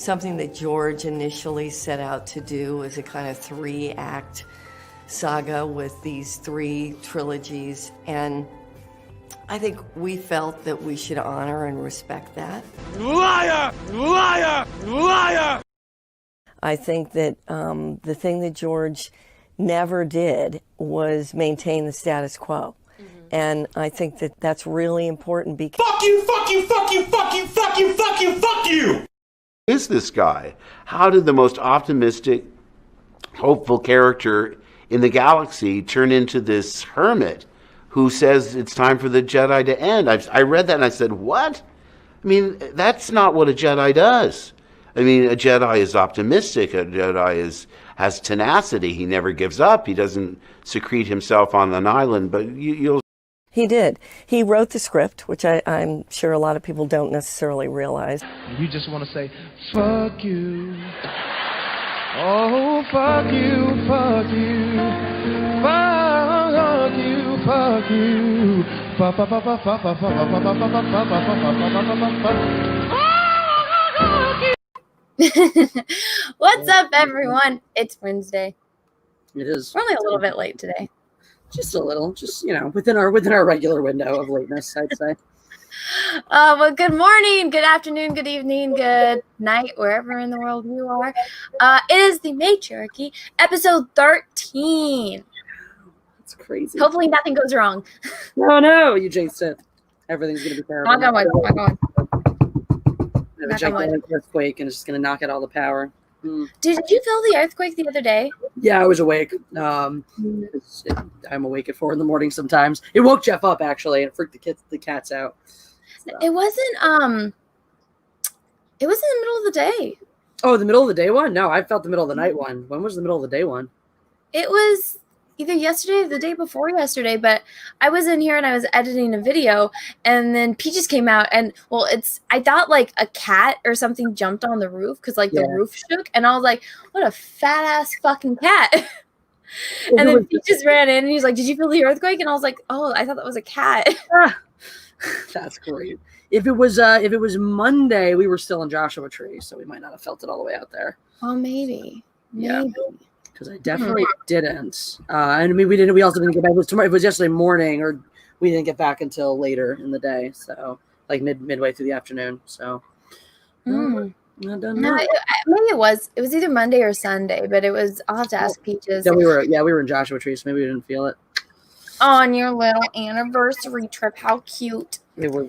something that George initially set out to do was a kind of 3-act saga with these 3 trilogies, and I think we felt that we should honor and respect that. Liar! Liar! Liar! I think that the thing that George never did was maintain the status quo. And I think that that's really important because... Fuck you, fuck you, fuck you, fuck you, fuck you, fuck you, fuck you! Who is this guy? How did the most optimistic, hopeful character in the galaxy turn into this hermit who says it's time for the Jedi to end? I read that and I said, what? I mean, that's not what a Jedi does. I mean, a Jedi is optimistic. A Jedi has tenacity. He never gives up. He doesn't secrete himself on an island. But you'll... He did. He wrote the script, which I'm sure a lot of people don't necessarily realize. You just want to say, fuck you. Oh, fuck you, fuck you. Fuck you, fuck you. Fuck, fuck, fuck, fuck, fuck, fuck, fuck, fuck, fuck, fuck, fuck, fuck. What's up, everyone? It's Wednesday. It is. We're only a little bit late today. Just a little, just, you know, within our regular window of lateness, I'd say. Well, good morning, good afternoon, good evening, good night, wherever in the world you are. It is the Matriarchy, episode 13. That's crazy. Hopefully nothing goes wrong. No, you jinxed it. Everything's going to be terrible. Knock on wood, knock on wood. We have a gigantic earthquake, and it's just going to knock out all the power. Did you feel the earthquake the other day? Yeah, I was awake. I'm awake at 4 a.m. sometimes. It woke Jeff up, actually, and it freaked the cats out. So. It wasn't in the middle of the day. Oh, the middle of the day one? No, I felt the middle of the night one. When was the middle of the day one? It was either yesterday or the day before yesterday, but I was in here and I was editing a video, and then Peaches came out, and I thought like a cat or something jumped on the roof because the roof shook, and I was like, what a fat ass fucking cat. And then Peaches ran in and he's like, did you feel the earthquake? And I was like, oh, I thought that was a cat. That's great. If it was Monday, we were still in Joshua Tree, so we might not have felt it all the way out there. Oh, maybe. Yeah. Because I definitely didn't. And I mean, we also didn't get back. It was yesterday morning, or we didn't get back until later in the day. So like midway through the afternoon. So I don't know. Maybe it was either Monday or Sunday, but I'll have to ask Peaches. Yeah, we were in Joshua Tree, so maybe we didn't feel it. On your little anniversary trip. How cute.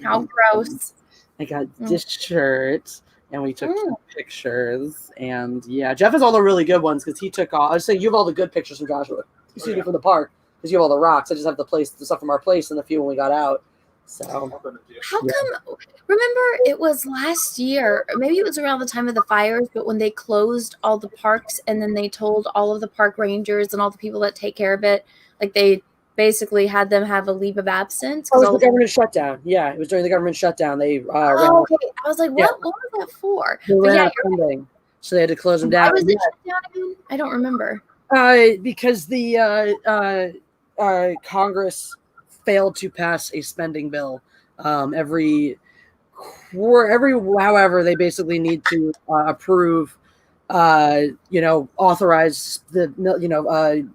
How gross. I got this shirt. And we took some pictures, and yeah, Jeff has all the really good ones because he took all. I was saying you have all the good pictures from Joshua. You from the park because you have all the rocks. I just have the stuff from our place, and the few when we got out. So how come? Remember, it was last year, or maybe it was around the time of the fires, but when they closed all the parks, and then they told all of the park rangers and all the people that take care of it, like they basically had them have a leave of absence. Oh, it was the government shutdown. Yeah, it was during the government shutdown. They okay. I was like, what was that for? They ran out of funding, so they had to close them down. Why was it shut down again? I don't remember. Because the Congress failed to pass a spending bill. However, they basically need to approve, authorize the,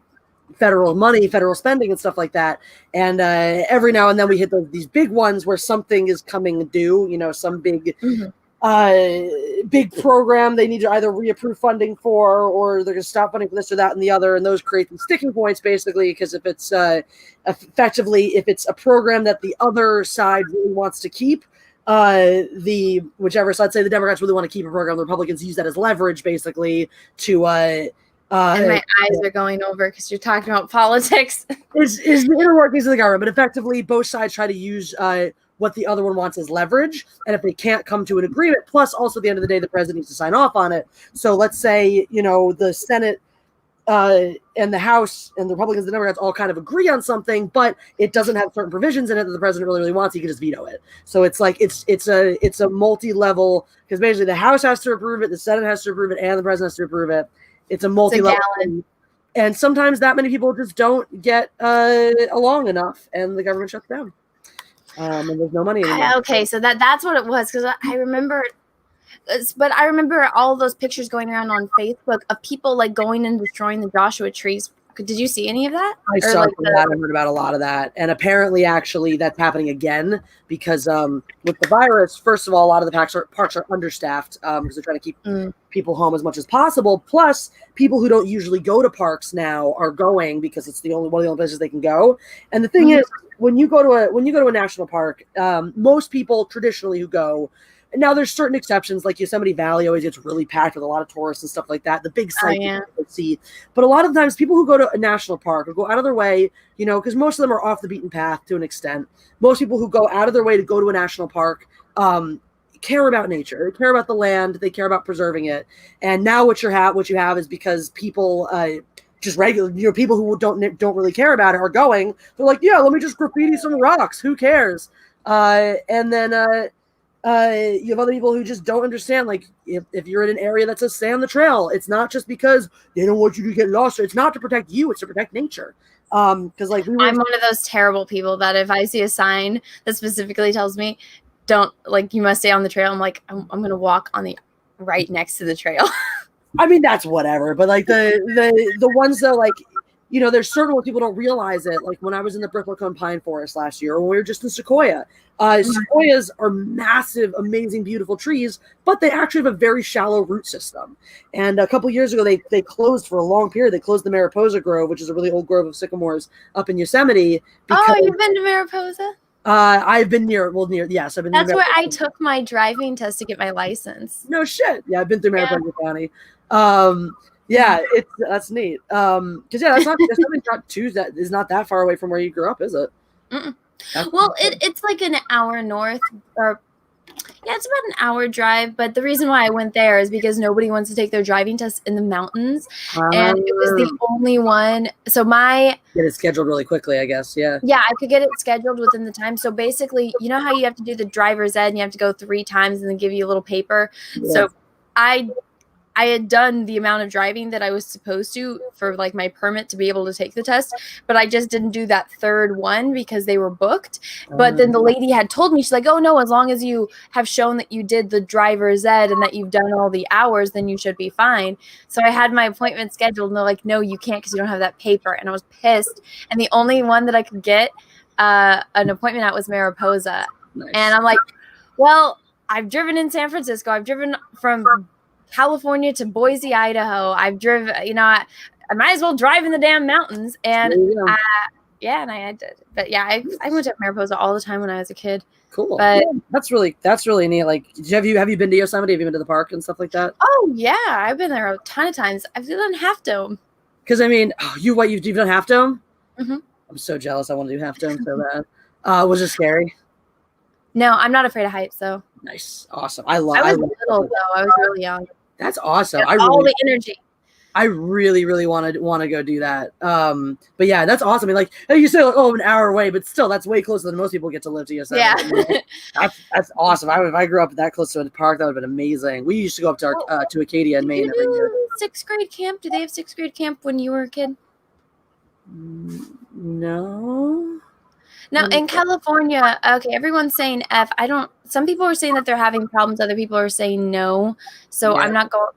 federal money, federal spending, and stuff like that. And every now and then we hit these big ones where something is coming due, some big big program they need to either reapprove funding for, or they're going to stop funding for this or that and the other. And those create the sticking points, basically, because if it's if it's a program that the other side really wants to keep, whichever side, say the Democrats really want to keep a program, the Republicans use that as leverage, basically, to and my eyes are going over because you're talking about politics. is the inner workings of the government, but effectively both sides try to use what the other one wants as leverage, and if they can't come to an agreement, plus also at the end of the day the president needs to sign off on it. So let's say the Senate and the House and the Republicans and the Democrats all kind of agree on something, but it doesn't have certain provisions in it that the president really wants. He can just veto it. So it's like it's a multi-level, because basically the House has to approve it, the Senate has to approve it, and the president has to approve it. It's a multi-level thing. And sometimes that many people just don't get along enough, and the government shuts down. And there's no money anymore. Okay, so that's what it was, because I remember But I remember all those pictures going around on Facebook of people like going and destroying the Joshua trees. Did you see any of that? I saw that. I heard about a lot of that, and apparently, actually, that's happening again because with the virus. First of all, a lot of the parks are understaffed because they're trying to keep people home as much as possible. Plus, people who don't usually go to parks now are going because it's one of the only places they can go. And the thing is, when you go to a national park, most people traditionally who go. Now, there's certain exceptions, like Yosemite Valley always gets really packed with a lot of tourists and stuff like that. The big sites you see. But a lot of times, people who go to a national park or go out of their way, because most of them are off the beaten path to an extent. Most people who go out of their way to go to a national park care about nature. They care about the land. They care about preserving it. And now what you have is because people just regular, people who don't really care about it are going. They're like, yeah, let me just graffiti some rocks. Who cares? And then you have other people who just don't understand. Like if you're in an area that says stay on the trail, it's not just because they don't want you to get lost. It's not to protect you. It's to protect nature. Because I'm one of those terrible people that if I see a sign that specifically tells me don't you must stay on the trail, I'm like, I'm going to walk on the right next to the trail. I mean, that's whatever. But like the ones that there's certain ones people don't realize it. Like when I was in the Brooklyn Pine Forest last year, or when we were just in Sequoia, sequoias are massive, amazing, beautiful trees, but they actually have a very shallow root system. And a couple years ago, they closed for a long period. They closed the Mariposa Grove, which is a really old grove of sycamores up in Yosemite. You've been to Mariposa? I've been yes, I've been. That's where I took my driving test to get my license. No shit. Yeah, I've been through Mariposa County. Yeah, that's neat. Because that's not that far away from where you grew up, is it? Well, it's like an hour north, or it's about an hour drive. But the reason why I went there is because nobody wants to take their driving test in the mountains, and it was the only one. So get it scheduled really quickly, I guess. Yeah. Yeah, I could get it scheduled within the time. So basically, you know how you have to do the driver's ed and you have to go 3 times and then give you a little paper. Yeah. So I had done the amount of driving that I was supposed to for my permit to be able to take the test, but I just didn't do that third one because they were booked. But then the lady had told me, she's like, oh no, as long as you have shown that you did the driver's ed and that you've done all the hours, then you should be fine. So I had my appointment scheduled and they're like, no, you can't because you don't have that paper. And I was pissed. And the only one that I could get an appointment at was Mariposa. Nice. And I'm like, well, I've driven in San Francisco. I've driven from California to Boise, Idaho. I've driven, I might as well drive in the damn mountains. And and I did. But yeah, I went to Mariposa all the time when I was a kid. Cool. But that's really neat. Like, have you been to Yosemite? Have you been to the park and stuff like that? Oh yeah, I've been there a ton of times. I've done Half Dome. Because I mean, you've done Half Dome? Mm-hmm. I'm so jealous. I want to do Half Dome so bad. Was it scary? No, I'm not afraid of heights. So nice, awesome. I was little though. I was really young. That's awesome. All the energy. I really, really want to go do that. But yeah, that's awesome. I mean, you say an hour away, but still, that's way closer than most people get to live to Yosemite. Yeah, that's awesome. If I grew up that close to a park, that would have been amazing. We used to go up to Acadia in Maine every year. 6th grade camp? Do they have 6th grade camp when you were a kid? No. Now in California, okay, everyone's saying F. Some people are saying that they're having problems. Other people are saying no. So I'm not going.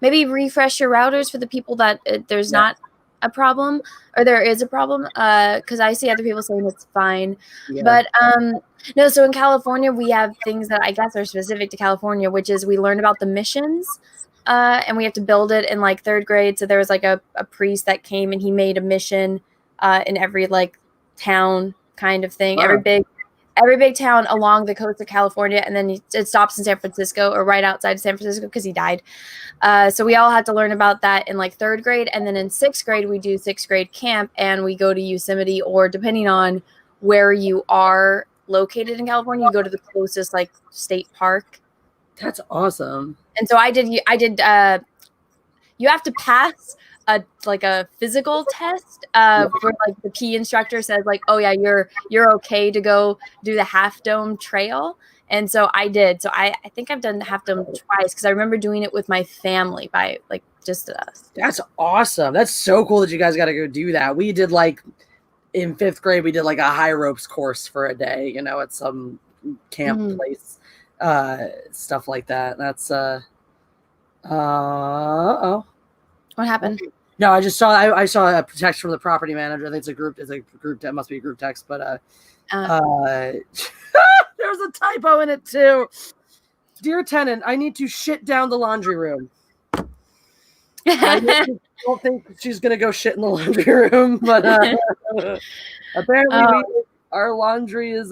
Maybe refresh your routers for the people that there's not a problem or there is a problem. Because I see other people saying it's fine. Yeah. But no. So in California, we have things that I guess are specific to California, which is we learn about the missions. And we have to build it in 3rd grade. So there was a priest that came and he made a mission in every town kind of thing. Wow. Every big town along the coast of California, and then it stops in San Francisco or right outside of San Francisco because he died. So we all had to learn about that in 3rd grade, and then in 6th grade we do 6th grade camp, and we go to Yosemite, or depending on where you are located in California, you go to the closest state park. That's awesome. And so I did. You have to pass a physical test where the PE instructor says oh yeah, you're okay to go do the Half Dome trail. And so I did. So I think I've done the Half Dome twice because I remember doing it with my family by just us. That's awesome. That's so cool that you guys got to go do that. We did in 5th grade, we did a high ropes course for a day, at some camp place. stuff like that. That's oh. What happened? No, I just saw. I saw a text from the property manager. I think it's a group. It's a group. It must be a group text. But there's a typo in it too. Dear tenant, I need to shit down the laundry room. I don't think she's gonna go shit in the laundry room, but apparently our laundry is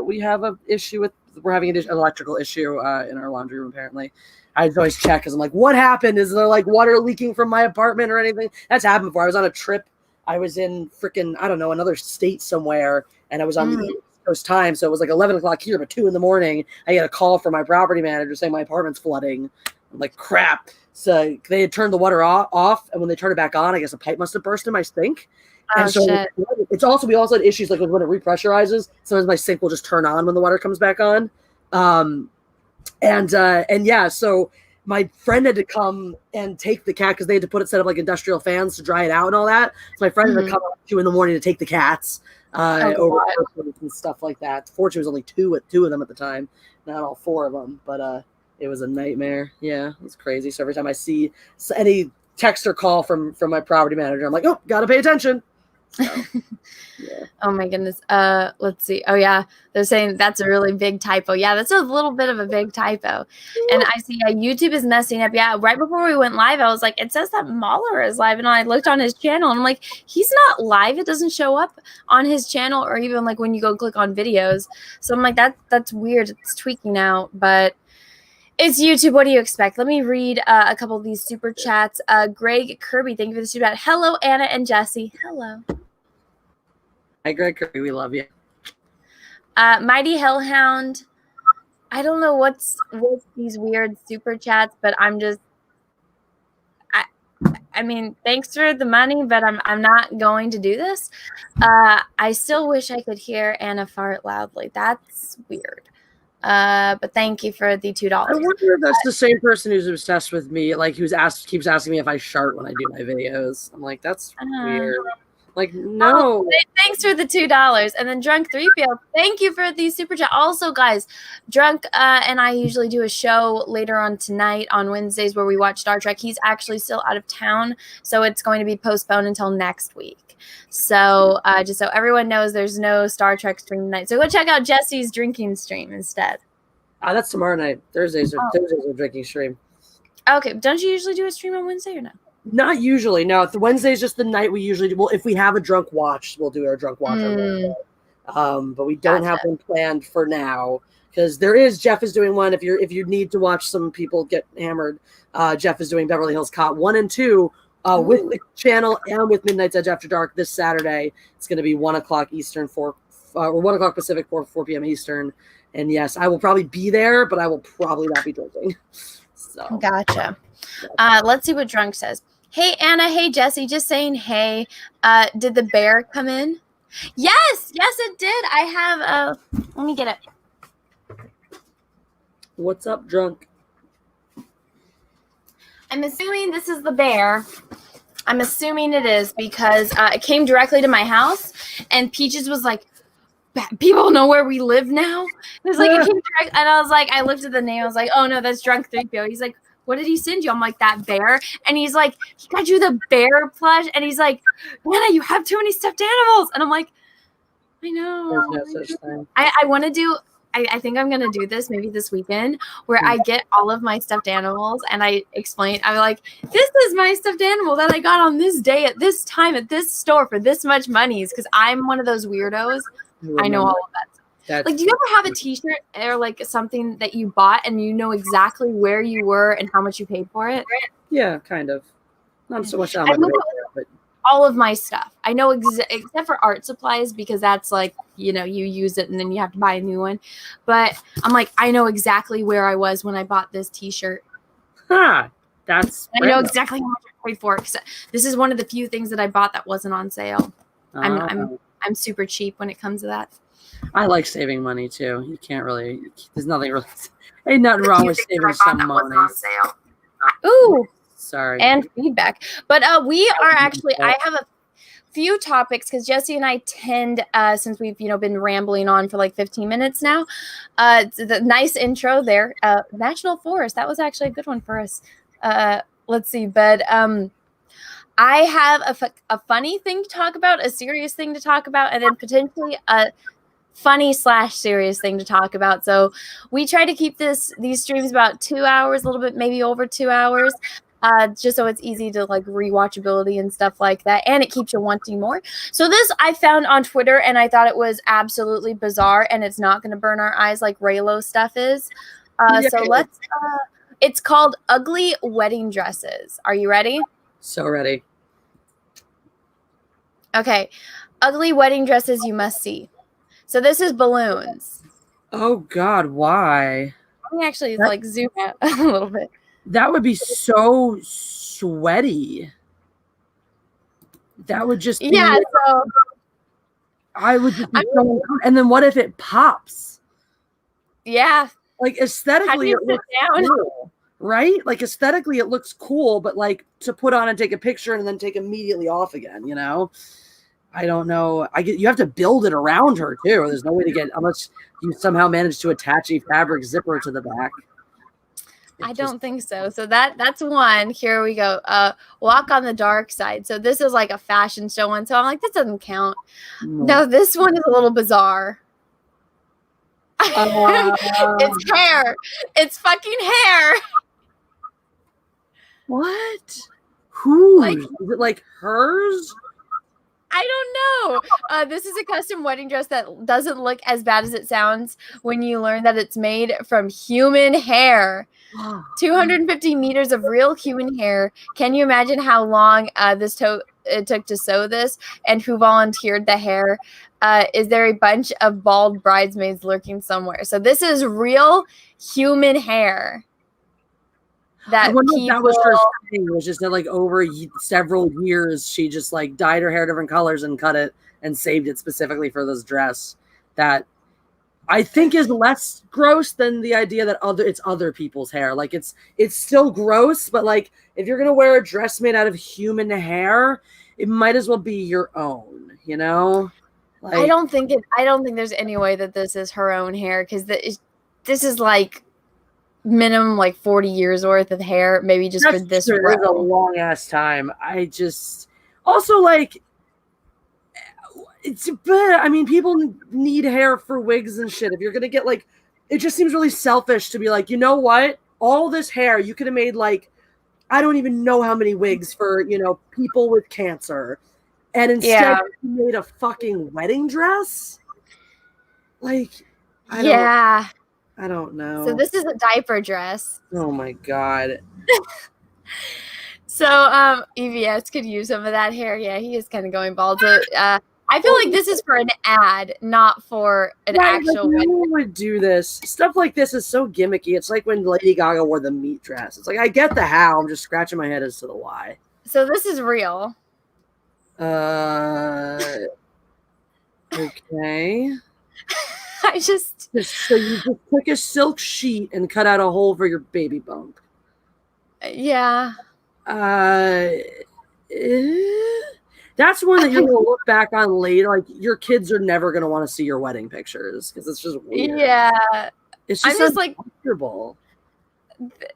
we have a issue with. We're having an electrical issue in our laundry room. Apparently, I always check because I'm like, what happened? Is there like water leaking from my apartment or anything? That's happened before. I was on a trip. I was in freaking, I don't know, another state somewhere, and I was on the East Coast time, so it was like 11 o'clock here, but 2 a.m. I get a call from my property manager saying my apartment's flooding. I'm like, crap. So they had turned the water off, and when they turned it back on, I guess a pipe must have burst in my sink. And so shit. It's also, we also had issues like when it repressurizes. Sometimes my sink will just turn on when the water comes back on. And yeah, so my friend had to come and take the cat because they had to put it set up like industrial fans to dry it out and all that. So my friend had to come up at 2 a.m. to take the cats over and stuff like that. Fortunately, it was only two of them at the time, not all 4 of them. But it was a nightmare. Yeah, it was crazy. So every time I see any text or call from my property manager, I'm like, oh, gotta pay attention. So, yeah. Oh my goodness. Let's see. Oh yeah, they're saying that's a really big typo. Yeah, that's a little bit of a big typo. And I see YouTube is messing up. Yeah, right before we went live, I was like, it says that Mahler is live, and I looked on his channel, and I'm like, he's not live. It doesn't show up on his channel, or even like when you go click on videos. So I'm like, that's weird. It's tweaking out, but. It's YouTube. What do you expect? Let me read a couple of these super chats. Greg Kirby, thank you for the super chat. Hello, Anna and Jessi. Hello. Hi, Greg Kirby. We love you. Mighty Hellhound. I don't know what's these weird super chats, but I'm just. I mean, thanks for the money, but I'm not going to do this. I still wish I could hear Anna fart loudly. That's weird. But thank you for the $2. I wonder if that's the same person who's obsessed with me. Like, keeps asking me if I shart when I do my videos. I'm like, that's weird. Like, no. Oh, thanks for the $2. And then Drunk 3PO, thank you for the super chat. Also, guys, Drunk and I usually do a show later on tonight on Wednesdays where we watch Star Trek. He's actually still out of town, so it's going to be postponed until next week. So just so everyone knows, there's no Star Trek stream tonight. So go check out Jesse's drinking stream instead. That's tomorrow night. Thursdays are drinking stream. Okay, don't you usually do a stream on Wednesday or no? Not usually. No, the Wednesday is just the night we usually do. Well, if we have a drunk watch, we'll do our drunk watch on Wednesday. But we don't have one planned for now because Jeff is doing one. If you need to watch some people get hammered, Jeff is doing Beverly Hills Cop 1 and 2 with the channel and with Midnight's Edge After Dark this Saturday. It's going to be 1 o'clock Eastern, or 1 o'clock Pacific, 4 p.m. Eastern. And yes, I will probably be there, but I will probably not be drinking. So gotcha. Let's see what Drunk says. Hey, Anna. Hey, Jessi. Just saying hey. Did the bear come in? Yes, it did. I have let me get it. What's up, Drunk? I'm assuming this is the bear. I'm assuming it is because it came directly to my house, and Peaches was like, people know where we live now. It came direct, and I was like, I looked at the name. I was like, oh no, that's Drunk 3PO. He's like, what did he send you? I'm like, that bear. And he's like, he got you the bear plush. And he's like, Anna, you have too many stuffed animals. And I'm like, I know. There's no such thing. I want to do, I think I'm going to do this maybe this weekend where I get all of my stuffed animals and I explain, I'm like, this is my stuffed animal that I got on this day at this time at this store for this much money. Because I'm one of those weirdos. I know all of that. Like, do you ever have a t-shirt or like something that you bought and you know exactly where you were and how much you paid for it? Yeah, kind of. Not so much. But all of my stuff. I know except for art supplies because that's like, you use it and then you have to buy a new one. But I'm like, I know exactly where I was when I bought this t-shirt. I know exactly how much I paid for it. Cause this is one of the few things that I bought that wasn't on sale. I'm super cheap when it comes to that. I like saving money too. You can't really. There's nothing really. Ain't nothing wrong with saving some money. Ooh, sorry. And feedback, but we are actually. I have a few topics because Jessi and I tend, since we've been rambling on for like 15 minutes now, the nice intro there. National Forest, that was actually a good one for us. Let's see, but I have a funny thing to talk about, a serious thing to talk about, and then potentially a funny/serious thing to talk about. So we try to keep these streams about 2 hours, a little bit maybe over 2 hours, just so it's easy to like rewatchability and stuff like that, and it keeps you wanting more. So this I found on Twitter, and I thought it was absolutely bizarre, and it's not going to burn our eyes like Raylo stuff is. So let's. It's called Ugly Wedding Dresses. Are you ready? So ready. Okay, ugly wedding dresses you must see. So this is balloons. Oh God, why? Let me actually like zoom out a little bit. That would be so sweaty. That would just be, so I would just be so uncomfortable. And then what if it pops? Yeah. Like aesthetically it looks cool, right? Like aesthetically it looks cool, but like to put on and take a picture and then take immediately off again, you know? I don't know. You have to build it around her too. There's no way to get, unless you somehow manage to attach a fabric zipper to the back. I don't think so. So that's one. Here we go. Walk on the Dark Side. So this is like a fashion show one. So I'm like, this doesn't count. No, this one is a little bizarre. It's hair. It's fucking hair. What? Who? Like, is it like hers? I don't know. This is a custom wedding dress that doesn't look as bad as it sounds when you learn that it's made from human hair. 250 meters of real human hair. Can you imagine how long it took to sew this, and who volunteered the hair? Is there a bunch of bald bridesmaids lurking somewhere? So this is real human hair. That was her thing. It was just that like over several years, she just like dyed her hair different colors and cut it and saved it specifically for this dress. That I think is less gross than the idea that it's other people's hair. Like it's still gross, but like if you're gonna wear a dress made out of human hair, it might as well be your own, you know? Like, I don't think there's any way that this is her own hair, because this is like minimum like 40 years worth of hair, maybe just for this. True. It's a long ass time. I just also like I mean, people need hair for wigs and shit. If you're gonna get like, it just seems really selfish to be like, you know what? All this hair, you could have made like, I don't even know how many wigs for, people with cancer. And instead you made a fucking wedding dress? Like, I don't know. So this is a diaper dress. Oh my God. So EVS could use some of that hair. Yeah, he is kind of going bald. So, I feel like this is for an ad, not for an actual wedding. Who would do this? Stuff like this is so gimmicky. It's like when Lady Gaga wore the meat dress. It's like, I get the how. I'm just scratching my head as to the why. So this is real. Okay. So you just took a silk sheet and cut out a hole for your baby bump. Yeah. That's one that you're going to look back on later. Like, your kids are never going to want to see your wedding pictures because it's just weird. Yeah. It's just like comfortable.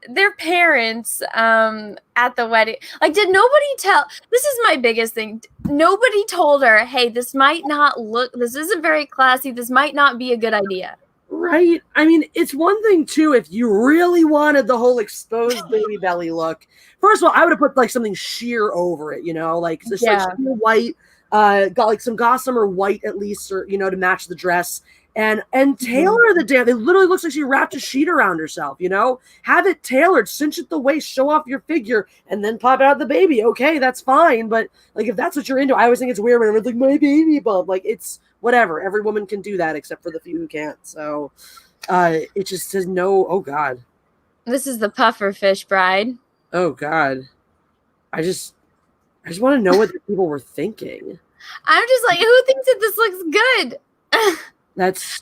Their parents at the wedding, like, did nobody tell? This is my biggest thing. Nobody told her, hey, this isn't very classy. This might not be a good idea. Right? I mean, it's one thing, too, if you really wanted the whole exposed baby belly look. First of all, I would have put, like, something sheer over it, like, just like sheer white, got, like, some gossamer white, at least, or, to match the dress, and tailor the damn. It literally looks like she wrapped a sheet around herself, Have it tailored, cinch at the waist, show off your figure, and then pop out the baby. Okay, that's fine, but, like, if that's what you're into, I always think it's weird when everyone's like, my baby bump. Like, it's whatever. Every woman can do that except for the few who can't. So it just says no. Oh, God. This is the puffer fish bride. Oh, God. I just want to know what the people were thinking. I'm just like, who thinks that this looks good? That's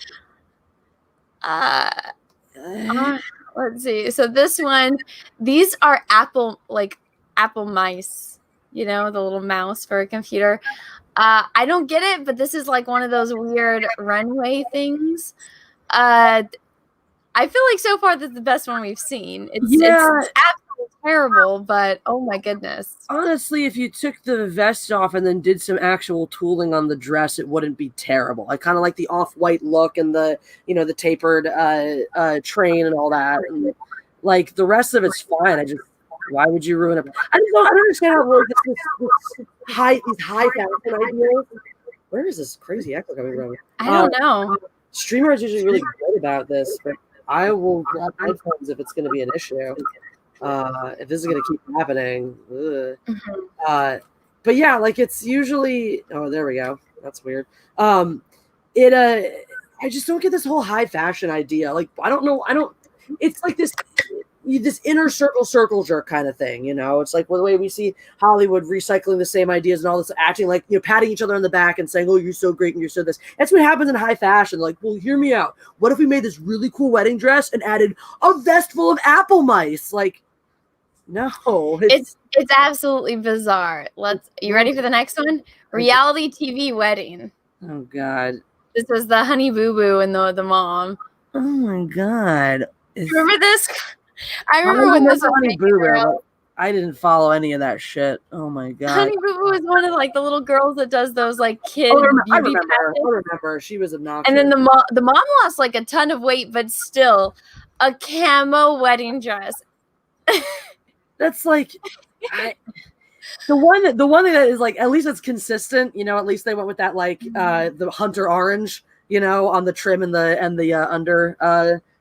let's see. So this one, these are apple mice, the little mouse for a computer. I don't get it, but this is like one of those weird runway things. I feel like so far this is the best one we've seen. It's absolutely terrible, but oh my goodness. Honestly, if you took the vest off and then did some actual tooling on the dress, it wouldn't be terrible. I kind of like the off-white look and the tapered train and all that. And, like, the rest of it's fine. Why would you ruin it? I don't understand how like these high fashion ideas. Where is this crazy echo coming from? I don't know. Streamers are usually really good about this, but I will grab headphones if it's going to be an issue. If this is going to keep happening. But yeah, like it's usually. Oh, there we go. That's weird. I just don't get this whole high fashion idea. Like I don't know. It's like this inner circle jerk kind of thing, It's like the way we see Hollywood recycling the same ideas and all this, acting like patting each other on the back and saying, "Oh, you're so great and you're so this." That's what happens in high fashion. Like, well, hear me out. What if we made this really cool wedding dress and added a vest full of apple mice? Like, no, it's absolutely bizarre. You ready for the next one? Reality TV wedding. Oh God, this is the Honey Boo Boo and the mom. Oh my God, remember this? I remember when this was Honey Boo Boo. I didn't follow any of that shit. Oh my God. Honey Boo Boo is one of like the little girls that does those like kid I beauty remember. She was obnoxious. And then the mom lost like a ton of weight, but still a camo wedding dress. That's like the one thing that is like at least it's consistent. At least they went with that like the hunter orange, on the trim and the under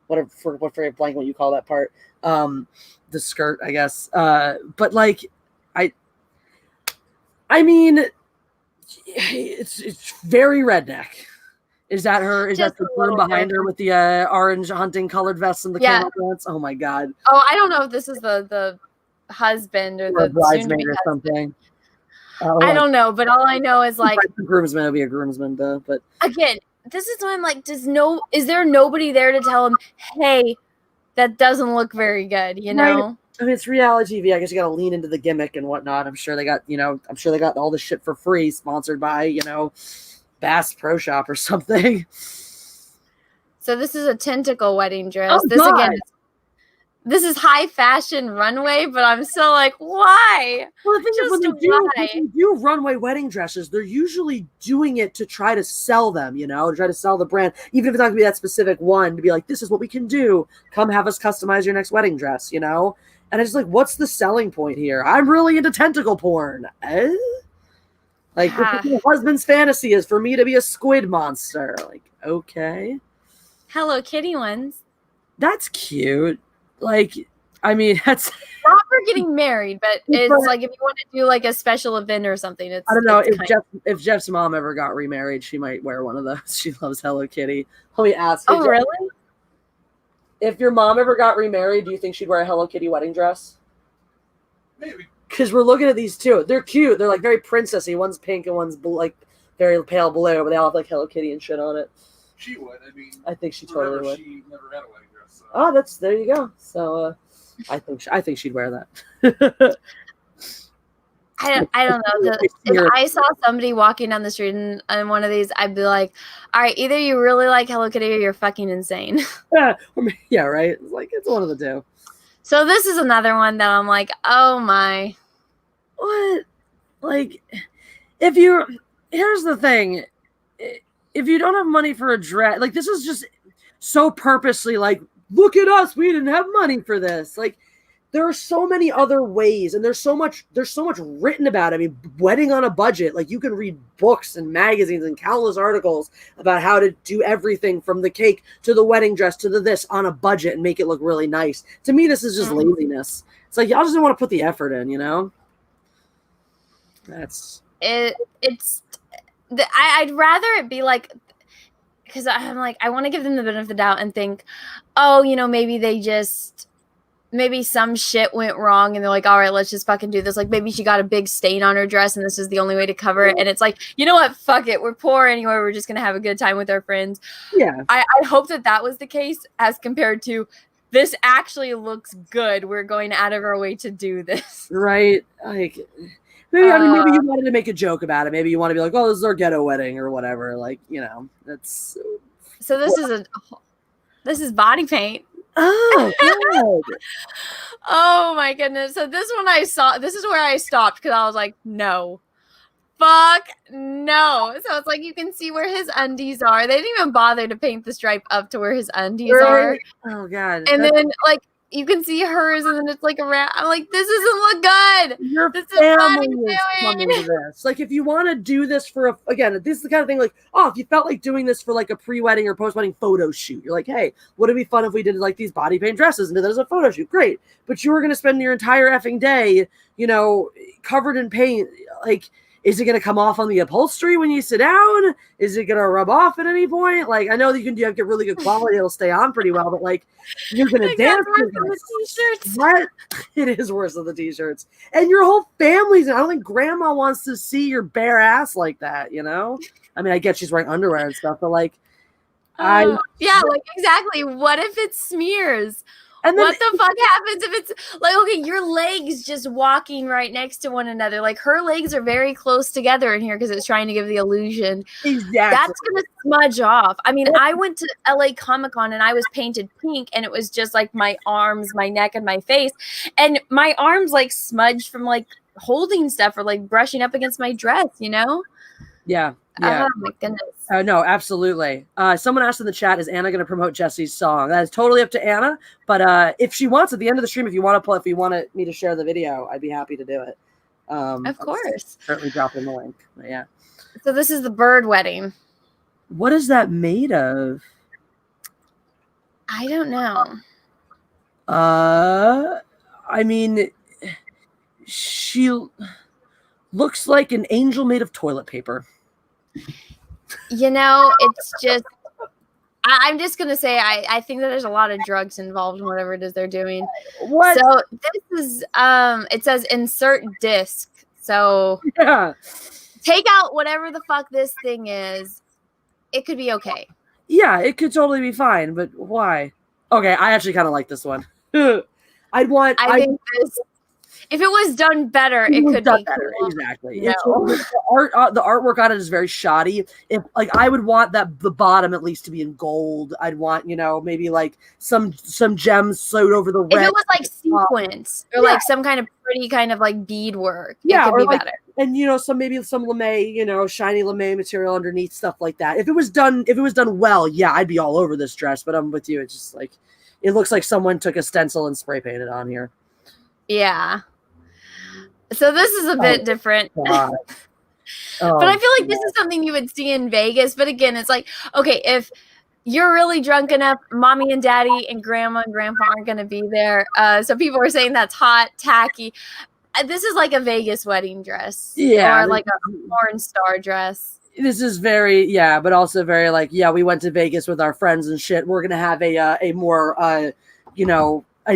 whatever blank what you call that part. The skirt, I guess. But like, I mean, it's very redneck. Is that her? Is that the groom behind her with the orange hunting colored vest and the camel pants? Oh my God. Oh, I don't know if this is the husband or the bridesmaid or something. I don't know, but all I know is like the groomsman will be a groomsman, though. But again, this is why I'm like, is there nobody there to tell him, hey, that doesn't look very good, Right. I mean, it's reality TV. I guess you got to lean into the gimmick and whatnot. I'm sure they got all this shit for free, sponsored by, Bass Pro Shop or something. So this is a tentacle wedding dress. Again, this is high fashion runway, but I'm still like, why? Well, the thing is, when they do runway wedding dresses, they're usually doing it to try to sell them, to try to sell the brand, even if it's not going to be that specific one, to be like, this is what we can do. Come have us customize your next wedding dress, And it's like, what's the selling point here? I'm really into tentacle porn. Like, the husband's fantasy is for me to be a squid monster. Like, okay. Hello Kitty ones. That's cute. Like, I mean, that's not for getting married, but it's like if you want to do like a special event or something. I don't know if Jeff's mom ever got remarried, she might wear one of those. She loves Hello Kitty. Let me ask. Oh, Jeff, really? If your mom ever got remarried, do you think she'd wear a Hello Kitty wedding dress? Maybe. Because we're looking at these two. They're cute. They're like very princessy. One's pink and one's like very pale blue, but they all have like Hello Kitty and shit on it. She would. I mean, I think she totally would. She never had a wedding dress. So. Oh, there you go. So I think she'd wear that. I don't know. If I saw somebody walking down the street and one of these, I'd be like, all right, either you really like Hello Kitty or you're fucking insane. Yeah, right. Like it's one of the two. So this is another one that I'm like, oh my. What? Like, here's the thing. If you don't have money for a dress, like this is just so purposely like, look at us, we didn't have money for this. Like, there are so many other ways, and there's so much written about it. I mean, wedding on a budget. Like, you can read books and magazines and countless articles about how to do everything from the cake to the wedding dress to this on a budget and make it look really nice. To me, this is just laziness. It's like y'all just don't want to put the effort in, That's it. I'd rather it be like, because I'm like, I want to give them the benefit of the doubt and think, oh, maybe some shit went wrong and they're like, all right, let's just fucking do this. Like, maybe she got a big stain on her dress and this is the only way to cover it. And it's like, you know what? Fuck it. We're poor anyway. We're just going to have a good time with our friends. Yeah. I hope that was the case as compared to this actually looks good. We're going out of our way to do this. Right. Like, Maybe you wanted to make a joke about it. Maybe you want to be like, oh, this is our ghetto wedding or whatever. Like, that's. So this is body paint. Oh, God. Oh my goodness. So this is where I stopped because I was like, no. Fuck no. So it's like you can see where his undies are. They didn't even bother to paint the stripe up to where his undies are. Oh God. And then like you can see hers, and then it's like around. I'm like, this doesn't look good. Your this is not family is coming to this. Like, if you want to do this for this is the kind of thing. Like, oh, if you felt like doing this for like a pre-wedding or post-wedding photo shoot, you're like, hey, would it be fun if we did like these body paint dresses and did that as a photo shoot? Great. But you were going to spend your entire effing day, covered in paint. Like, is it going to come off on the upholstery when you sit down? Is it going to rub off at any point? Like, I know that you can get really good quality. It'll stay on pretty well, but like, you're going to dance with the t-shirts. What? It is worse than the t-shirts. And your whole family's, I don't think grandma wants to see your bare ass like that, I mean, I get she's wearing underwear and stuff, but like, like exactly. What if it smears? And then, what the fuck happens if it's like, okay, your legs just walking right next to one another. Like her legs are very close together in here because it's trying to give the illusion. Exactly. That's going to smudge off. I mean, I went to LA Comic-Con and I was painted pink and it was just like my arms, my neck, and my face. And my arms like smudged from like holding stuff or like brushing up against my dress, Yeah. Oh my goodness. No, absolutely. Someone asked in the chat, is Anna going to promote Jessi's song? That is totally up to Anna. But if she wants, at the end of the stream, if you want me to share the video, I'd be happy to do it. Of course. Certainly drop in the link. But yeah. So this is the bird wedding. What is that made of? I don't know. I mean, she looks like an angel made of toilet paper. It's just, I'm just going to say, I think that there's a lot of drugs involved in whatever it is they're doing. What? So this is, it says insert disc. So yeah, take out whatever the fuck this thing is. It could be okay. Yeah, it could totally be fine, but why? Okay, I actually kind of like this one. I think this, if it was done better, it could be better. Cool. Exactly. No. The artwork on it is very shoddy. If I would want the bottom at least to be in gold. I'd want maybe like some gems sewed over the red. If it was like sequins or like some kind of pretty kind of like beadwork, it could be better. And some lame, shiny lame material underneath, stuff like that. If it was done well, yeah, I'd be all over this dress. But I'm with you. It's just like it looks like someone took a stencil and spray painted on here. Yeah. So this is a bit different. But I feel like this is something you would see in Vegas. But again, it's like, okay, if you're really drunk enough, mommy and daddy and grandma and grandpa aren't going to be there. So people are saying that's hot, tacky. This is like a Vegas wedding dress. Yeah. Or like a porn star dress. This is very, but also very like, we went to Vegas with our friends and shit. We're going to have a more, a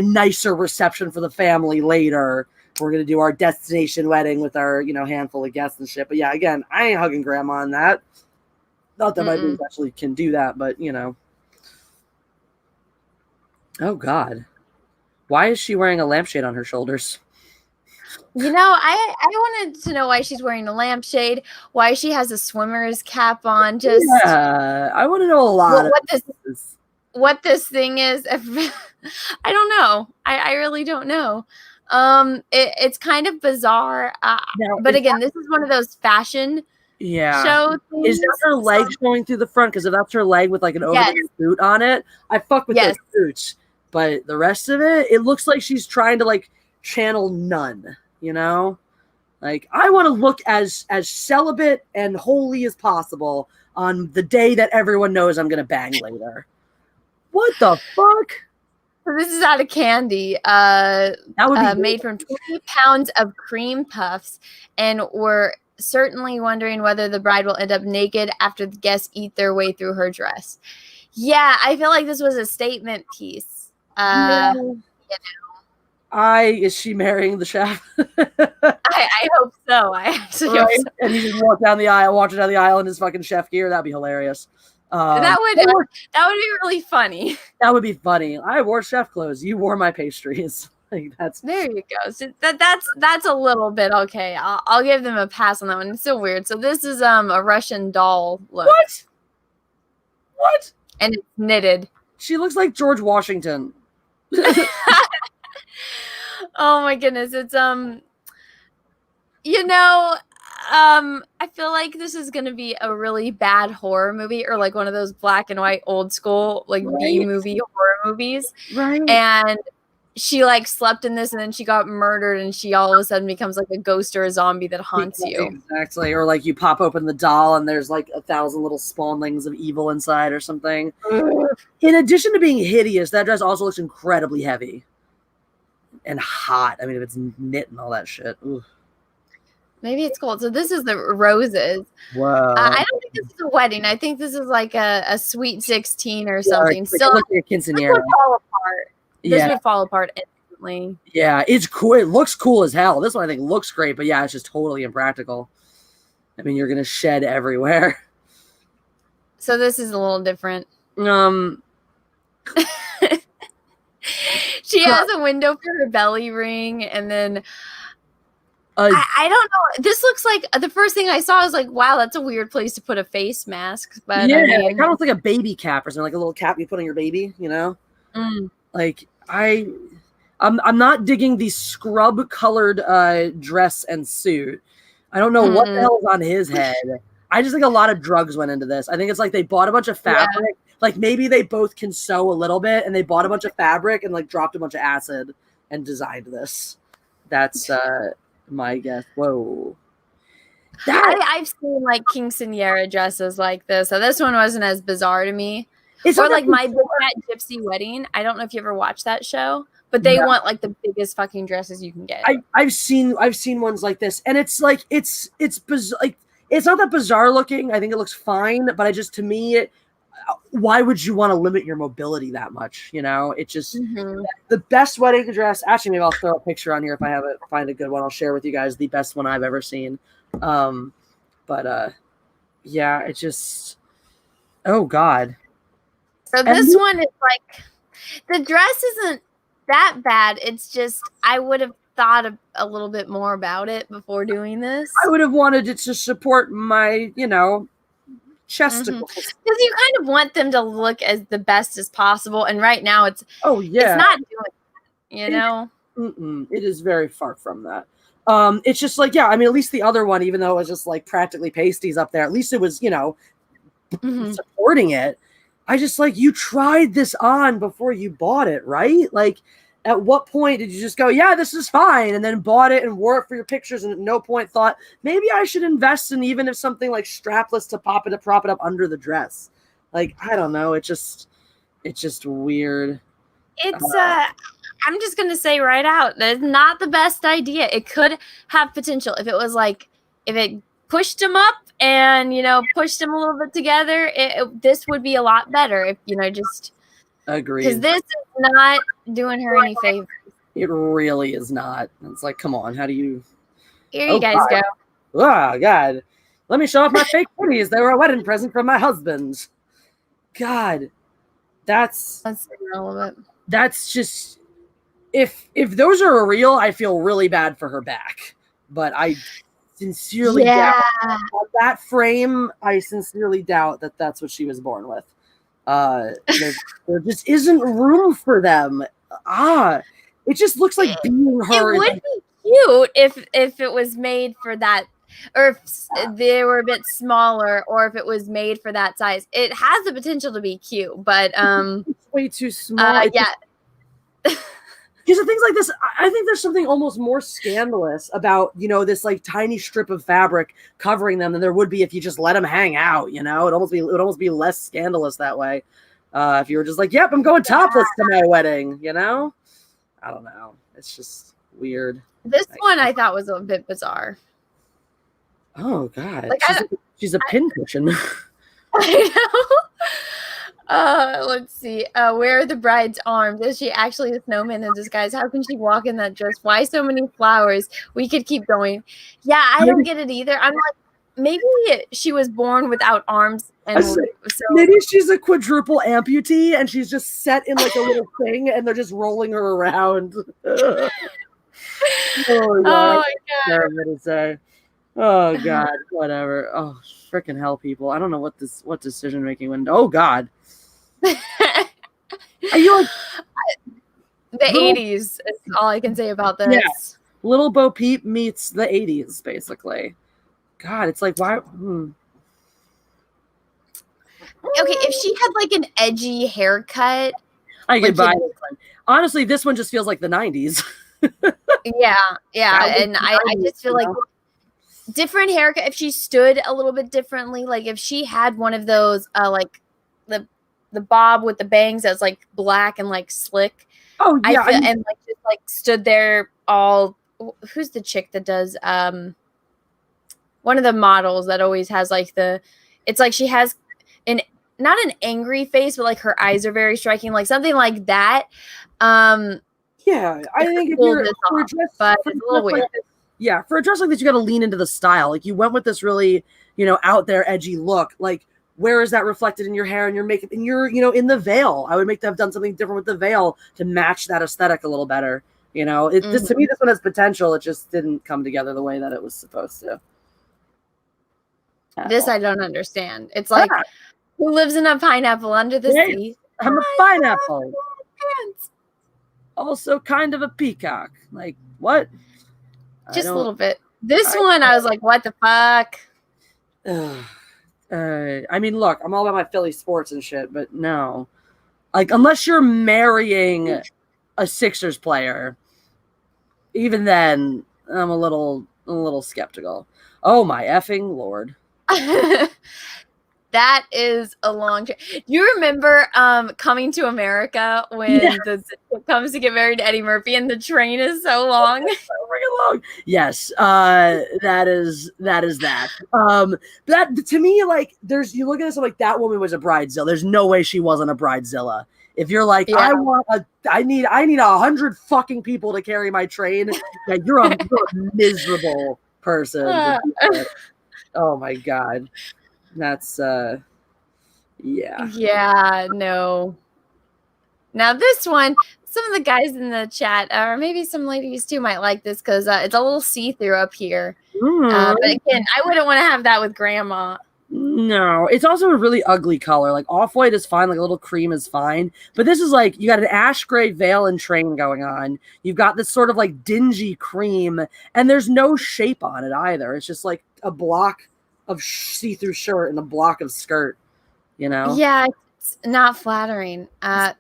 nicer reception for the family later. We're going to do our destination wedding with our, handful of guests and shit. But yeah, again, I ain't hugging grandma on that. Not that my boobs actually can do that, but Oh God. Why is she wearing a lampshade on her shoulders? I wanted to know why she's wearing a lampshade, why she has a swimmer's cap on. Just I want to know a lot. What this thing is. I don't know. I really don't know. It's kind of bizarre. But again, this is one of those fashion show things. Is that her leg showing through the front? Because if that's her leg with like an over boot on it, I fuck with those boots. But the rest of it looks like she's trying to like channel none. Like I want to look as celibate and holy as possible on the day that everyone knows I'm gonna bang later. What the fuck? So this is out of candy. That would be made from 20 pounds of cream puffs, and we're certainly wondering whether the bride will end up naked after the guests eat their way through her dress. Yeah, I feel like this was a statement piece. Is she marrying the chef? I hope so. I actually hope so. And he just walked down the aisle in his fucking chef gear. That'd be hilarious. That would be really funny. That would be funny. I wore chef clothes. You wore my pastries. Like that's There you go. So that's a little bit okay. I'll give them a pass on that one. It's so weird. So this is a Russian doll look. What? And it's knitted. She looks like George Washington. Oh my goodness. It's I feel like this is gonna be a really bad horror movie, or like one of those black and white old school like B movie horror movies. Right. And she like slept in this and then she got murdered and she all of a sudden becomes like a ghost or a zombie that haunts you. Exactly. Or like you pop open the doll and there's like 1,000 little spawnlings of evil inside or something. In addition to being hideous, that dress also looks incredibly heavy and hot. I mean, if it's knit and all that shit. Ooh. Maybe it's cold. So this is the roses. Wow. I don't think this is a wedding. I think this is like a sweet 16 or something. Still, like a this quinceañera. would fall apart. This would fall apart instantly. Yeah, it's cool. It looks cool as hell. This one I think looks great, but yeah, it's just totally impractical. I mean, you're gonna shed everywhere. So this is a little different. She has a window for her belly ring, and then I don't know. This looks like the first thing I saw was like, wow, that's a weird place to put a face mask. But yeah, I mean, it kind of looks like a baby cap or something, like a little cap you put on your baby, you know? Like I'm not digging the scrub colored dress and suit. I don't know what the hell is on his head. I just think a lot of drugs went into this. I think it's like they bought a bunch of fabric. Yeah. Like maybe they both can sew a little bit and they bought a bunch of fabric and like dropped a bunch of acid and designed this. That's my guess. Whoa. I've seen like quinceañera dresses like this. So this one wasn't as bizarre to me. It's or like My Big Fat Gypsy Wedding. I don't know if you ever watched that show, but they want like the biggest fucking dresses you can get. I've seen ones like this, and it's like it's bizarre. Like it's not that bizarre looking. I think it looks fine, but to me, why would you want to limit your mobility that much? You know, it just the best wedding dress. Actually, maybe I'll throw a picture on here if I find a good one. I'll share with you guys the best one I've ever seen. Yeah, it just. Oh God. So this one is like, the dress isn't that bad. It's just, I would have thought a little bit more about it before doing this. I would have wanted it to support my, chesticles. Because you kind of want them to look as the best as possible. And right now it's, it's not doing it, It is very far from that. It's just like, at least the other one, even though it was just like practically pasties up there, at least it was, supporting it. I just you tried this on before you bought it, right? Like, at what point did you just go, yeah, this is fine, and then bought it and wore it for your pictures, and at no point thought maybe I should invest in even if something like strapless to prop it up under the dress? Like, I don't know. It's just weird. It's I'm just gonna say right out, that's not the best idea. It could have potential if it was if it pushed them up and pushed them a little bit together. This would be a lot better if just agreed, because this is not doing her any favors. It really is not. It's like, come on, how do you? Here you guys go. Oh God, let me show off my fake titties. They were a wedding present from my husband. God, that's irrelevant. That's just if those are real, I feel really bad for her back. But I sincerely doubt that frame. I sincerely doubt that that's what she was born with. There just isn't room for them. It just looks like being her. It would be cute if it was made for that, or if they were a bit smaller, or if it was made for that size. It has the potential to be cute, but it's way too small. Because of things like this, I think there's something almost more scandalous about, this tiny strip of fabric covering them than there would be if you just let them hang out. It would almost be less scandalous that way. If you were just like, yep, I'm going topless to my wedding. I don't know. It's just weird. This one I thought was a bit bizarre. Oh God, she's a pincushion. I know. Let's see. Where are the bride's arms? Is she actually a snowman in disguise? How can she walk in that dress? Why so many flowers? We could keep going. Yeah, I don't get it either. I'm like, maybe she was born without arms, and so maybe she's a quadruple amputee, and she's just set in like a little thing, and they're just rolling her around. Oh oh my god! To say. Oh god, whatever. Oh freaking hell, people! I don't know what decision making went. Oh god, are you like the 80s? Is all I can say about this. Yeah. Little Bo Peep meets the 80s, basically. God, it's like why? Okay, if she had like an edgy haircut, I could buy this one. Honestly, this one just feels like the 90s. yeah, and I just feel like different haircut. If she stood a little bit differently, like if she had one of those, like the bob with the bangs that's like black and like slick. Oh yeah, and like just like stood there all. Who's the chick that does one of the models that always has like it's like she has not an angry face, but like her eyes are very striking, like something like that. Yeah, I think if you're for a dress, but it's a little weird. Yeah, for a dress like this, you got to lean into the style. Like you went with this really, out there edgy look. Like where is that reflected in your hair and your makeup and your, in the veil? I would make them have done something different with the veil to match that aesthetic a little better. This to me, this one has potential. It just didn't come together the way that it was supposed to. This I don't understand. It's like who lives in a pineapple under the sea? I'm a pineapple. Also kind of a peacock. Like what? Just a little bit. This one, I was like, what the fuck? I mean, look, I'm all about my Philly sports and shit, but no. Like, unless you're marrying a Sixers player, even then, I'm a little skeptical. Oh my effing Lord. That is a long trip. You remember Coming to America when the comes to get married to Eddie Murphy and the train is so long? So freaking long. Yes, that is that. That to me, like, you look at this, I'm like, that woman was a bridezilla. There's no way she wasn't a bridezilla. If you're like, I need 100 fucking people to carry my train, like, you're a miserable person. Oh my god. That's yeah, no. Now this one, some of the guys in the chat, or maybe some ladies too, might like this because it's a little see-through up here. But again, I wouldn't want to have that with grandma. No, it's also a really ugly color. Like off-white is fine, like a little cream is fine. But this is like, you got an ash gray veil and train going on. You've got this sort of like dingy cream, and there's no shape on it either. It's just like a block of see-through shirt and a block of skirt, Yeah, it's not flattering.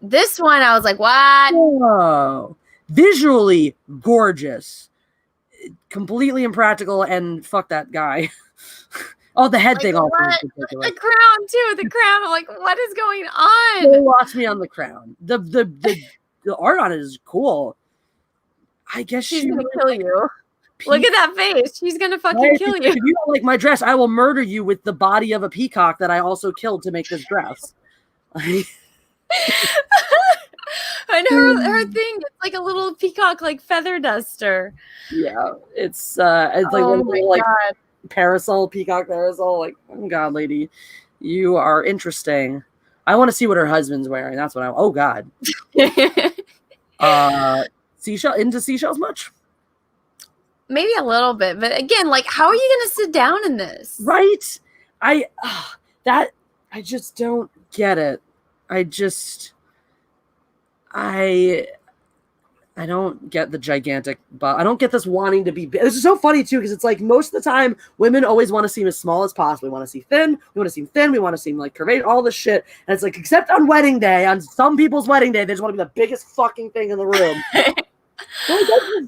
This one, I was like, what? Whoa. Visually gorgeous. Completely impractical, and fuck that guy. Oh, the head thing also. The crown too. The crown. I'm like, what is going on? They lost me on the crown. The art on it is cool. I guess she's gonna kill you. Look at that face. She's gonna fucking kill you. If you don't like my dress, I will murder you with the body of a peacock that I also killed to make this dress. And her thing, it's like a little peacock, like feather duster. Yeah, it's like like parasol, peacock parasol. Like, oh god, lady, you are interesting. I want to see what her husband's wearing. That's what I. Oh god. Into seashells much? Maybe a little bit, but again, like, how are you going to sit down in this? Right? I just don't get it. I don't get the gigantic butt. I don't get this wanting to be big. This is so funny too, because it's like most of the time women always want to seem as small as possible. We want to seem thin. We want to seem thin. We want to seem like curvaceous, all this shit. And it's like, except on wedding day, on some people's wedding day, they just want to be the biggest fucking thing in the room.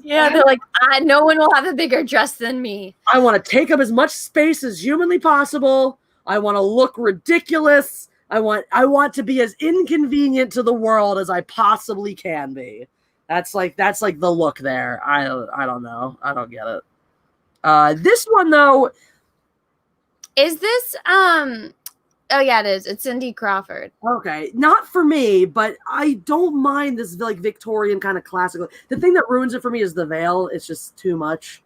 Yeah, they're like, no one will have a bigger dress than me. I want to take up as much space as humanly possible. I want to look ridiculous. I want to be as inconvenient to the world as I possibly can be. That's like the look there. I don't know. I don't get it. This one though, is this oh yeah, it is. It's Cindy Crawford. Okay, not for me, but I don't mind this like Victorian kind of classical. The thing that ruins it for me is the veil. It's just too much.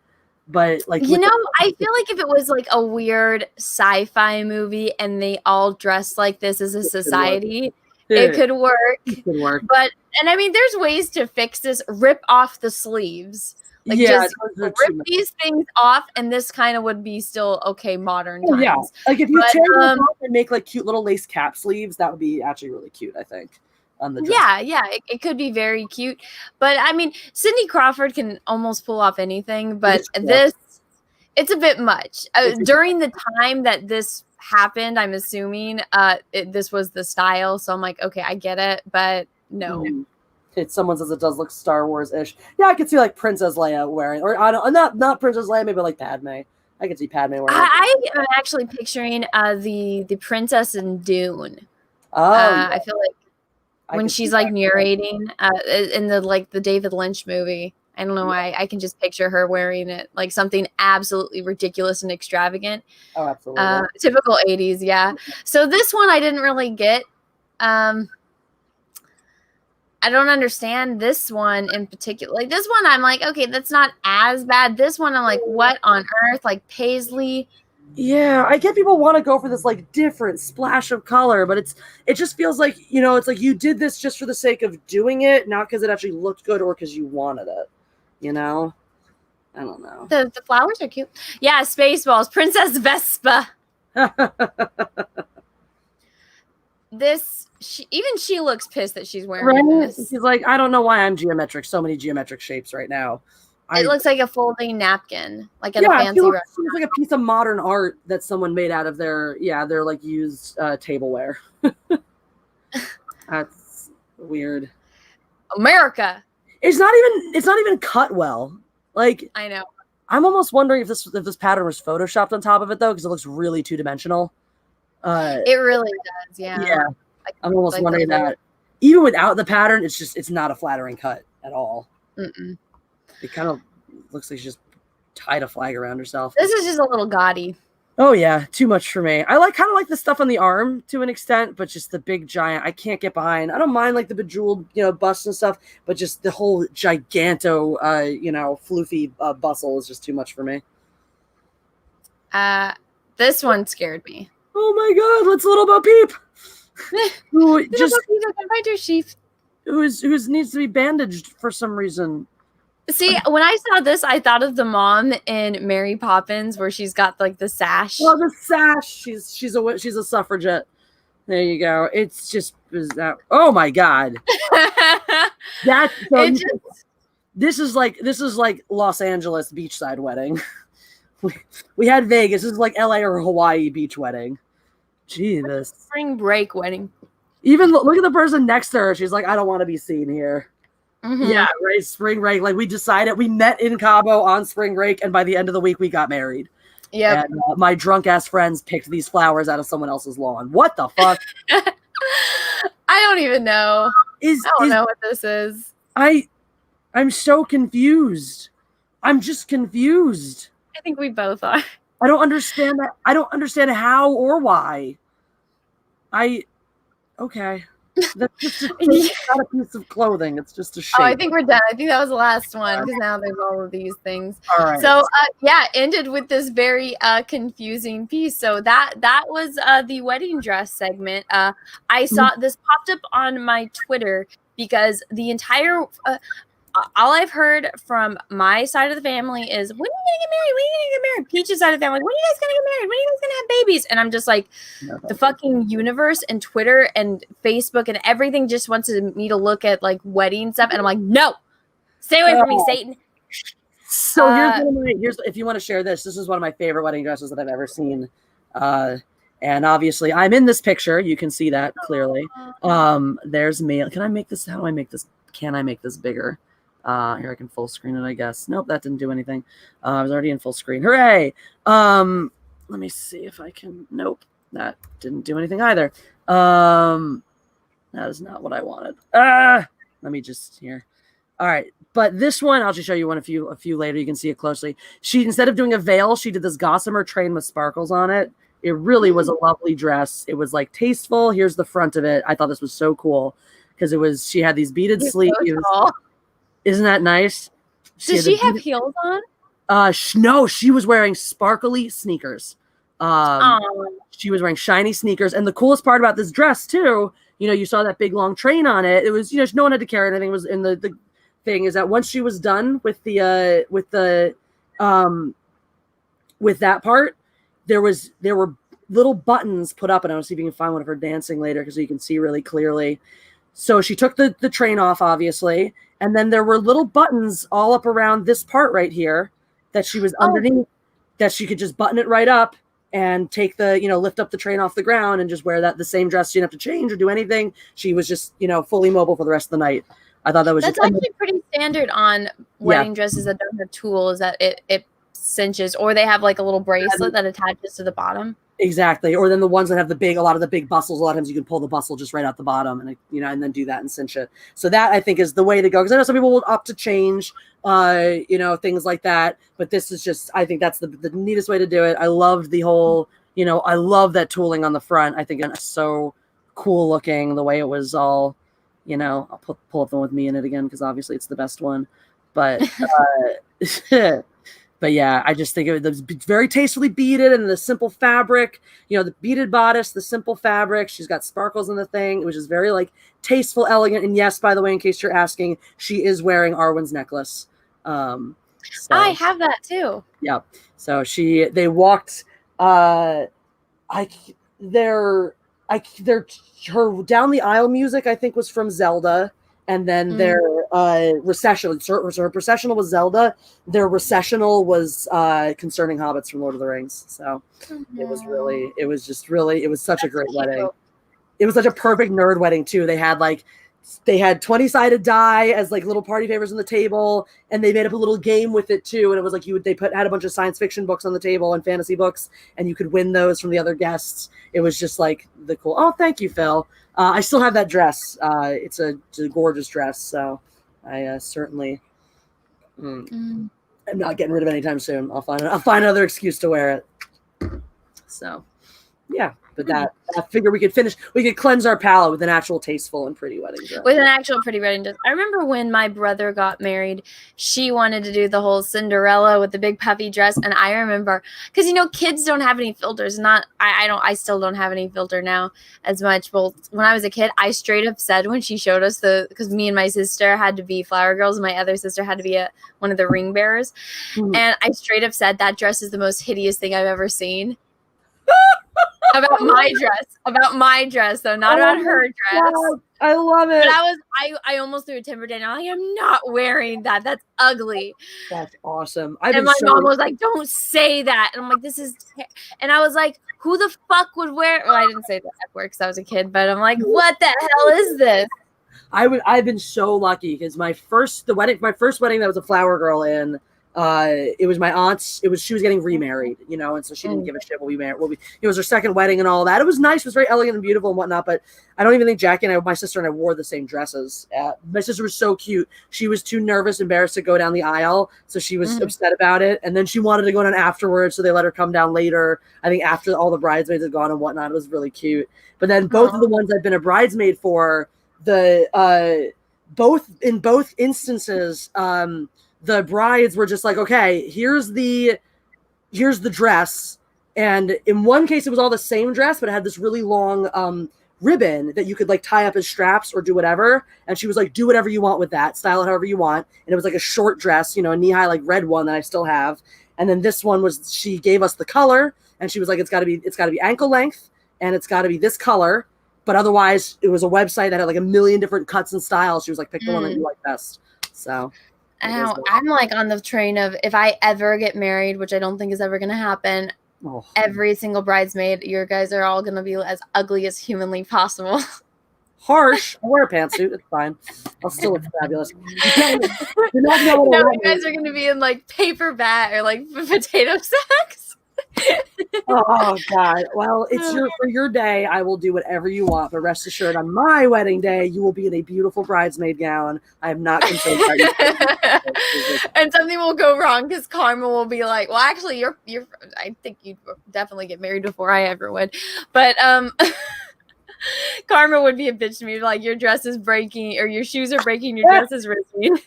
But like, You know, I feel like if it was like a weird sci-fi movie and they all dressed like this as a society, it could work. It could work. But and I mean, there's ways to fix this. Rip off the sleeves. Like just rip these things off, and this kind of would be still okay modern times. Yeah, like if you tear them off and make like cute little lace cap sleeves, that would be actually really cute, I think. On the dress. Yeah, it could be very cute. But I mean, Cindy Crawford can almost pull off anything, but it's a bit much. During the time that this happened, I'm assuming this was the style, so I'm like, okay, I get it, but no. Someone says it does look Star Wars-ish. Yeah, I could see like Princess Leia wearing, or I don't, not Princess Leia, maybe like Padme. I could see Padme wearing. I am actually picturing the princess in Dune. I feel like when she's like narrating in the David Lynch movie. I don't know why. I can just picture her wearing it like something absolutely ridiculous and extravagant. Oh, absolutely. Typical 80s, yeah. So this one I didn't really get. I don't understand this one in particular. Like this one, I'm like, okay, that's not as bad. This one, I'm like, what on earth? Like Paisley. Yeah, I get people want to go for this like different splash of color, but it just feels like, you know, it's like you did this just for the sake of doing it, not because it actually looked good or because you wanted it. You know? I don't know. The flowers are cute. Yeah, Spaceballs, Princess Vespa. She looks pissed that she's wearing this. She's like, I don't know why I'm geometric. So many geometric shapes right now. It looks like a folding napkin, like at a fancy restaurant. It looks like a piece of modern art that someone made out of their like used tableware. That's weird. America. It's not even cut well. Like I know. I'm almost wondering if this pattern was photoshopped on top of it though, because it looks really two-dimensional. It really does, yeah. Yeah. I'm almost wondering that. Even without the pattern, it's not a flattering cut at all. Mm-mm. It kind of looks like she just tied a flag around herself. This is just a little gaudy. Oh yeah, too much for me. I kind of like the stuff on the arm to an extent, but just the big giant, I can't get behind. I don't mind like the bejeweled, busts and stuff, but just the whole giganto, floofy bustle is just too much for me. This one scared me. Oh my God, let's Little Bo Peep. Who needs to be bandaged for some reason. See, when I saw this, I thought of the mom in Mary Poppins where she's got like the sash. Oh, the sash. She's a suffragette. There you go. It's just that. Oh my God. This is like Los Angeles beachside wedding. We had Vegas. This is like LA or Hawaii beach wedding. Jesus. Spring break wedding. Even look at the person next to her. She's like, I don't want to be seen here. Mm-hmm. Yeah, right. Spring break. Like we decided, we met in Cabo on spring break, and by the end of the week, we got married. Yeah. And my drunk ass friends picked these flowers out of someone else's lawn. What the fuck? I don't even know. I don't know what this is. I'm so confused. I'm just confused. I think we both are. I don't understand that. I don't understand how or why. Okay. That's just not a piece of clothing. It's just a shape. Oh, I think we're done. I think that was the last one because now there's all of these things. All right. So ended with this very confusing piece. So that was the wedding dress segment. I saw this popped up on my Twitter because the entire all I've heard from my side of the family is, when are you gonna get married? When are you gonna get married? Peach's side of the family, when are you guys gonna get married? When are you guys gonna have babies? And I'm just like, the fucking universe and Twitter and Facebook and everything just wants me to look at like wedding stuff, and I'm like, no, stay away from me, Satan. So here's if you want to share this is one of my favorite wedding dresses that I've ever seen. And obviously I'm in this picture. You can see that clearly. There's me. Can I make this? How do I make this? Can I make this bigger? Here I can full screen it, I guess. Nope, that didn't do anything. I was already in full screen. Hooray! Let me see if I can. Nope, that didn't do anything either. That is not what I wanted. Let me just here. All right, but this one I'll just show you one a few later. You can see it closely. She, instead of doing a veil, she did this gossamer train with sparkles on it. It really was a lovely dress. It was like tasteful. Here's the front of it. I thought this was so cool because she had these beaded sleeves. So isn't that nice? Does she have heels on? No, she was wearing sparkly sneakers. Aw. She was wearing shiny sneakers, and the coolest part about this dress too, you saw that big long train on it. It was, no one had to carry anything. It was in the thing is that once she was done with with that part, there were little buttons put up, and I'll see if you can find one of her dancing later because you can see really clearly. So she took the train off, obviously, and then there were little buttons all up around this part right here that she was underneath, that she could just button it right up and take lift up the train off the ground and just wear the same dress. She didn't have to change or do anything. She was just, fully mobile for the rest of the night. I thought that's actually pretty standard on wedding dresses that don't have tools, that it cinches, or they have like a little bracelet that attaches to the bottom. Exactly. Or then the ones that have a lot of the big bustles, a lot of times you can pull the bustle just right out the bottom and and then do that and cinch it. So that I think is the way to go. Because I know some people will opt to change, things like that. But this is just, I think that's the neatest way to do it. I loved the whole, I love that tooling on the front. I think it's so cool looking the way it was all, I'll pull up the one with me in it again because obviously it's the best one. But but yeah, I just think it was very tastefully beaded, and the simple fabric, the beaded bodice, the simple fabric. She's got sparkles in the thing. It was just very like tasteful, elegant. And yes, by the way, in case you're asking, she is wearing Arwen's necklace. So, I have that too. Yeah. So they walked, her down the aisle music, I think, was from Zelda. And then their recessional, her processional was Zelda. Their recessional was Concerning Hobbits from Lord of the Rings. So it was such a great wedding. It was such a perfect nerd wedding too. They had 20-sided die as like little party favors on the table, and they made up a little game with it too. And it was like had a bunch of science fiction books on the table and fantasy books, and you could win those from the other guests. It was just like the cool. Oh, thank you, Phil. I still have that dress. It's a gorgeous dress. So I certainly am not getting rid of it anytime soon. I'll find another excuse to wear it. So yeah. But I figure we could cleanse our palate with an actual tasteful and pretty wedding dress. With an actual pretty wedding dress. I remember when my brother got married, she wanted to do the whole Cinderella with the big puffy dress. And I remember, because kids don't have any filters. I still don't have any filter now as much. Well, when I was a kid, I straight up said when she showed us because me and my sister had to be flower girls, and my other sister had to be one of the ring bearers. Mm-hmm. And I straight up said that dress is the most hideous thing I've ever seen. About my dress though, not about her dress. God, I love it. But I almost threw a timber down. I am not wearing that. That's ugly. That's awesome. And my mom was like, "Don't say that." And I'm like, "This is," and I was like, "Who the fuck would wear?" Well, I didn't say the F word because I was a kid, but I'm like, "What the hell is this?" I've been so lucky because my first wedding that was a flower girl in. It was my aunt's. She was getting remarried, and so she didn't give a shit. It was her second wedding and all that. It was nice. It was very elegant and beautiful and whatnot. But I don't even think Jackie and my sister and I wore the same dresses. My sister was so cute. She was too embarrassed to go down the aisle, so she was upset about it. And then she wanted to go down afterwards, so they let her come down later. I think after all the bridesmaids had gone and whatnot. It was really cute. But then both of the ones I've been a bridesmaid for, both instances. The brides were just like, okay, here's the dress. And in one case, it was all the same dress, but it had this really long ribbon that you could like tie up as straps or do whatever. And she was like, do whatever you want with that, style it however you want. And it was like a short dress, a knee-high like red one that I still have. And then this one was, she gave us the color, and she was like, it's got to be ankle length, and it's got to be this color. But otherwise, it was a website that had like a million different cuts and styles. She was like, pick the one that you like best. So. I'm like on the train of, if I ever get married, which I don't think is ever going to happen, every single bridesmaid, you guys are all going to be as ugly as humanly possible. Harsh. I'll wear a pantsuit. It's fine. I'll still look fabulous. You guys are going to be in like paper bat or like potato sacks. Oh God! Well, it's for your day. I will do whatever you want, but rest assured, on my wedding day, you will be in a beautiful bridesmaid gown. I am not concerned about you. And something will go wrong because Karma will be like, "Well, actually, you're. I think you'd definitely get married before I ever would." But Karma would be a bitch to me, like your dress is breaking or your shoes are breaking, your dress is ripping.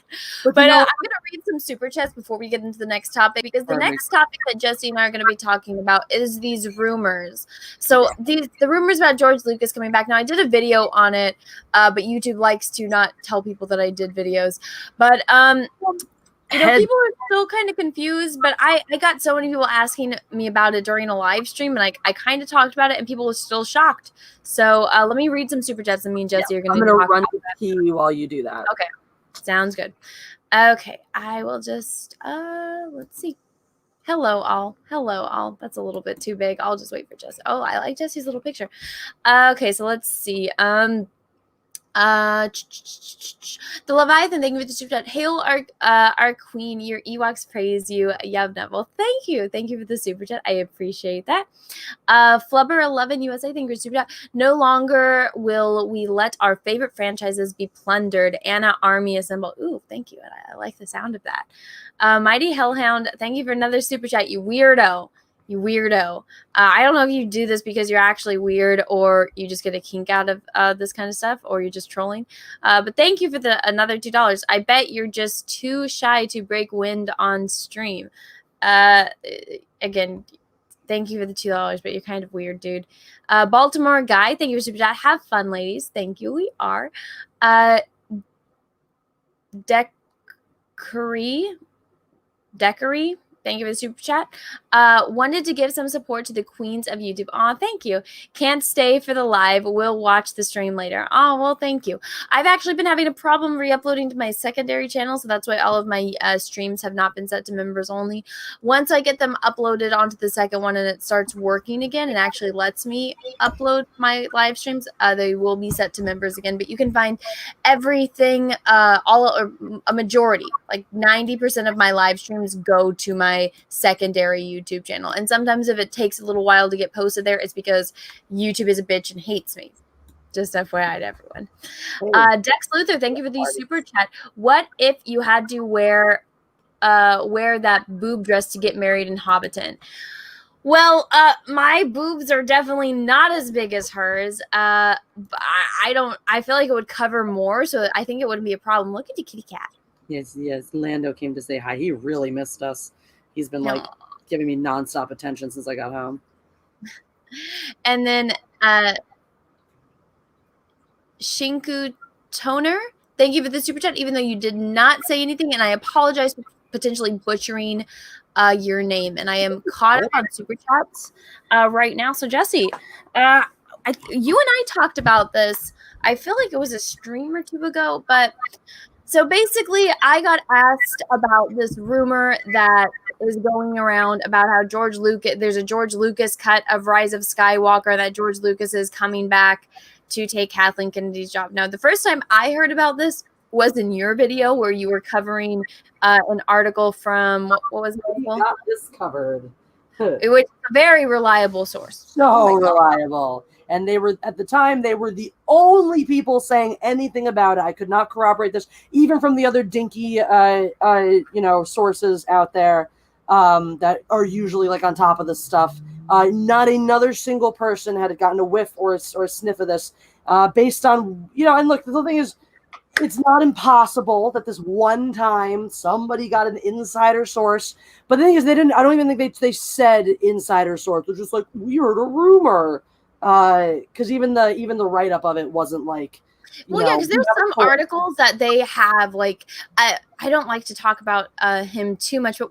But I'm going to read some super chats before we get into the next topic, because the next topic that Jessi and I are going to be talking about is these rumors. So the rumors about George Lucas coming back. Now, I did a video on it, but YouTube likes to not tell people that I did videos. But people are still kind of confused, but I got so many people asking me about it during a live stream, and I kind of talked about it, and people were still shocked. So let me read some super chats, and me and Jessi are going to run to pee while you do that. Okay, sounds good. Okay, I will just let's see. Hello all. That's a little bit too big. I'll just wait for Jessi. Oh, I like Jessi's little picture. Okay, so let's see. The Leviathan, thank you for the super chat. Hail our queen, your Ewoks praise you. Yevna. Well, thank you for the super chat. I appreciate that. Flubber11 USA, thank you for the super chat. No longer will we let our favorite franchises be plundered. Anna Army assemble. Ooh, thank you. I like the sound of that. Mighty Hellhound, thank you for another super chat. You weirdo. I don't know if you do this because you're actually weird or you just get a kink out of this kind of stuff, or you're just trolling. But thank you for another $2. I bet you're just too shy to break wind on stream. Again, thank you for the $2, but you're kind of weird, dude. Baltimore Guy, thank you for super chat. Have fun, ladies. Thank you. We are. Decory. Thank you for the super chat. Wanted to give some support to the queens of YouTube. Aw, thank you. Can't stay for the live. We'll watch the stream later. Oh, well, thank you. I've actually been having a problem re-uploading to my secondary channel, so that's why all of my streams have not been set to members only. Once I get them uploaded onto the second one and it starts working again and actually lets me upload my live streams, they will be set to members again. But you can find everything, a majority, like 90% of my live streams go to my secondary YouTube channel. And sometimes if it takes a little while to get posted there, it's because YouTube is a bitch and hates me. Just FYI to everyone. Dex Luther, thank you for the super chat. What if you had to wear that boob dress to get married in Hobbiton? Well, my boobs are definitely not as big as hers. I feel like it would cover more, so I think it wouldn't be a problem. Look at the kitty cat. Yes. Lando came to say hi. He really missed us. He's been giving me nonstop attention since I got home. And then Shinku Toner, thank you for the super chat, even though you did not say anything, and I apologize for potentially butchering your name. And I am caught up on super chats right now. So Jessi, you and I talked about this. I feel like it was a stream or two ago, but so basically I got asked about this rumor that is going around about how there's a George Lucas cut of Rise of Skywalker, that George Lucas is coming back to take Kathleen Kennedy's job. Now, the first time I heard about this was in your video where you were covering an article from, what was it? We got this covered. It was a very reliable source. So reliable. And they were, at the time, they were the only people saying anything about it. I could not corroborate this, even from the other dinky, sources out there that are usually like on top of this stuff. Not another single person had gotten a whiff or a sniff of this based on, and look, the thing is, it's not impossible that this one time somebody got an insider source. But the thing is, I don't even think they said insider source. They're just like, we heard a rumor. Because even the write-up of it wasn't like, because there's some articles that they have, like, I don't like to talk about him too much, but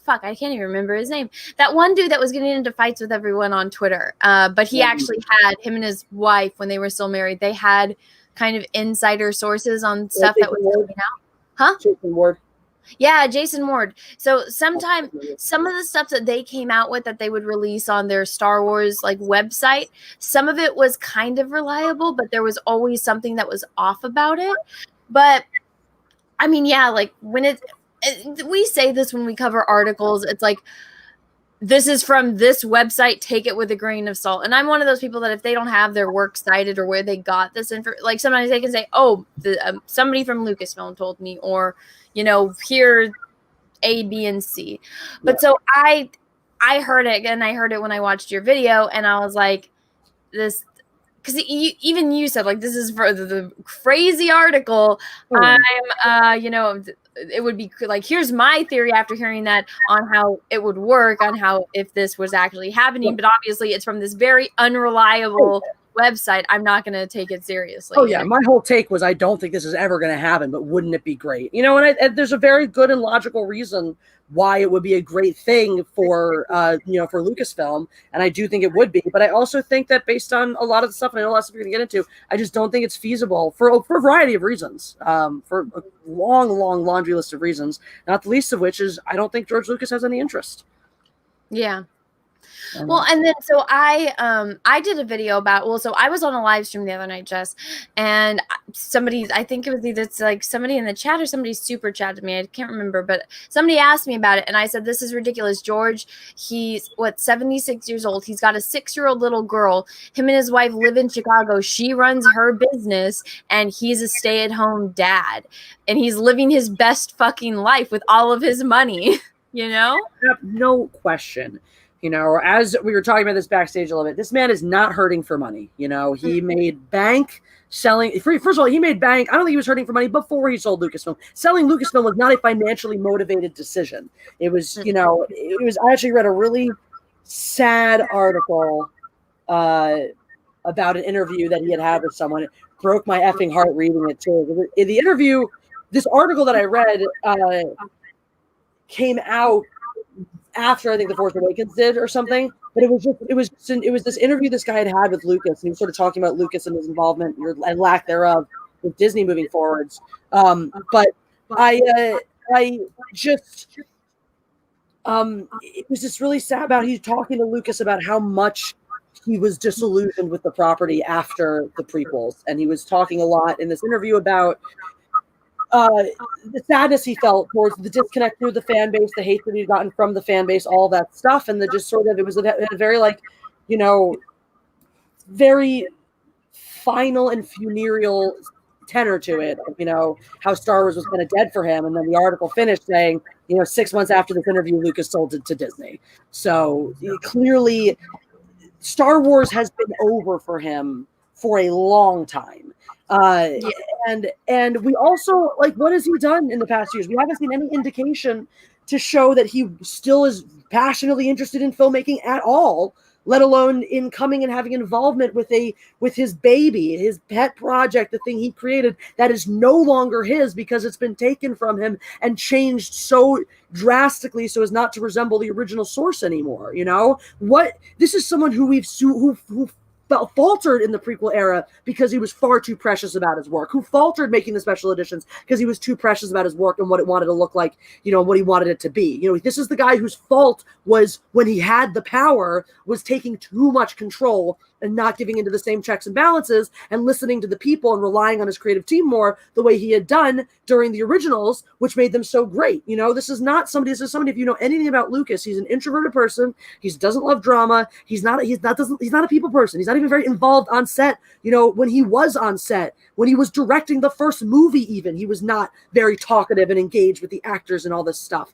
fuck, I can't even remember his name. That one dude that was getting into fights with everyone on Twitter, but he actually had, him and his wife, when they were still married, they had kind of insider sources on stuff that was coming out. Huh? Jason Ward. Yeah, Jason Ward. So sometimes some of the stuff that they came out with that they would release on their Star Wars website, some of it was kind of reliable, but there was always something that was off about it. But I mean, when we say this when we cover articles, it's like, this is from this website, take it with a grain of salt. And I'm one of those people that if they don't have their work cited or where they got this info, like sometimes they can say, oh, somebody from Lucasfilm told me, or, here A, B, and C. But so I heard it, and I heard it when I watched your video, and I was like, this because even you said like this is for the crazy article. I'm it would be like, here's my theory after hearing that on how it would work, on how if this was actually happening, but obviously it's from this very unreliable website. I'm not going to take it seriously. Oh yeah, my whole take was I don't think this is ever going to happen, but wouldn't it be great? And there's a very good and logical reason why it would be a great thing for for Lucasfilm, and I do think it would be. But I also think that based on a lot of the stuff, and I know a lot of stuff we're going to get into, I just don't think it's feasible for a variety of reasons, for a long laundry list of reasons. Not the least of which is I don't think George Lucas has any interest. Yeah. Well, and then so I did a video about, so I was on a live stream the other night, Jess, and I think it was either like somebody in the chat or somebody super chatted me. I can't remember, but somebody asked me about it, and I said, this is ridiculous. George, he's 76 years old. He's got a 6-year-old little girl. Him and his wife live in Chicago. She runs her business, and he's a stay-at-home dad, and he's living his best fucking life with all of his money, No question. As we were talking about this backstage a little bit, this man is not hurting for money. He made bank selling. First of all, he made bank. I don't think he was hurting for money before he sold Lucasfilm. Selling Lucasfilm was not a financially motivated decision. It was, I actually read a really sad article about an interview that he had with someone. It broke my effing heart reading it too. In the interview, this article that I read came out after I think The Force Awakens did or something, but it was this interview this guy had with Lucas, and he was sort of talking about Lucas and his involvement and lack thereof with Disney moving forwards. But I just it was just really sad about he's talking to Lucas about how much he was disillusioned with the property after the prequels, and he was talking a lot in this interview about the sadness he felt towards the disconnect through the fan base, the hate that he'd gotten from the fan base, all that stuff, and just sort of it was a very very final and funereal tenor to it. How Star Wars was kind of dead for him, and then the article finished saying, 6 months after this interview, Lucas sold it to Disney. So clearly, Star Wars has been over for him for a long time. And we also, what has he done in the past years? We haven't seen any indication to show that he still is passionately interested in filmmaking at all, let alone in coming and having involvement with his baby, his pet project, the thing he created that is no longer his because it's been taken from him and changed so drastically so as not to resemble the original source anymore. This is someone who who faltered in the prequel era because he was far too precious about his work, who faltered making the special editions because he was too precious about his work and what it wanted to look like, what he wanted it to be. This is the guy whose fault was when he had the power was taking too much control and not giving into the same checks and balances and listening to the people and relying on his creative team more the way he had done during the originals, which made them so great. This is somebody, if you know anything about Lucas, he's an introverted person. He doesn't love drama. He's not a people person. He's not even very involved on set. When he was on set, when he was directing the first movie, even, he was not very talkative and engaged with the actors and all this stuff,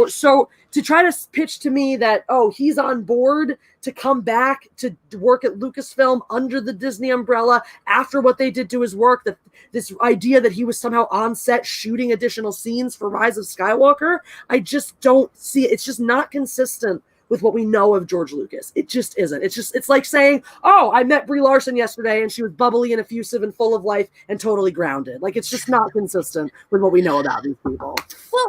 so to try to pitch to me that, he's on board to come back to work at Lucasfilm under the Disney umbrella after what they did to his work, that this idea that he was somehow on set shooting additional scenes for Rise of Skywalker, I just don't see it. It's just not consistent with what we know of George Lucas. It just isn't. It's like saying, I met Brie Larson yesterday and she was bubbly and effusive and full of life and totally grounded. It's just not consistent with what we know about these people.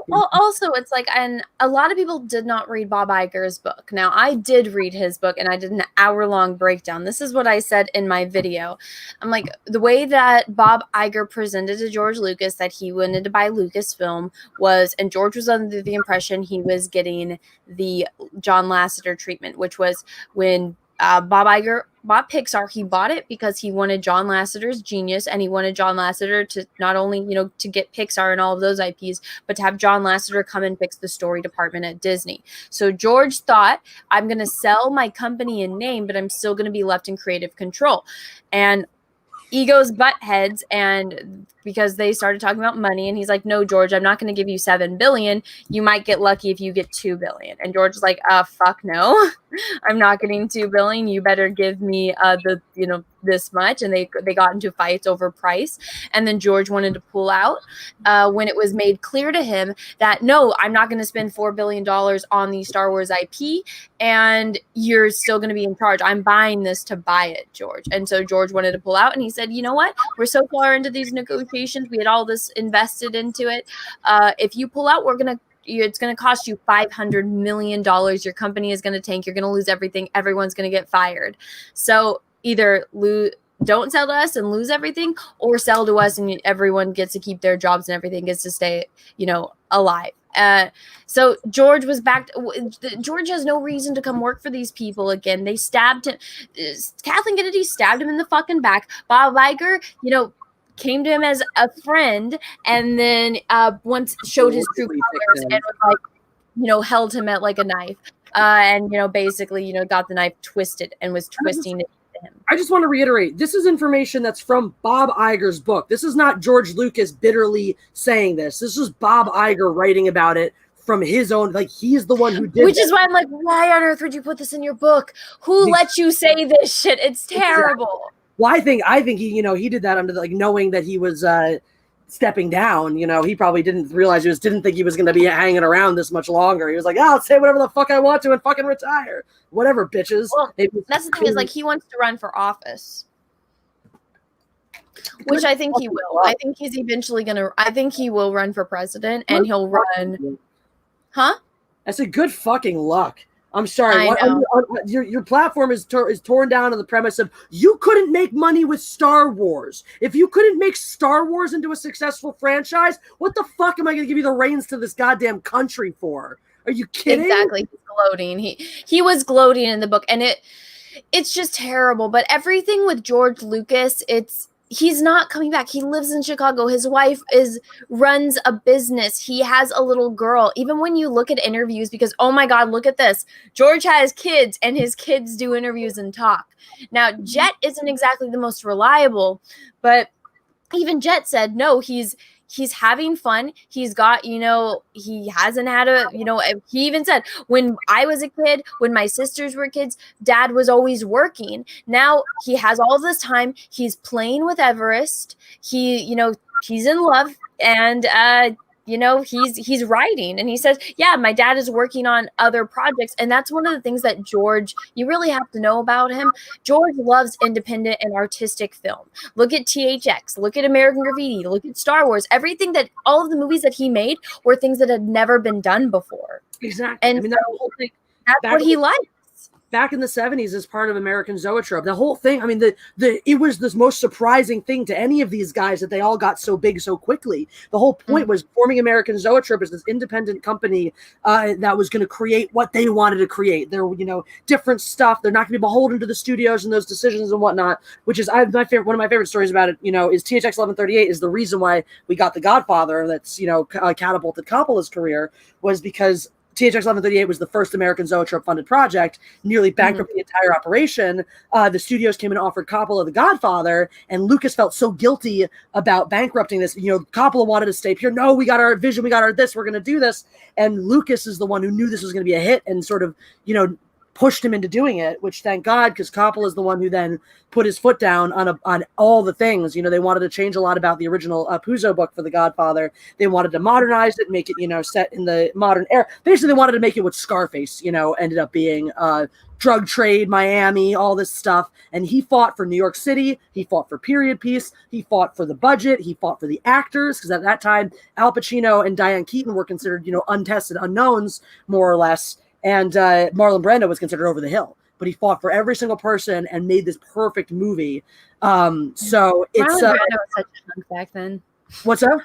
Well, also it's and a lot of people did not read Bob Iger's book. Now I did read his book and I did an hour-long breakdown. This is what I said in my video. I'm like, the way that Bob Iger presented to George Lucas that he wanted to buy Lucasfilm was, and George was under the impression he was getting the John Lasseter treatment, which was when Bob Iger bought Pixar, he bought it because he wanted John Lasseter's genius, and he wanted John Lasseter to not only, to get Pixar and all of those IPs, but to have John Lasseter come and fix the story department at Disney. So George thought, I'm going to sell my company and name, but I'm still going to be left in creative control. And egos butt heads, and because they started talking about money, and he's like, no, George, I'm not going to give you $7 billion. You might get lucky if you get $2 billion. And George is like, fuck no, I'm not getting $2 billion. You better give me this much. And they got into fights over price. And then George wanted to pull out when it was made clear to him that, no, I'm not going to spend $4 billion on the Star Wars IP, and you're still going to be in charge. I'm buying this to buy it, George. And so George wanted to pull out, and he said, you know what? We're so far into these negotiations. We had all this invested into it. If you pull out, it's going to cost you $500 million. Your company is going to tank. You're going to lose everything. Everyone's going to get fired. So either don't sell to us and lose everything, or sell to us and everyone gets to keep their jobs and everything gets to stay, alive. So George was back. George has no reason to come work for these people again. They stabbed him. Kathleen Kennedy stabbed him in the fucking back. Bob Iger, came to him as a friend, and then once showed his true colors and was like, held him at like a knife, and basically, got the knife twisted and was twisting it. I just want to reiterate, this is information that's from Bob Iger's book. This is not George Lucas bitterly saying this. This is Bob Iger writing about it from his own, like, he's the one who did Which is why I'm like, why on earth would you put this in your book? Who let you say this shit? It's terrible. Exactly. Well, I think he did that under knowing that he was stepping down. He probably didn't realize didn't think he was going to be hanging around this much longer. He was like, I'll say whatever the fuck I want to and fucking retire. Whatever, bitches. Well, that's the thing is, like, he wants to run for office, which I think he will. I think he's eventually I think he will run for president, and he'll run. Huh? I said, good fucking luck. I'm sorry. Your platform is torn down on the premise of you couldn't make money with Star Wars. If you couldn't make Star Wars into a successful franchise, what the fuck am I going to give you the reins to this goddamn country for? Are you kidding? Exactly. He's gloating. He was gloating in the book, and it's just terrible. But everything with George Lucas, he's not coming back. He lives in Chicago. His wife runs a business. He has a little girl. Even when you look at interviews, because, oh my God, look at this. George has kids, and his kids do interviews and talk. Now, Jet isn't exactly the most reliable, but even Jet said, no, he's having fun. He's got, he hasn't had he even said, when I was a kid, when my sisters were kids, Dad was always working. Now he has all this time. He's playing with Everest. He's in love, and, he's writing, and he says, yeah, my dad is working on other projects. And that's one of the things that George, you really have to know about him. George loves independent and artistic film. Look at THX, look at American Graffiti, look at Star Wars. All of the movies that he made were things that had never been done before. Exactly. And that whole thing, that's what he likes. Back in the 70s as part of American Zoetrope. The whole thing, it was the most surprising thing to any of these guys that they all got so big so quickly. The whole point was forming American Zoetrope as this independent company that was going to create what they wanted to create. There were, different stuff. They're not going to be beholden to the studios and those decisions and whatnot, which is one of my favorite stories about it, is THX 1138 is the reason why we got The Godfather that's, catapulted Coppola's career, was because THX 1138 was the first American Zoetrope funded project, nearly bankrupted the entire operation. The studios came and offered Coppola The Godfather, and Lucas felt so guilty about bankrupting this. Coppola wanted to stay pure. No, we got our vision, we got our this, we're going to do this. And Lucas is the one who knew this was going to be a hit and sort of, pushed him into doing it, which thank God, because Coppola is the one who then put his foot down on all the things. They wanted to change a lot about the original Puzo book for The Godfather. They wanted to modernize it, make it, set in the modern era. Basically, they wanted to make it what Scarface, ended up being, drug trade, Miami, all this stuff. And he fought for New York City. He fought for period piece. He fought for the budget. He fought for the actors, because at that time, Al Pacino and Diane Keaton were considered, untested unknowns, more or less. And Marlon Brando was considered over the hill, but he fought for every single person and made this perfect movie. So it's Marlon Brando was such a hunk back then. What's up?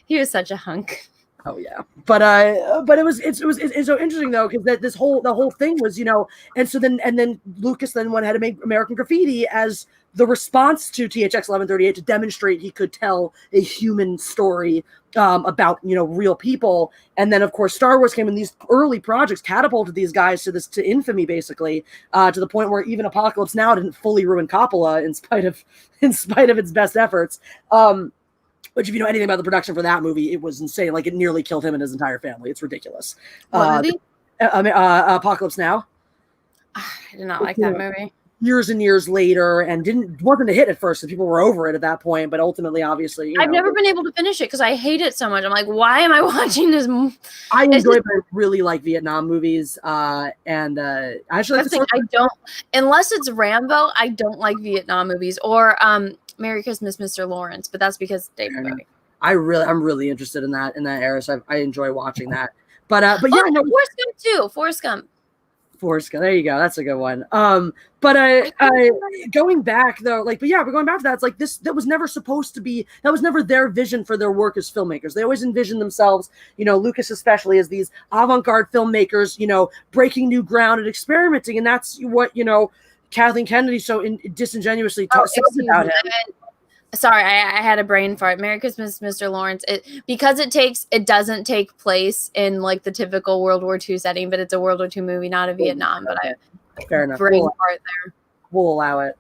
He was such a hunk. Oh yeah, but it's so interesting though, because the whole thing was, and so then Lucas then went ahead to make American Graffiti as the response to THX 1138 to demonstrate he could tell a human story about real people. And then of course Star Wars came, and these early projects catapulted these guys to infamy, basically, to the point where even Apocalypse Now didn't fully ruin Coppola in spite of its best efforts. Which, if you know anything about the production for that movie, it was insane. Like, it nearly killed him and his entire family. It's ridiculous. What movie? Apocalypse Now. I did not like that movie. Years and years later, and wasn't a hit at first, so people were over it at that point. But ultimately, obviously, I've never been able to finish it because I hate it so much. I'm like, why am I watching this? I enjoy it, but I really like Vietnam movies. And I actually like I don't, unless it's Rambo, I don't like Vietnam movies or Merry Christmas, Mr. Lawrence. But that's because David Bowie. I'm really interested in that era, so I enjoy watching that. But yeah, no, Forrest Gump too. Forrest Gump. There you go. That's a good one. But going back though, but going back to that, it's like that was never supposed to be. That was never their vision for their work as filmmakers. They always envisioned themselves, Lucas especially, as these avant-garde filmmakers, breaking new ground and experimenting, and that's what Kathleen Kennedy so disingenuously says about him. Sorry, I had a brain fart. Merry Christmas, Mr. Lawrence. It doesn't take place in like the typical World War II setting, but it's a World War II movie, not a Vietnam. But fair enough. Brain fart there. We'll allow it.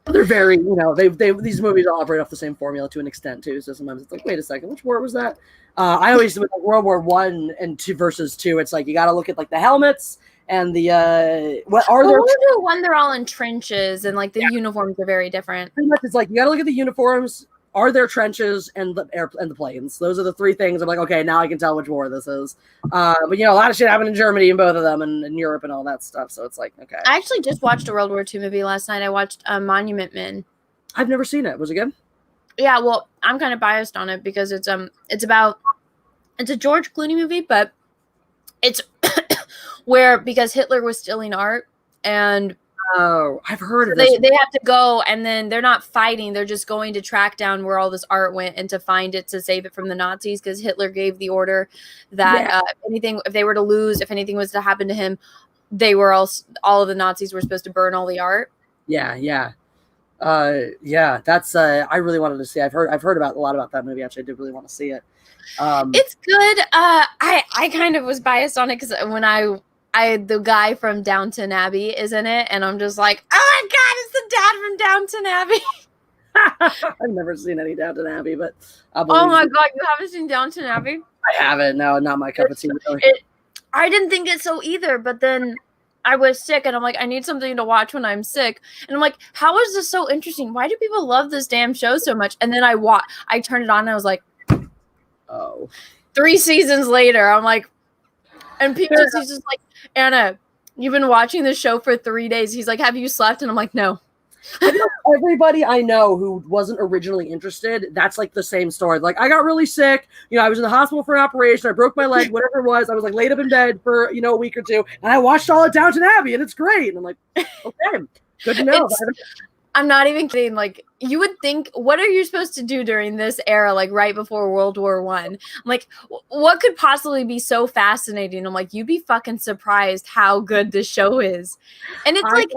They're very, these movies all operate off the same formula to an extent too. So sometimes it's like, wait a second, which war was that? I always with like World War I and II versus II. It's like you got to look at like the helmets. And the what are there? One, they're all in trenches, and like the uniforms are very different. Pretty much, it's like you got to look at the uniforms. Are there trenches and the planes? Those are the three things. I'm like, okay, now I can tell which war this is. But a lot of shit happened in Germany in both of them, and in Europe and all that stuff. So it's like, okay. I actually just watched a World War II movie last night. I watched Monument Men. I've never seen it. Was it good? Yeah, well, I'm kind of biased on it because it's a George Clooney movie, but it's where because Hitler was stealing art and I've heard of this. They have to go, and then they're not fighting. They're just going to track down where all this art went and to find it to save it from the Nazis because Hitler gave the order that if they were to lose, if anything was to happen to him, they were all of the Nazis were supposed to burn all the art. Yeah. That's I really wanted to see. I've heard about a lot about that movie. Actually, I did really want to see it. It's good. I kind of was biased on it because when the guy from Downton Abbey is in it, and I'm just like, oh my god, it's the dad from Downton Abbey. I've never seen any Downton Abbey, but oh my god, you haven't seen Downton Abbey? I haven't. No, not my cup of tea. I didn't think it so either, but then I was sick, and I'm like, I need something to watch when I'm sick, and I'm like, how is this so interesting? Why do people love this damn show so much? And then I turned it on, and I was like, oh. 3 seasons later, I'm like, and he's just like, Anna, you've been watching this show for 3 days. He's like, have you slept? And I'm like, no. Everybody I know who wasn't originally interested, that's like the same story. Like, I got really sick. I was in the hospital for an operation. I broke my leg, whatever it was. I was like laid up in bed for, a week or two. And I watched all of Downton Abbey, and it's great. And I'm like, okay, good to know. I'm not even kidding. Like, you would think, what are you supposed to do during this era, like right before World War I? I'm like, what could possibly be so fascinating? I'm like, you'd be fucking surprised how good this show is. And it's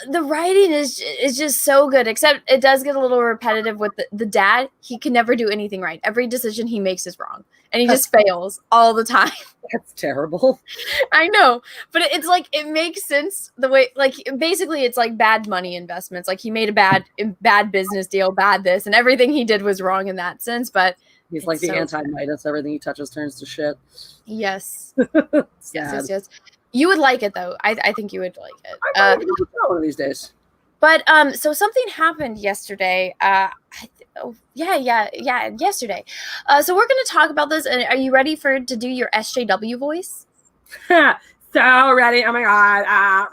the writing is just so good, except it does get a little repetitive with the dad. He can never do anything right. Every decision he makes is wrong, and he just fails all the time. That's terrible. I know, but it's like it makes sense the way, like, basically it's like bad money investments. Like, he made a bad business deal, bad this, and everything he did was wrong in that sense. But he's like the anti-Midas. Everything he touches turns to shit. Yes. Yes. You would like it, though. I think you would like it. One of these days. But so something happened yesterday. Yesterday. So we're going to talk about this. And are you ready to do your SJW voice? So ready. Oh my god.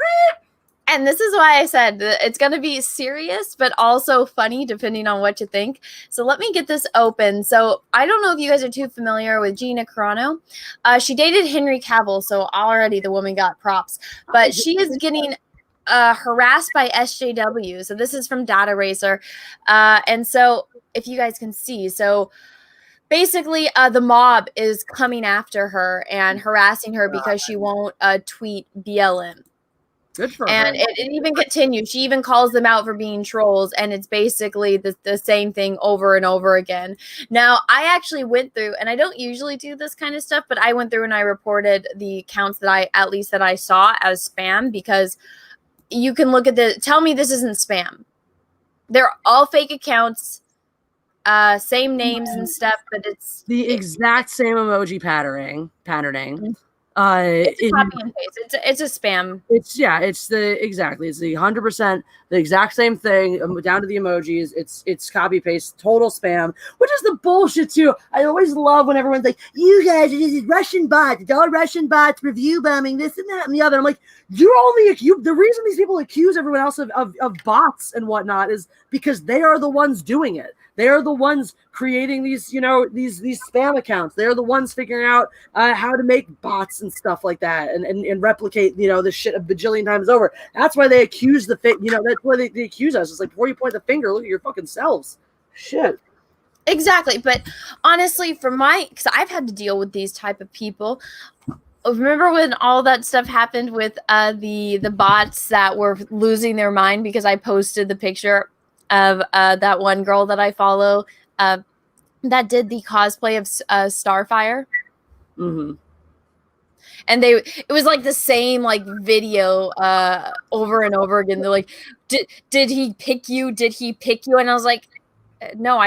And this is why I said it's going to be serious, but also funny, depending on what you think. So let me get this open. So I don't know if you guys are too familiar with Gina Carano. She dated Henry Cavill, so already the woman got props. But she is getting harassed by SJW. So this is from Data Racer. And so if you guys can see, so basically the mob is coming after her and harassing her because she won't tweet BLM. Good for and her. it even continues. She even calls them out for being trolls, and it's basically the same thing over and over again. Now, I actually went through, and I don't usually do this kind of stuff, but I went through and I reported the accounts that I saw as spam, because you can look at tell me this isn't spam. They're all fake accounts. same names and stuff, but it's the exact same emoji patterning. it's a copy and paste. It's a spam. It's the 100% the exact same thing down to the emojis. It's copy paste, total spam, which is the bullshit too. I always love when everyone's like, "You guys, it is Russian bots. It's all Russian bots, review bombing, this and that and the other." I'm like, the reason these people accuse everyone else of bots and whatnot is because they are the ones doing it. They are the ones creating these, these spam accounts. They're the ones figuring out how to make bots and stuff like that and replicate, this shit a bajillion times over. That's why they accuse that's why they accuse us. It's like, before you point the finger, look at your fucking selves. Shit. Exactly. But honestly, because I've had to deal with these type of people. Remember when all that stuff happened with the bots that were losing their mind because I posted the picture of that one girl that I follow that did the cosplay of Starfire. Mm-hmm. And it was like the same like video over and over again. They're like, did he pick you? Did he pick you? And I was like, no,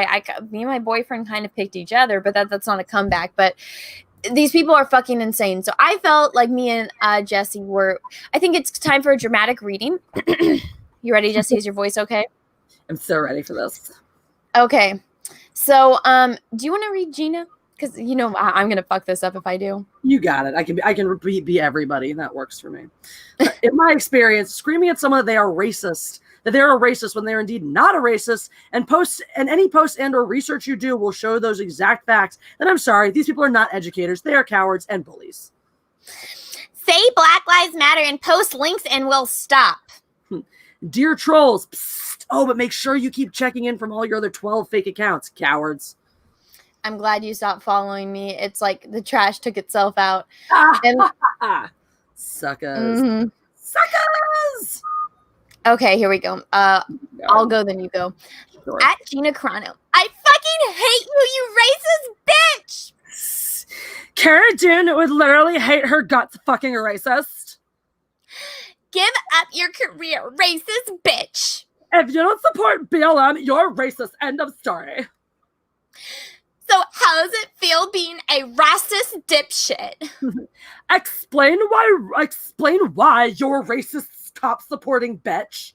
me and my boyfriend kind of picked each other, but that's not a comeback. But these people are fucking insane. So I felt like me and Jessi I think it's time for a dramatic reading. You ready, Jessi? Is your voice okay? I'm so ready for this. Okay. So, do you want to read Gina? Because I'm gonna fuck this up if I do. You got it. I can be everybody, and that works for me. In my experience, screaming at someone that they are a racist when they are indeed not a racist, and any post and or research you do will show those exact facts. And I'm sorry, these people are not educators. They are cowards and bullies. Say Black Lives Matter and post links, and we'll stop. Dear trolls, psst. Oh, but make sure you keep checking in from all your other 12 fake accounts, cowards. I'm glad you stopped following me. It's like the trash took itself out. Suckers. Mm-hmm. Suckers! Okay, here we go. I'll go, then you go. Sure. At Gina Carano. I fucking hate you racist bitch! Cara Dune would literally hate her guts fucking a racist. Give up your career, racist bitch! If you don't support BLM, you're racist. End of story. So how does it feel being a racist dipshit? Explain why you're a racist cop supporting bitch.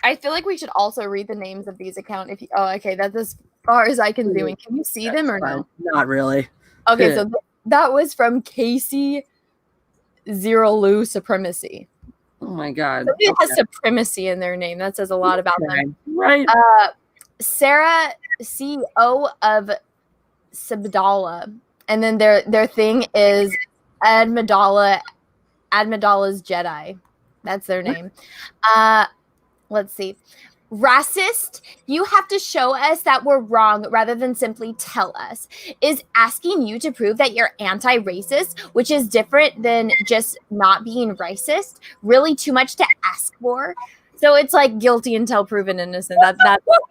I feel like we should also read the names of these accounts. Okay, that's as far as I can do. Can you see them or no? Not really. Okay, so that was from Casey Zero Lou Supremacy. Oh my god. Somebody has supremacy in their name. That says a lot about them. Right. Sarah, CEO of Sabdala, and then their thing is Admadalla's Jedi. That's their name. Let's see. Racist, you have to show us that we're wrong rather than simply tell us. Is asking you to prove that you're anti-racist, which is different than just not being racist, really too much to ask for? So it's like guilty until proven innocent.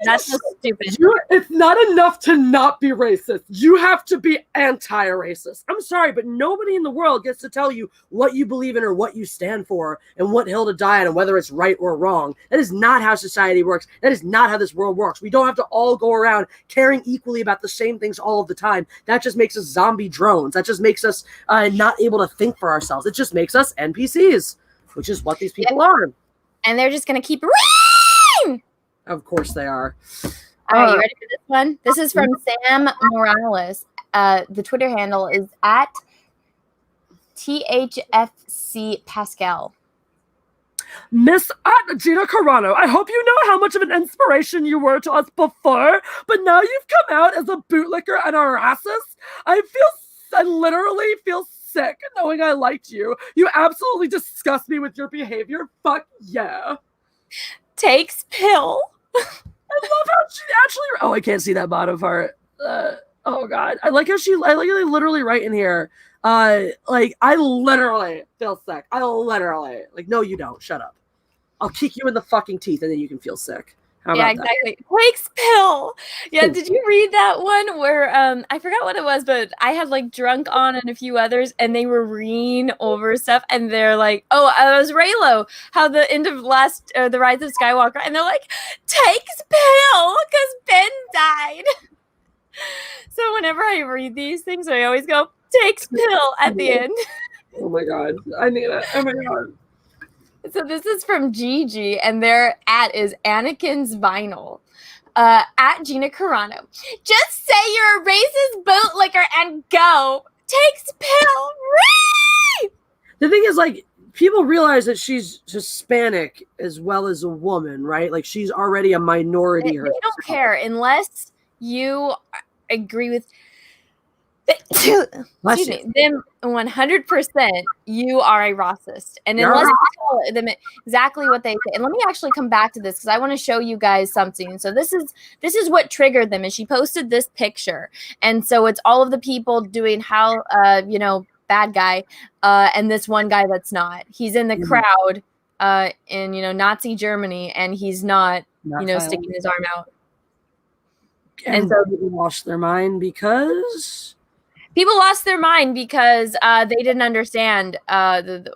That's just stupid. It's not enough to not be racist. You have to be anti-racist. I'm sorry, but nobody in the world gets to tell you what you believe in or what you stand for and what hill to die on and whether it's right or wrong. That is not how society works. That is not how this world works. We don't have to all go around caring equally about the same things all of the time. That just makes us zombie drones. That just makes us not able to think for ourselves. It just makes us NPCs, which is what these people are. And they're just going to keep reading. Of course they are. All right, you ready for this one? This is from Sam Morales. The Twitter handle is at THFC Pascal. Miss Gina Carano, I hope you know how much of an inspiration you were to us before, but now you've come out as a bootlicker and a racist. I literally feel sick knowing I liked you. You absolutely disgust me with your behavior. Fuck yeah. Takes pill. I love how she actually. Oh, I can't see that bottom part. Oh god, I like how they literally write in here. Like I literally feel sick. No, you don't. Shut up. I'll kick you in the fucking teeth and then you can feel sick. How Yeah, about that? exactly. Quake's pill. Yeah, did you read that one where I forgot what it was, but I had like Drunk On and a few others, and they were reading over stuff, and they're like, "Oh, it was Raylo, how the end of the Rise of Skywalker," and they're like, "Takes pill because Ben died." So whenever I read these things, I always go, "Takes pill" at the end. Oh my god, I need it. Oh my god. So this is from Gigi, and their @ is Anakin's Vinyl. At Gina Carano. Just say you're a racist bootlicker and go. Takes pill. Ree! The thing is, like, people realize that she's Hispanic as well as a woman, right? Like, she's already a minority They herself. don't care unless you agree with Bless excuse you. me, them 100%. You are a racist, and You're unless right. you tell them exactly what they say. And let me actually come back to this because I want to show you guys something. So this is what triggered them. Is she posted this picture, and so it's all of the people doing how bad guy, and this one guy that's not. He's in the crowd, in Nazi Germany, and he's not sticking his arm out. And so people lost their mind because people lost their mind because they didn't understand the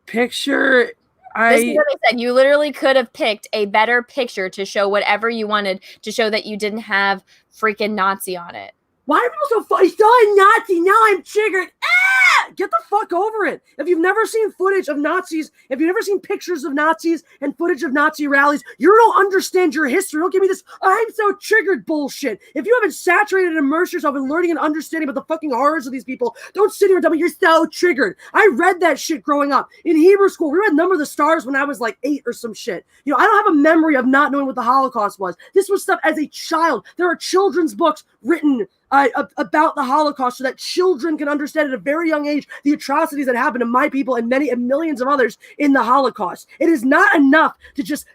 picture. This is what I said. You literally could have picked a better picture to show whatever you wanted to show that you didn't have freaking Nazi on it. Why are people so funny? Saw a Nazi, now I'm triggered. Get the fuck over it. If you've never seen footage of Nazis, if you've never seen pictures of Nazis and footage of Nazi rallies, you don't understand your history. Don't give me this I'm so triggered bullshit. If you haven't saturated and immersed yourself in learning and understanding about the fucking horrors of these people, don't sit here and tell me you're so triggered. I read that shit growing up. In Hebrew school, we read Number of the Stars when I was like 8 or some shit. I don't have a memory of not knowing what the Holocaust was. This was stuff as a child. There are children's books written about the Holocaust so that children can understand at a very young age the atrocities that happened to my people and millions of others in the Holocaust. It is not enough to just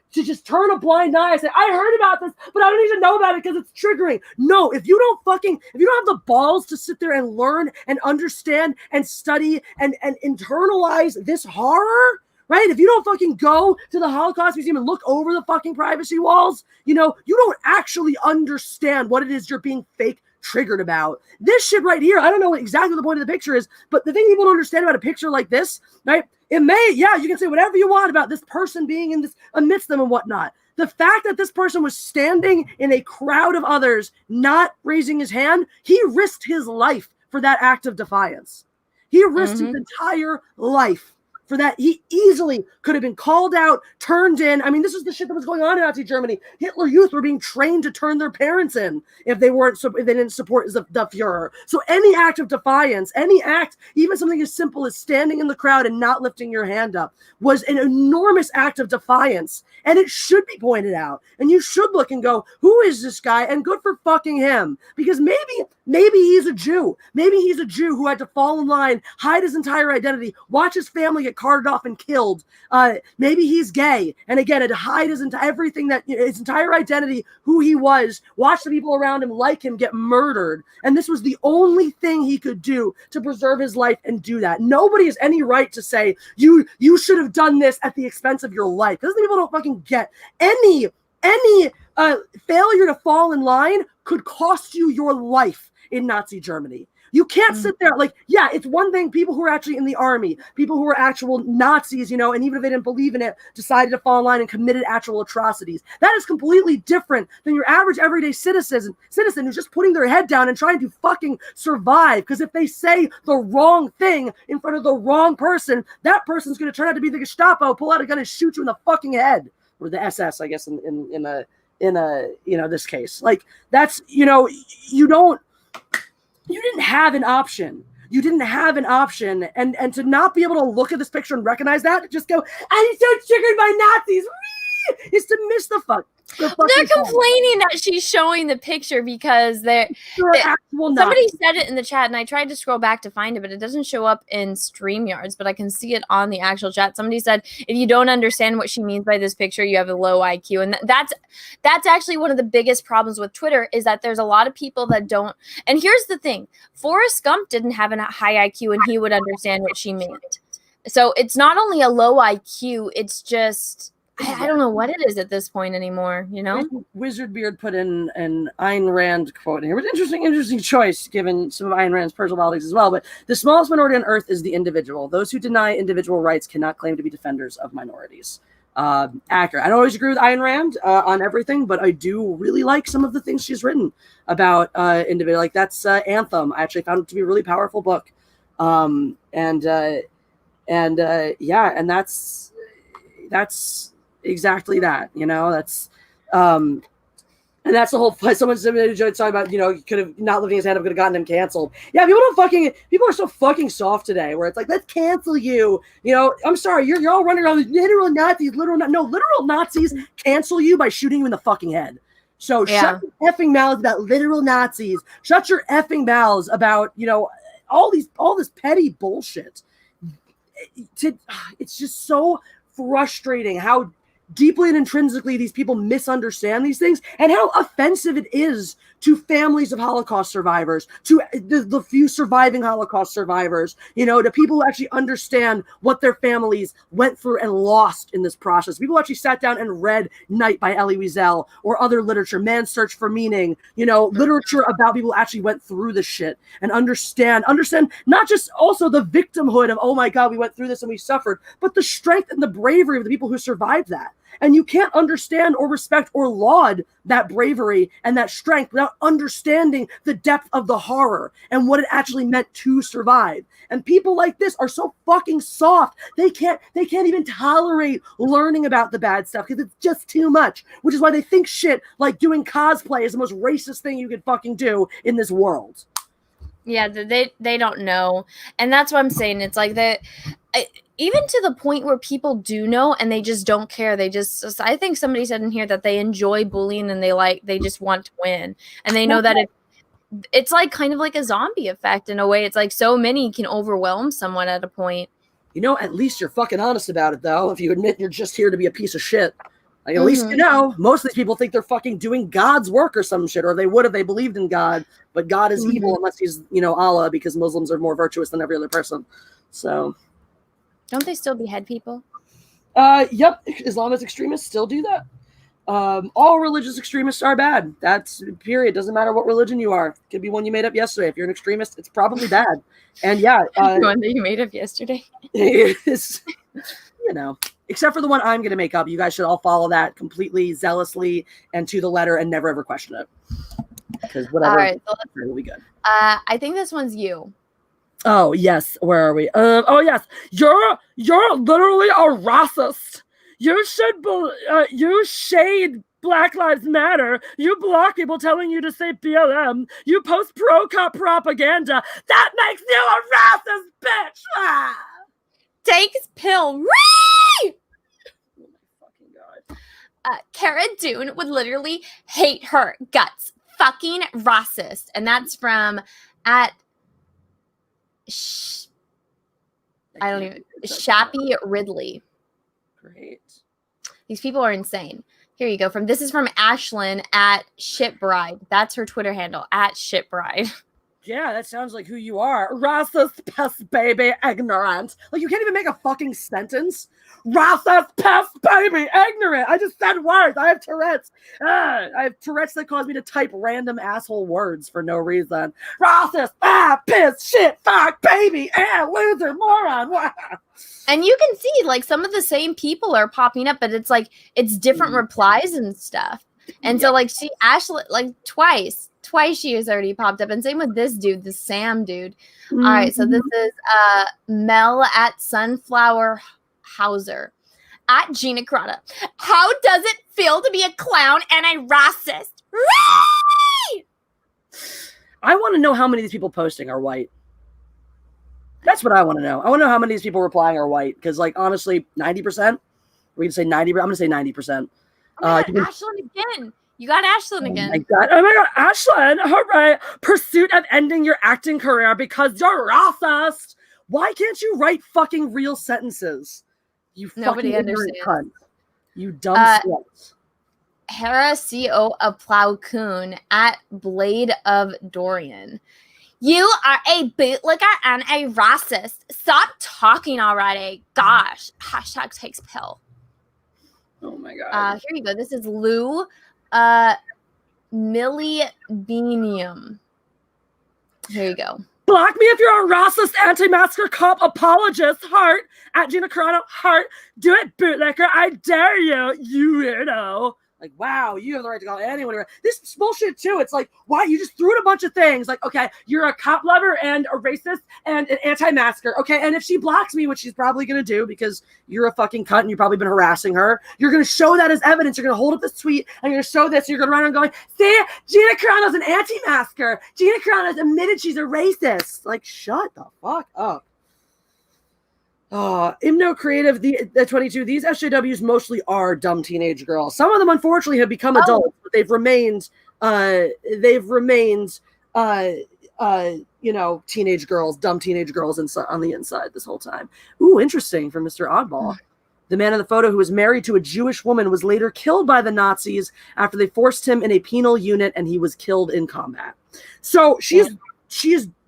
turn a blind eye and say, I heard about this, but I don't need to know about it because it's triggering. No, if you don't have the balls to sit there and learn and understand and study and internalize this horror, right? If you don't fucking go to the Holocaust Museum and look over the fucking privacy walls, you don't actually understand what it is you're being fake triggered about. This shit right here, I don't know what exactly the point of the picture is, but the thing people don't understand about a picture like this, right? You can say whatever you want about this person being in this amidst them and whatnot. The fact that this person was standing in a crowd of others, not raising his hand, he risked his life for that act of defiance. He risked his entire life for that. He easily could have been called out, turned in. I mean, this is the shit that was going on in Nazi Germany. Hitler Youth were being trained to turn their parents in if they didn't support the Führer. So any act of defiance, any act, even something as simple as standing in the crowd and not lifting your hand up, was an enormous act of defiance. And it should be pointed out. And you should look and go, who is this guy? And good for fucking him. Because maybe he's a Jew. Maybe he's a Jew who had to fall in line, hide his entire identity, watch his family get carted off and killed. Maybe he's gay. And again, had to hide his entire identity, who he was, watch the people around him like him get murdered. And this was the only thing he could do to preserve his life and do that. Nobody has any right to say, you should have done this at the expense of your life. Because people don't fucking get any failure to fall in line could cost you your life in Nazi Germany. You can't sit there it's one thing people who are actually in the army, people who are actual Nazis, and even if they didn't believe in it, decided to fall in line and committed actual atrocities. That is completely different than your average everyday citizen who's just putting their head down and trying to fucking survive. Because if they say the wrong thing in front of the wrong person, that person's going to turn out to be the Gestapo, pull out a gun and shoot you in the fucking head. Or the SS, I guess, in this case. That's, you didn't have an option. You didn't have an option. And to not be able to look at this picture and recognize that, just go, I'm so triggered by Nazis, is to miss the fuck. They're complaining that she's showing the picture because somebody said it in the chat, and I tried to scroll back to find it, but it doesn't show up in StreamYards, but I can see it on the actual chat. Somebody said, if you don't understand what she means by this picture, you have a low IQ. And that's actually one of the biggest problems with Twitter, is that there's a lot of people that don't. And here's the thing. Forrest Gump didn't have a high IQ, and he would understand what she meant. So it's not only a low IQ, it's just I don't know what it is at this point anymore, you know? Wizard Beard put in an Ayn Rand quote here. It was an interesting choice given some of Ayn Rand's personal politics as well. But the smallest minority on earth is the individual. Those who deny individual rights cannot claim to be defenders of minorities. Accurate. I don't always agree with Ayn Rand on everything, but I do really like some of the things she's written about individual. Like that's Anthem. I actually found it to be a really powerful book. And that's exactly that, you know. That's and that's the whole. Someone talking about, you know, you could have not lifting his hand up, could have gotten him canceled. Yeah, people are so fucking soft today, where it's like, let's cancel you. You know, I'm sorry, you're all running around with literal Nazis, literal Nazis cancel you by shooting you in the fucking head. So shut your effing mouths about literal Nazis. Shut your effing mouths about, you know, all this petty bullshit. It's just so frustrating how deeply and intrinsically these people misunderstand these things, and how offensive it is to families of Holocaust survivors, to the few surviving Holocaust survivors, you know, to people who actually understand what their families went through and lost in this process. People who actually sat down and read Night by Elie Wiesel or other literature, Man's Search for Meaning, you know, literature about people who actually went through this shit and understand not just also the victimhood of, oh my God, we went through this and we suffered, but the strength and the bravery of the people who survived that. And you can't understand or respect or laud that bravery and that strength without understanding the depth of the horror and what it actually meant to survive. And people like this are so fucking soft. They can't even tolerate learning about the bad stuff because it's just too much, which is why they think shit like doing cosplay is the most racist thing you could fucking do in this world. Yeah, they don't know. And that's what I'm saying. It's like that. Even to the point where people do know and they just don't care. I think somebody said in here that they enjoy bullying and they just want to win. And they know that it's like kind of like a zombie effect in a way. It's like so many can overwhelm someone at a point. You know, at least you're fucking honest about it, though. If you admit you're just here to be a piece of shit. Like, at least you know, most of these people think they're fucking doing God's work or some shit, or they would if they believed in God. But God is evil unless he's, you know, Allah, because Muslims are more virtuous than every other person. So... Don't they still behead people? Yep. Islamist extremists still do that. All religious extremists are bad. That's period. Doesn't matter what religion you are. Could be one you made up yesterday. If you're an extremist, it's probably bad. And yeah, one that you made up yesterday. Is, you know, except for the one I'm going to make up. You guys should all follow that completely zealously and to the letter and never ever question it. Because whatever, all right, so will be good. I think this one's you. Oh yes, where are we? Oh yes, you're literally a racist. You shade Black Lives Matter. You block people telling you to say BLM. You post pro-cop propaganda. That makes you a racist, bitch. Ah! Takes pill. Whee! Oh my fucking God. Cara Dune would literally hate her guts. Fucking racist. And that's from Shappy Ridley. Great. These people are insane. Here you go. This is from Ashlyn at Shitbride. That's her Twitter handle, at Shitbride. Yeah, that sounds like who you are. Racist, pest, baby, ignorant. Like, you can't even make a fucking sentence. Racist, pest, baby, ignorant. I just said words. I have Tourette's. I have Tourette's that cause me to type random asshole words for no reason. Racist, piss, shit, fuck, baby, loser, moron. And you can see, like, some of the same people are popping up, but it's like, it's different replies and stuff. And so, like, Ashley, like, twice she has already popped up, and same with this dude, the Sam dude. All right, so this is Mel at Sunflower Hauser at Gina Carano. How does it feel to be a clown and a racist? Right! I want to know how many of these people posting are white. That's what I want to know. I want to know how many of these people replying are white, because, like, honestly, 90%. We can say 90. I'm going to say 90%. Ashlyn again. You got Ashlyn again. Oh my God, Ashlyn! All right, pursuit of ending your acting career because you're racist. Why can't you write fucking real sentences? You fucking ignorant cunt. You dumb slut. Hera CO of Plowcoon at Blade of Dorian. You are a bootlicker and a racist. Stop talking already. Gosh. Hashtag takes pill. Oh my god. Here you go. This is Lou Millibenium. Here you go. Block me if you're a racist anti-masker cop apologist. Heart at Gina Carano. Heart. Do it, bootlicker. I dare you. You weirdo. Like, wow, you have the right to call anyone. This bullshit too. It's like, why you just threw in a bunch of things. Like, okay, you're a cop lover and a racist and an anti-masker. Okay, and if she blocks me, which she's probably gonna do because you're a fucking cunt and you've probably been harassing her, you're gonna show that as evidence. You're gonna hold up this tweet and you're gonna show this. And you're gonna run around going, see, Gina Carano's an anti-masker. Gina Carano's admitted she's a racist. Like, shut the fuck up. Imno Creative, the 22, these SJWs mostly are dumb teenage girls. Some of them, unfortunately, have become adults, but they've remained, teenage girls, dumb teenage girls on the inside this whole time. Ooh, interesting from Mr. Oddball. The man in the photo, who was married to a Jewish woman, was later killed by the Nazis after they forced him in a penal unit and he was killed in combat. So she is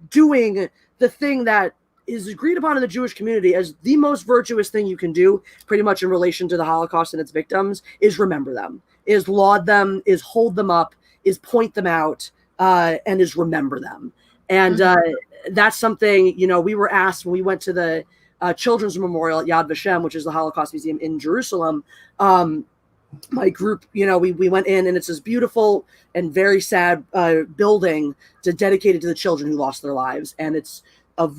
doing the thing that is agreed upon in the Jewish community as the most virtuous thing you can do pretty much in relation to the Holocaust and its victims, is remember them, is laud them, is hold them up, is point them out, and is remember them. And that's something, we were asked when we went to the Children's Memorial at Yad Vashem, which is the Holocaust Museum in Jerusalem. My group, we went in, and it's this beautiful and very sad building dedicated to the children who lost their lives. And it's a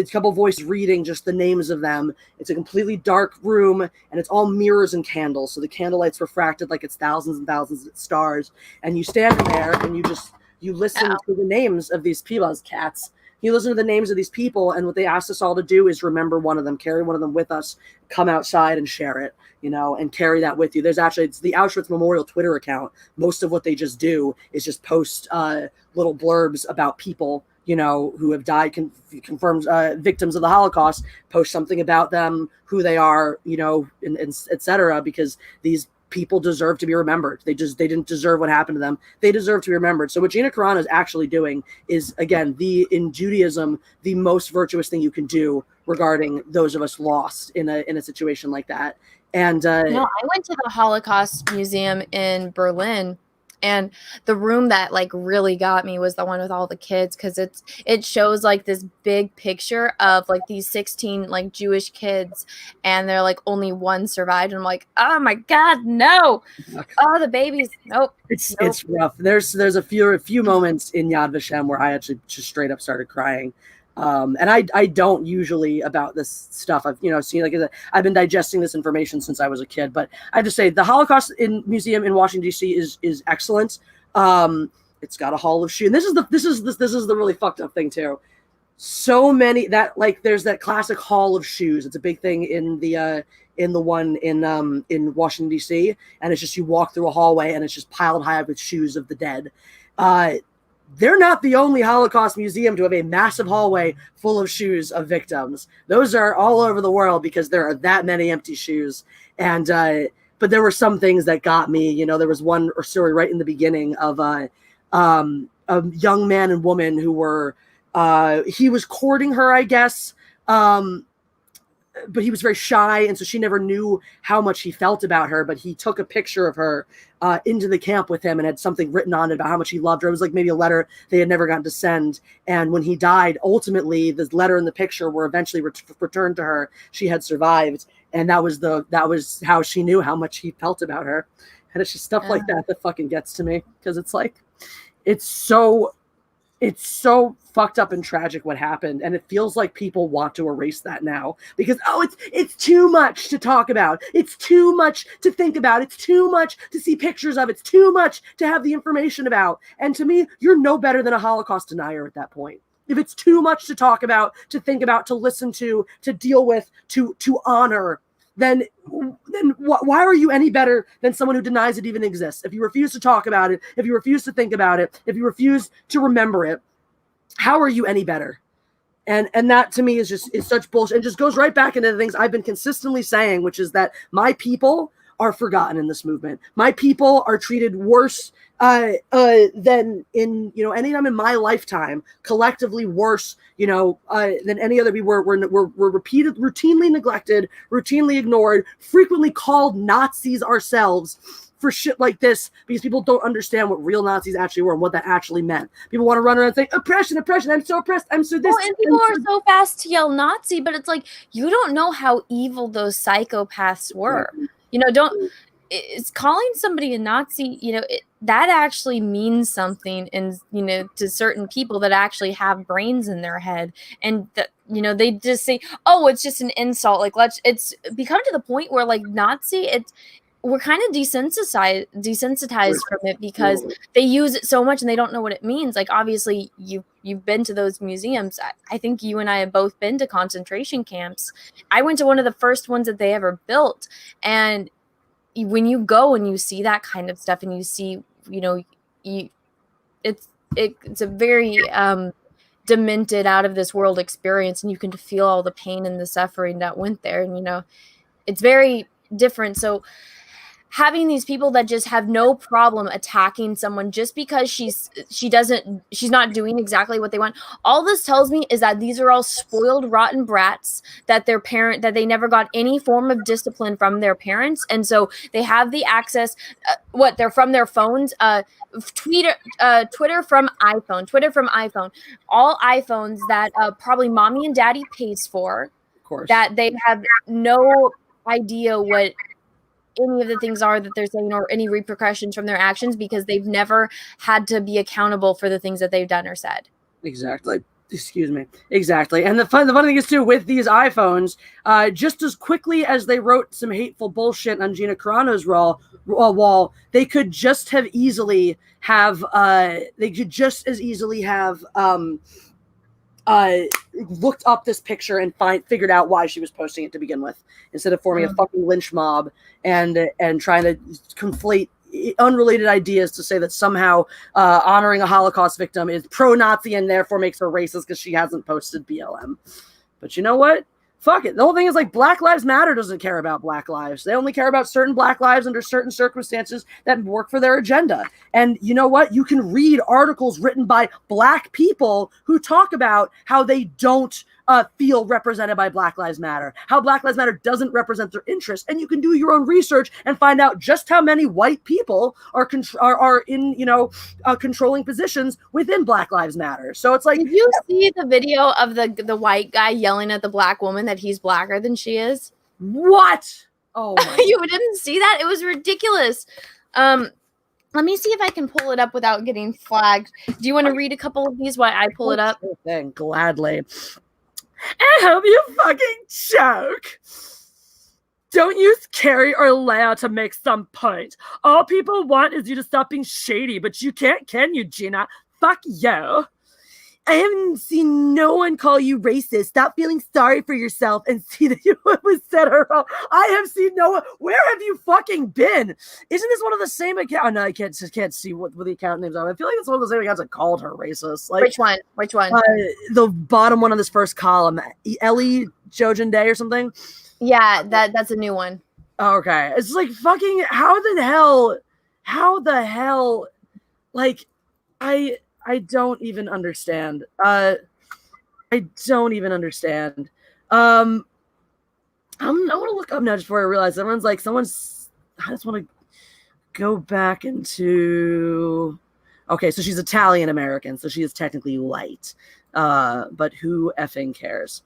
couple voice reading just the names of them. It's a completely dark room, and it's all mirrors and candles. So the candlelight's refracted like it's thousands and thousands of stars. And you stand there and you listen to the names of these people as cats. You listen to the names of these people, and what they asked us all to do is remember one of them, carry one of them with us, come outside and share it, and carry that with you. It's the Auschwitz Memorial Twitter account. Most of what they just do is just post little blurbs about people who have died, confirms victims of the Holocaust, post something about them, who they are, and et cetera, because these people deserve to be remembered. They didn't deserve what happened to them. They deserve to be remembered. So what Gina Carano is actually doing is, again, in Judaism, the most virtuous thing you can do regarding those of us lost in a situation like that. And I went to the Holocaust Museum in Berlin. And the room that really got me was the one with all the kids, because it shows this big picture of these 16 Jewish kids, and they're only one survived. And I'm like, oh my God, no! Oh, the babies, nope. It's rough. There's a few moments in Yad Vashem where I actually just straight up started crying. And I don't usually about this stuff. I've seen I've been digesting this information since I was a kid. But I have to say the Holocaust Museum in Washington D.C. is excellent. It's got a hall of shoes. And this is the really fucked up thing too. So many that there's that classic hall of shoes. It's a big thing in the one in Washington D.C. And it's just you walk through a hallway and it's just piled high with shoes of the dead. They're not the only Holocaust museum to have a massive hallway full of shoes of victims. Those are all over the world because there are that many empty shoes. And but there were some things that got me. There was one story right in the beginning of a young man and woman who were he was courting her, I guess. But he was very shy, and so she never knew how much he felt about her. But he took a picture of her into the camp with him and had something written on it about how much he loved her. It was maybe a letter they had never gotten to send. And when he died, ultimately, the letter and the picture were eventually returned to her. She had survived, and that was how she knew how much he felt about her. And it's just stuff like that fucking gets to me, because it's so fucked up and tragic what happened, and it feels like people want to erase that now because it's too much to talk about, it's too much to think about, it's too much to see pictures of, it's too much to have the information about. And to me, you're no better than a Holocaust denier at that point. If it's too much to talk about, to think about, to listen to deal with, to honor, then why are you any better than someone who denies it even exists? If you refuse to talk about it, if you refuse to think about it, if you refuse to remember it, how are you any better? And that to me is such bullshit. It just goes right back into the things I've been consistently saying, which is that my people are forgotten in this movement. My people are treated worse than in, you know, any time in my lifetime, collectively worse, you know, than any other people. We're routinely neglected, routinely ignored, frequently called Nazis ourselves for shit like this, because people don't understand what real Nazis actually were and what that actually meant. People want to run around and say, oppression, I'm so oppressed, I'm so this. Well, and people are so fast to yell Nazi, but it's like, you don't know how evil those psychopaths were. You know, it's calling somebody a Nazi, you know, that actually means something, and, you know, to certain people that actually have brains in their head, and that, you know, they just say, oh, it's just an insult. Like, it's become to the point where, like, Nazi, we're kind of desensitized from it, because they use it so much and they don't know what it means. Like, obviously you've been to those museums. I think you and I have both been to concentration camps. I went to one of the first ones that they ever built, and when you go and you see that kind of stuff, and you see, you know, it's a very demented, out of this world experience, and you can feel all the pain and the suffering that went there, and, you know, it's very different. So having these people that just have no problem attacking someone just because she's not doing exactly what they want. All this tells me is that these are all spoiled, rotten brats, that that they never got any form of discipline from their parents. And so they have the access, they're from their phones, Twitter from iPhone, all iPhones that probably mommy and daddy pays for, Of course. that they have no idea what any of the things are that they're saying, or any repercussions from their actions, because they've never had to be accountable for the things that they've done or said. Exactly. Excuse me. Exactly. And the funny thing is, too, with these iPhones, just as quickly as they wrote some hateful bullshit on Gina Carano's wall, they could just as easily have looked up this picture and figured out why she was posting it to begin with, instead of forming a fucking lynch mob and trying to conflate unrelated ideas to say that somehow honoring a Holocaust victim is pro-Nazi and therefore makes her racist because she hasn't posted BLM. But you know what? Fuck it. The whole thing is, like, Black Lives Matter doesn't care about Black lives. They only care about certain Black lives under certain circumstances that work for their agenda. And you know what? You can read articles written by Black people who talk about how they don't feel represented by Black Lives Matter, how Black Lives Matter doesn't represent their interests. And you can do your own research and find out just how many white people are in, you know, controlling positions within Black Lives Matter. So it's like, did you see the video of the white guy yelling at the Black woman that he's blacker than she is? What? Oh my You didn't see that? It was ridiculous. Let me see if I can pull it up without getting flagged. Do you want to read a couple of these while I pull it up? Thing, gladly. I hope you fucking choke. Don't use Carrie or Leia to make some point. All people want is you to stop being shady, but you can't, can you, Gina? Fuck you. I haven't seen no one call you racist. Stop feeling sorry for yourself and see that you was said her wrong. I have seen no one. Where have you fucking been? Isn't this one of the same accounts? Oh, no, I can't see what the account names are. I feel like it's one of the same accounts that called her racist. Like, Which one? The bottom one on this first column, Ellie Jojen Day or something. Yeah, that's a new one. Okay, it's like fucking how the hell, like I don't even understand. I don't even understand. I want to look up now just before I realize I just want to go back into. Okay, so she's Italian American, so she is technically white. But who effing cares?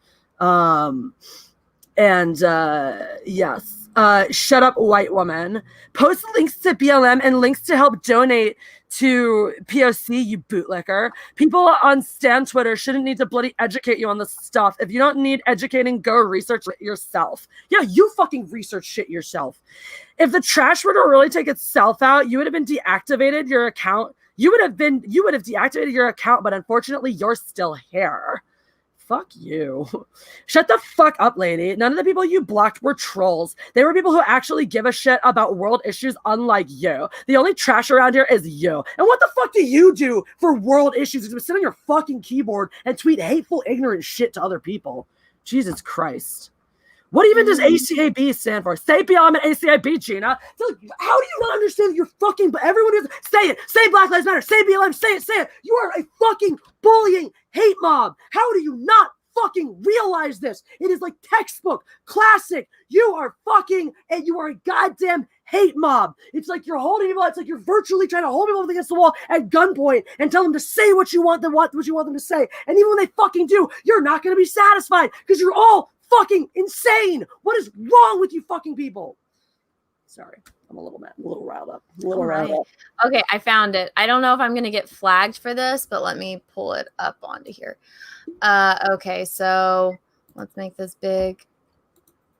Yes. Shut up, white woman. Post links to BLM and links to help donate to POC, you bootlicker. People on Stan Twitter shouldn't need to bloody educate you on this stuff. If you don't need educating, go research it yourself. Yeah, you fucking research shit yourself. If the trash were to really take itself out, you would have been deactivated your account. You would have deactivated your account, but unfortunately, you're still here. Fuck you. Shut the fuck up, lady. None of the people you blocked were trolls. They were people who actually give a shit about world issues, unlike you. The only trash around here is you. And what the fuck do you do for world issues? You sit on your fucking keyboard and tweet hateful, ignorant shit to other people. Jesus Christ. What even does ACAB stand for? Say BLM and ACAB, Gina. It's like, how do you not understand that you're fucking, everyone is, say it, say Black Lives Matter, say BLM, say it. You are a fucking bullying hate mob. How do you not fucking realize this? It is like textbook, classic. You are fucking, and you are a goddamn hate mob. It's like you're holding people, it's like you're virtually trying to hold people against the wall at gunpoint and tell them to say what you want them to say. And even when they fucking do, you're not going to be satisfied because you're all fucking insane. What is wrong with you fucking people? Sorry, I'm a little mad, a little riled up. Okay, I found it. I don't know if I'm going to get flagged for this, but let me pull it up onto here. Okay, so let's make this big.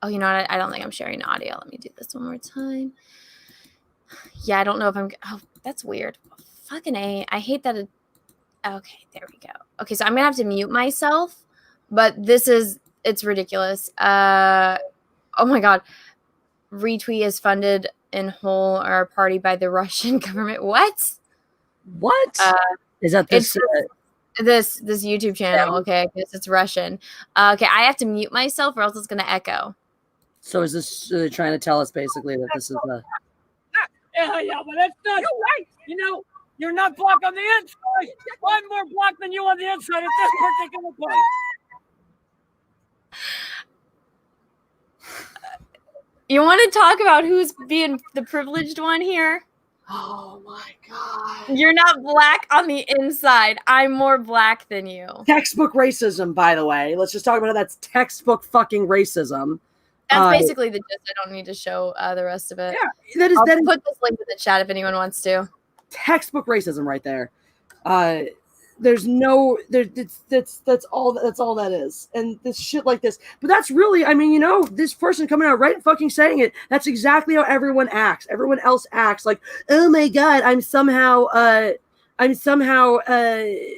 Oh, you know what? I don't think I'm sharing audio. Let me do this one more time. Yeah, I don't know if I'm... Oh, that's weird. Fucking A. I hate that. Okay, there we go. Okay, so I'm going to have to mute myself, but it's ridiculous. Oh my God. Retweet is funded in whole or party by the Russian government. What? Is that this? This YouTube channel. Okay, I guess it's Russian. Okay, I have to mute myself or else it's going to echo. So is this trying to tell us basically that this is the... Yeah, but that's not... You're right. You know, you're not black on the inside. I'm more black than you on the inside at this particular point. You want to talk about who's being the privileged one here? Oh my God. You're not black on the inside. I'm more black than you. Textbook racism, by the way. Let's just talk about it. That's textbook fucking racism. That's basically the gist. I don't need to show the rest of it. Yeah, I'll put this link in the chat if anyone wants to. Textbook racism right there. There's no that's all that is. And this shit like this. But that's really, I mean, you know, this person coming out right and fucking saying it, that's exactly how everyone acts. Everyone else acts like, oh my God, I'm somehow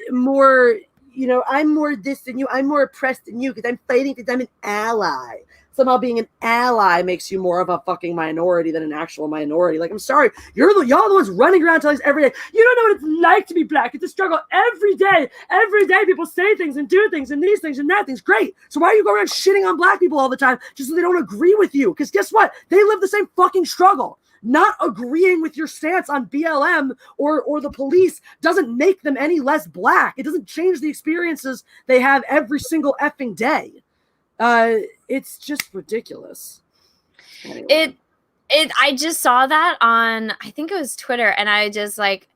more, you know, I'm more this than you, I'm more oppressed than you because I'm fighting because I'm an ally. Somehow being an ally makes you more of a fucking minority than an actual minority. Like, I'm sorry, y'all the ones running around telling us every day, you don't know what it's like to be black. It's a struggle every day. Every day people say things and do things and these things and that things. Great. So why are you going around shitting on black people all the time just so they don't agree with you? Because guess what? They live the same fucking struggle. Not agreeing with your stance on BLM or the police doesn't make them any less black. It doesn't change the experiences they have every single effing day. It's just ridiculous. Anyway. I just saw that on, I think it was Twitter, and I just like,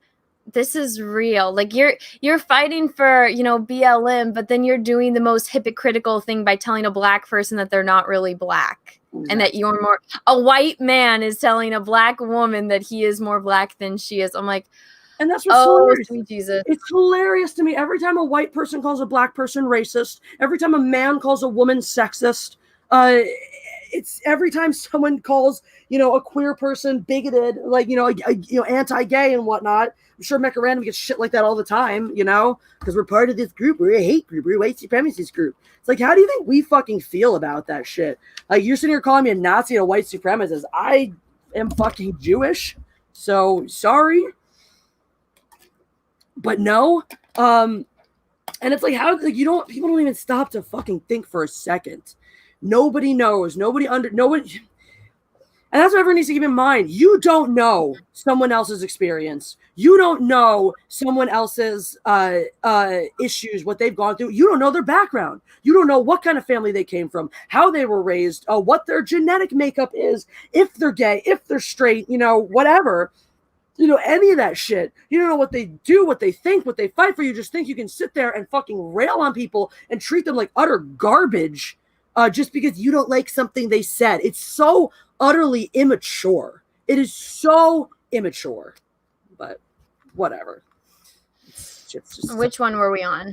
this is real. Like you're fighting for, you know, BLM, but then you're doing the most hypocritical thing by telling a black person that they're not really black. Exactly. And that you're more, a white man is telling a black woman that he is more black than she is. I'm like, and that's what's hilarious. Sweet Jesus. It's hilarious to me. Every time a white person calls a black person racist, every time a man calls a woman sexist, it's every time someone calls, you know, a queer person bigoted, like, you know, anti-gay and whatnot. I'm sure Mecca Random gets shit like that all the time, you know, because we're part of this group. We're a hate group. We're a white supremacist group. It's like, how do you think we fucking feel about that shit? Like, you're sitting here calling me a Nazi and a white supremacist. I am fucking Jewish, so sorry. But no, and it's like, how, like, people don't even stop to fucking think for a second. Nobody knows. Nobody. And that's what everyone needs to keep in mind. You don't know someone else's experience. You don't know someone else's issues, what they've gone through. You don't know their background. You don't know what kind of family they came from, how they were raised, what their genetic makeup is, if they're gay, if they're straight, you know, whatever. You know, any of that shit. You don't know what they do, what they think, what they fight for. You just think you can sit there and fucking rail on people and treat them like utter garbage just because you don't like something they said. It's so utterly immature. It is so immature. But whatever. It's just Which one were we on?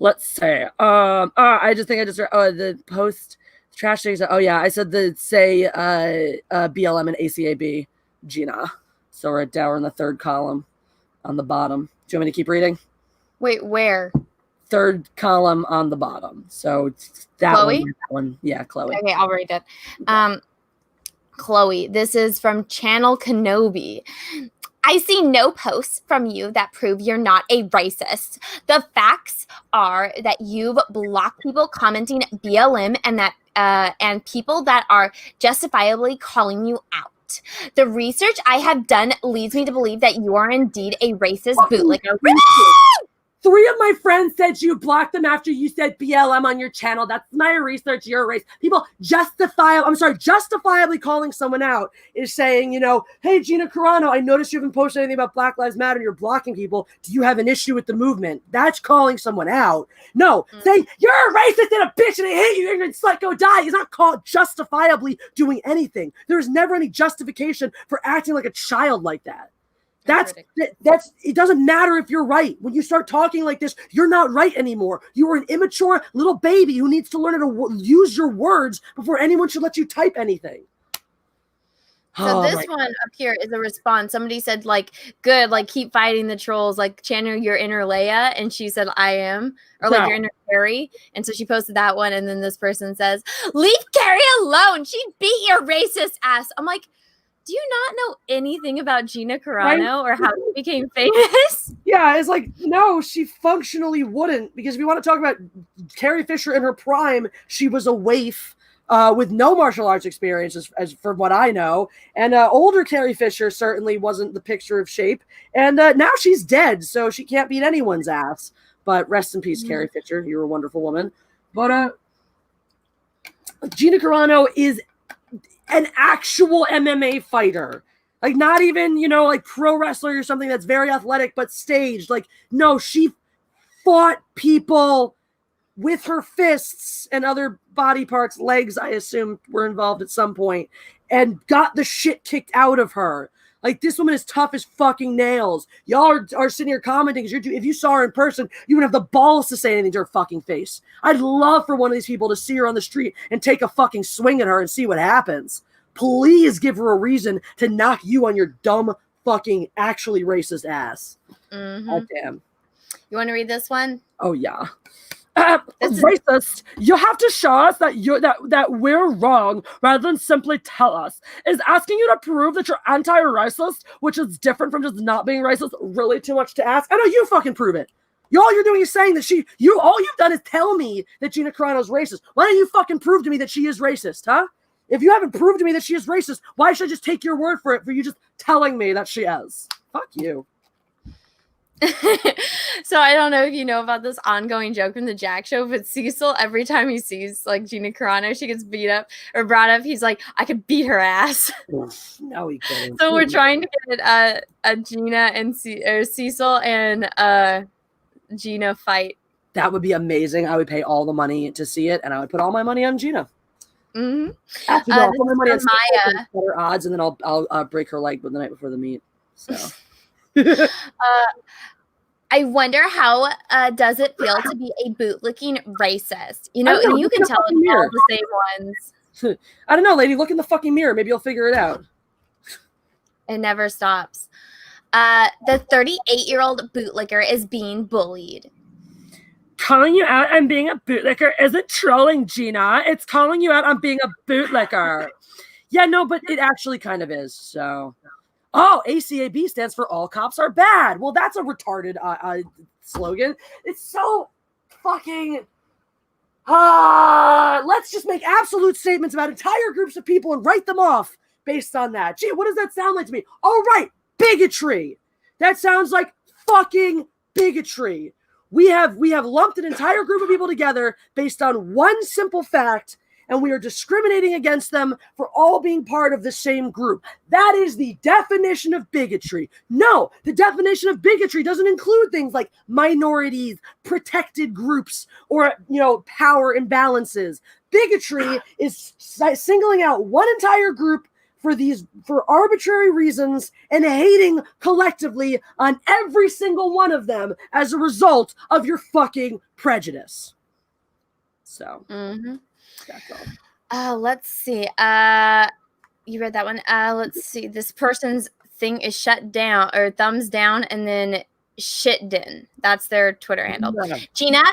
Let's say. I just the post trash things. Oh yeah, I said say BLM and ACAB, Gina. So we're down in the third column on the bottom. Do you want me to keep reading? Wait, where? Third column on the bottom. So that Chloe? one. Yeah, Chloe. Okay, I'll read it. Chloe, this is from Channel Kenobi. I see no posts from you that prove you're not a racist. The facts are that you've blocked people commenting BLM and that and people that are justifiably calling you out. The research I have done leads me to believe that you are indeed a racist bootlegger. 3 of my friends said you blocked them after you said BLM on your channel. That's my research. You're a race. People justifiably calling someone out is saying, you know, hey, Gina Carano, I noticed you haven't posted anything about Black Lives Matter and you're blocking people. Do you have an issue with the movement? That's calling someone out. No, saying you're a racist and a bitch and I hate you, ignorant slut, go die is not called justifiably doing anything. There's never any justification for acting like a child like that. That's it doesn't matter if you're right. When you start talking like this, you're not right anymore. You are an immature little baby who needs to learn how to use your words before anyone should let you type anything. So this one up here is a response. Somebody said, like, good, like, keep fighting the trolls, like, channel your inner Leia. And she said, I am. Or, like, your inner Carrie. And so she posted that one. And then this person says, leave Carrie alone. She beat your racist ass. I'm like, do you not know anything about Gina Carano or how she became famous? Yeah, it's like, no, she functionally wouldn't. Because if you want to talk about Carrie Fisher in her prime, she was a waif with no martial arts experience, as from what I know. And older Carrie Fisher certainly wasn't the picture of shape. And now she's dead, so she can't beat anyone's ass. But rest in peace, Carrie Fisher. You're a wonderful woman. But Gina Carano is an actual MMA fighter. Like, not even, you know, like pro wrestler or something that's very athletic but staged. Like, no, she fought people with her fists and other body parts. Legs, I assume, were involved at some point, and got the shit kicked out of her. Like, this woman is tough as fucking nails. Y'all are sitting here commenting because if you saw her in person, you wouldn't have the balls to say anything to her fucking face. I'd love for one of these people to see her on the street and take a fucking swing at her and see what happens. Please give her a reason to knock you on your dumb fucking actually racist ass. God damn. You want to read this one? Oh, yeah. Racist, you have to show us that that we're wrong rather than simply tell us. Is asking you to prove that you're anti-racist, which is different from just not being racist, really too much to ask? I know, you fucking prove it. All you're doing is saying that all you've done is tell me that Gina Carano's racist. Why don't you fucking prove to me that she is racist, huh? If you haven't proved to me that she is racist, why should I just take your word for it for you just telling me that she is? Fuck you. So I don't know if you know about this ongoing joke from the Jack Show, but Cecil, every time he sees like Gina Carano, she gets beat up or brought up, he's like, I could beat her ass. No, he couldn't. So we're trying to get a Gina and Cecil and Gina fight. That would be amazing. I would pay all the money to see it, and I would put all my money on Gina. Mm-hmm. Actually, no, I'll put my money on Maya. Better odds, and then I'll break her leg the night before the meet. So. I wonder how does it feel to be a bootlicking racist? You know, and you can tell it's all the same ones. I don't know, lady. Look in the fucking mirror. Maybe you'll figure it out. It never stops. The 38-year-old bootlicker is being bullied. Calling you out on being a bootlicker isn't trolling, Gina. It's calling you out on being a bootlicker. Yeah, no, but it actually kind of is. So, ACAB stands for all cops are bad. Well, that's a retarded slogan. It's so fucking. Let's just make absolute statements about entire groups of people and write them off based on that. Gee, what does that sound like to me? All right, bigotry. That sounds like fucking bigotry. We have lumped an entire group of people together based on one simple fact, and we are discriminating against them for all being part of the same group. That is the definition of bigotry. No, the definition of bigotry doesn't include things like minorities, protected groups, or, power imbalances. Bigotry is singling out one entire group for arbitrary reasons and hating collectively on every single one of them as a result of your fucking prejudice. So that's all. Let's see. You read that one. Let's see. This person's thing is shut down or thumbs down and then shitdin. That's their Twitter handle. Yeah. Gina,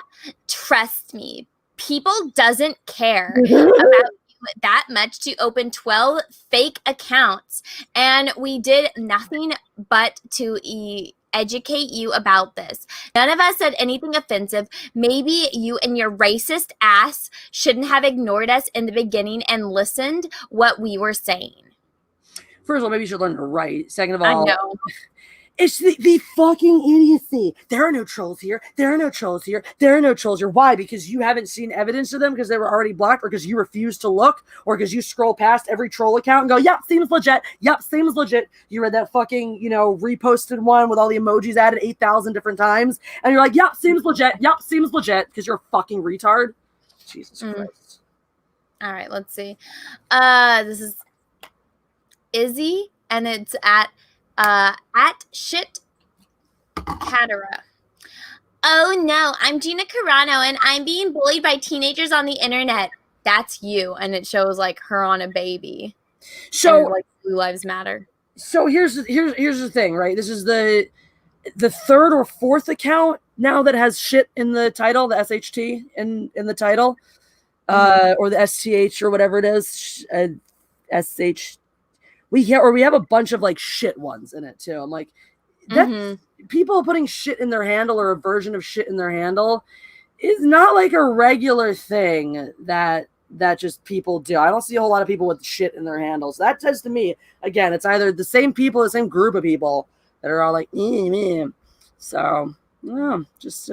trust me. People doesn't care about you that much to open 12 fake accounts, and we did nothing but to educate you about this. None of us said anything offensive. Maybe you and your racist ass shouldn't have ignored us in the beginning and listened what we were saying. First of all, maybe you should learn to write. Second of I all, know. it's the fucking idiocy. There are no trolls here. There are no trolls here. There are no trolls here. Why? Because you haven't seen evidence of them because they were already blocked, or because you refuse to look, or because you scroll past every troll account and go, yep, seems legit. Yep, seems legit. You read that fucking, reposted one with all the emojis added 8,000 different times, and you're like, yep, seems legit. Yep, seems legit, because you're a fucking retard. Jesus Christ. All right, let's see. This is Izzy, and it's at shit Catara. Oh no, I'm Gina Carano, and I'm being bullied by teenagers on the internet. That's you, and it shows like her on a baby. So and, like Blue Lives Matter. So here's the thing, right? This is the third or fourth account now that has shit in the title, the SHT in the title, or the STH or whatever it is, SH. We have a bunch of like shit ones in it too. I'm like, that people putting shit in their handle or a version of shit in their handle is not like a regular thing that just people do. I don't see a whole lot of people with shit in their handles. That says to me, again, it's either the same people, the same group of people that are all like, so just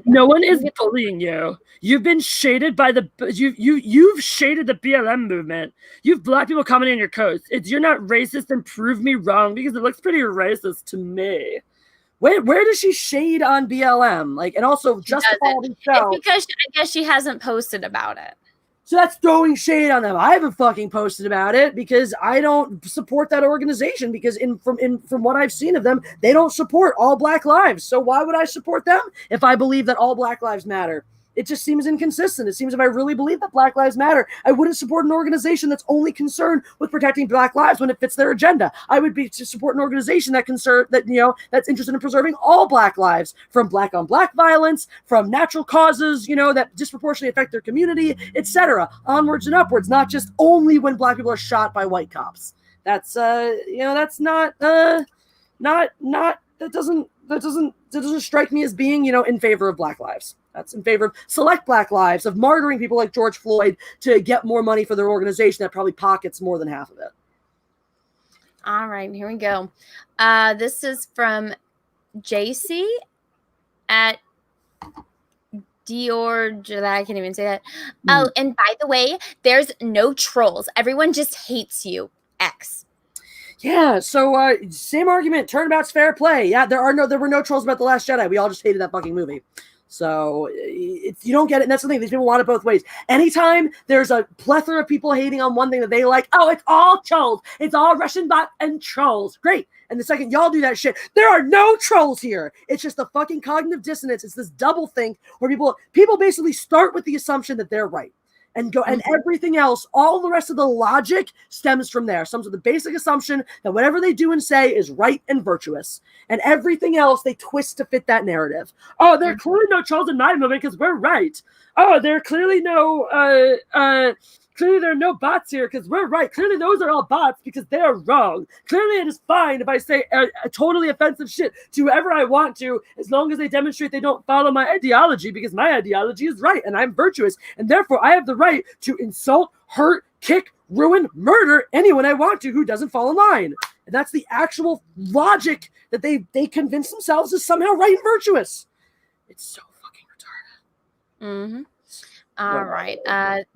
no one is bullying you. You've been shaded by you've shaded the BLM movement. You've black people commenting on your posts. You're not racist, and prove me wrong, because it looks pretty racist to me. Where does she shade on BLM? Like, and also justify the show? It's because I guess she hasn't posted about it. So that's throwing shade on them. I haven't fucking posted about it because I don't support that organization, because from what I've seen of them, they don't support all black lives. So why would I support them if I believe that all black lives matter? It just seems inconsistent. It seems if I really believe that black lives matter, I wouldn't support an organization that's only concerned with protecting black lives when it fits their agenda. I would be to support an organization that's interested in preserving all black lives, from black on black violence, from natural causes, that disproportionately affect their community, etc. Onwards and upwards, not just only when black people are shot by white cops. That's that's not that doesn't strike me as being, in favor of black lives. That's in favor of select black lives, of martyring people like George Floyd to get more money for their organization that probably pockets more than half of it. All right, here we go. This is from Jessi at Dior. I can't even say that. Oh, and by the way, there's no trolls. Everyone just hates you. X. Yeah, so same argument. Turnabout's fair play. Yeah, there were no trolls about The Last Jedi. We all just hated that fucking movie. So you don't get it. And that's the thing. These people want it both ways. Anytime there's a plethora of people hating on one thing that they like, oh, it's all trolls. It's all Russian bots and trolls. Great. And the second y'all do that shit, there are no trolls here. It's just a fucking cognitive dissonance. It's this double think where people basically start with the assumption that they're right. And go, and everything else, all the rest of the logic stems from there. Stems with the basic assumption that whatever they do and say is right and virtuous, and everything else they twist to fit that narrative. Oh, there are clearly no trolls in my movement because we're right. Oh, there are clearly clearly there are no bots here because we're right. Clearly those are all bots because they are wrong. Clearly it is fine if I say a totally offensive shit to whoever I want to, as long as they demonstrate they don't follow my ideology, because my ideology is right and I'm virtuous, and therefore I have the right to insult, hurt, kick, ruin, murder anyone I want to who doesn't fall in line. And that's the actual logic that they convince themselves is somehow right and virtuous. It's so fucking retarded. All right.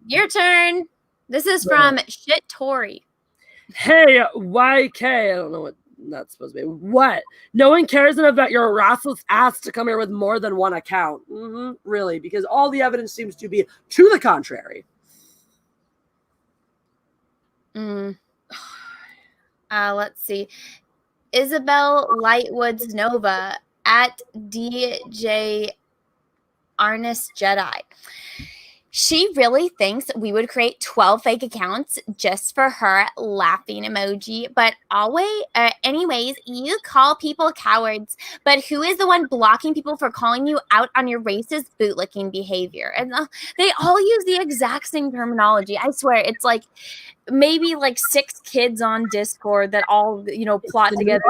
Your turn. This is from Shit Tori. Hey, YK. I don't know what that's supposed to be. What? No one cares enough about your rassless ass to come here with more than one account. Really, because all the evidence seems to be to the contrary. Let's see. Isabel Lightwoods Nova at DJ Arnis Jedi. She really thinks we would create 12 fake accounts just for her laughing emoji. But anyways, you call people cowards. But who is the one blocking people for calling you out on your racist bootlicking behavior? And they all use the exact same terminology. I swear, it's like maybe like 6 kids on Discord that all, plot together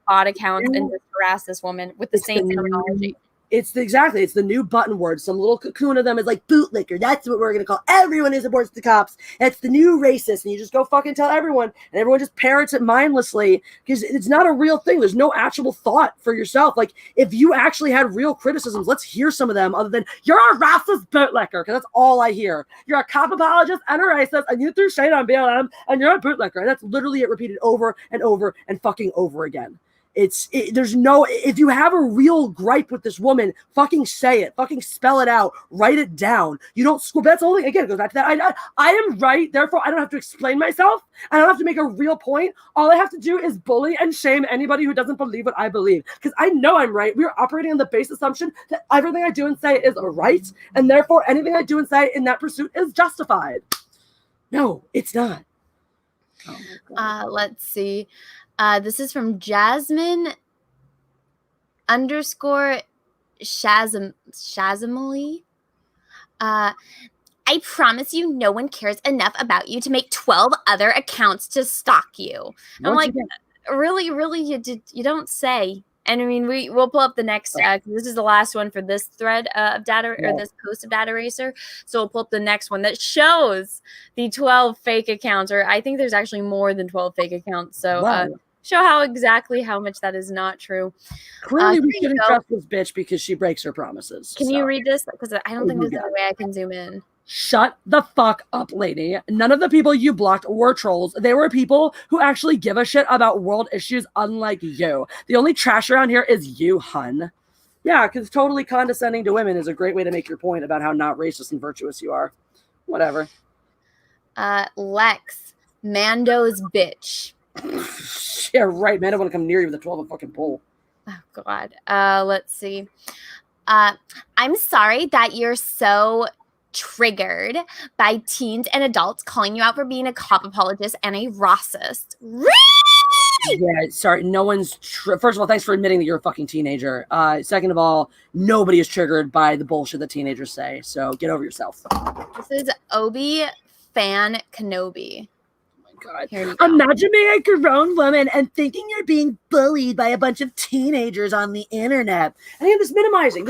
bot accounts and just harass this woman with the same terminology. It's the new button word. Some little cocoon of them is like bootlicker. That's what we're going to call everyone who supports the cops. That's the new racist. And you just go fucking tell everyone, and everyone just parrots it mindlessly because it's not a real thing. There's no actual thought for yourself. Like, if you actually had real criticisms, let's hear some of them other than, you're a racist bootlicker, because that's all I hear. You're a cop apologist and a racist, and you threw shade on BLM, and you're a bootlicker. And that's literally it repeated over and over and fucking over again. If you have a real gripe with this woman, fucking say it, fucking spell it out, write it down. You don't school. That's only, again, it goes back to that. I am right, therefore I don't have to explain myself. I don't have to make a real point. All I have to do is bully and shame anybody who doesn't believe what I believe, because I know I'm right. We're operating on the base assumption that everything I do and say is right, and therefore anything I do and say in that pursuit is justified. No, it's not. Oh my God. Let's see. This is from Jasmine _ Shazamali. I promise you no one cares enough about you to make 12 other accounts to stalk you. I'm like, really, you don't say. And I mean, we'll pull up the next. This is the last one for this thread of data, or this post of Data Racer. So we'll pull up the next one that shows the 12 fake accounts, or I think there's actually more than 12 fake accounts. So show how much that is not true. Clearly, we shouldn't trust this bitch because she breaks her promises. Can you read this? Because I don't think there's a way I can zoom in. Shut the fuck up, lady. None of the people you blocked were trolls. They were people who actually give a shit about world issues, unlike you. The only trash around here is you, hun. Yeah, because totally condescending to women is a great way to make your point about how not racist and virtuous you are. Whatever. Lex, Mando's bitch. Yeah, right, man. I want to come near you with a 12 fucking pole. Oh, God. Let's see. I'm sorry that you're so triggered by teens and adults calling you out for being a cop apologist and a racist. Yeah, sorry. No one's... First of all, thanks for admitting that you're a fucking teenager. Second of all, nobody is triggered by the bullshit that teenagers say, so get over yourself. This is Obi Fan Kenobi. God. Imagine being a grown woman and thinking you're being bullied by a bunch of teenagers on the internet. And again, this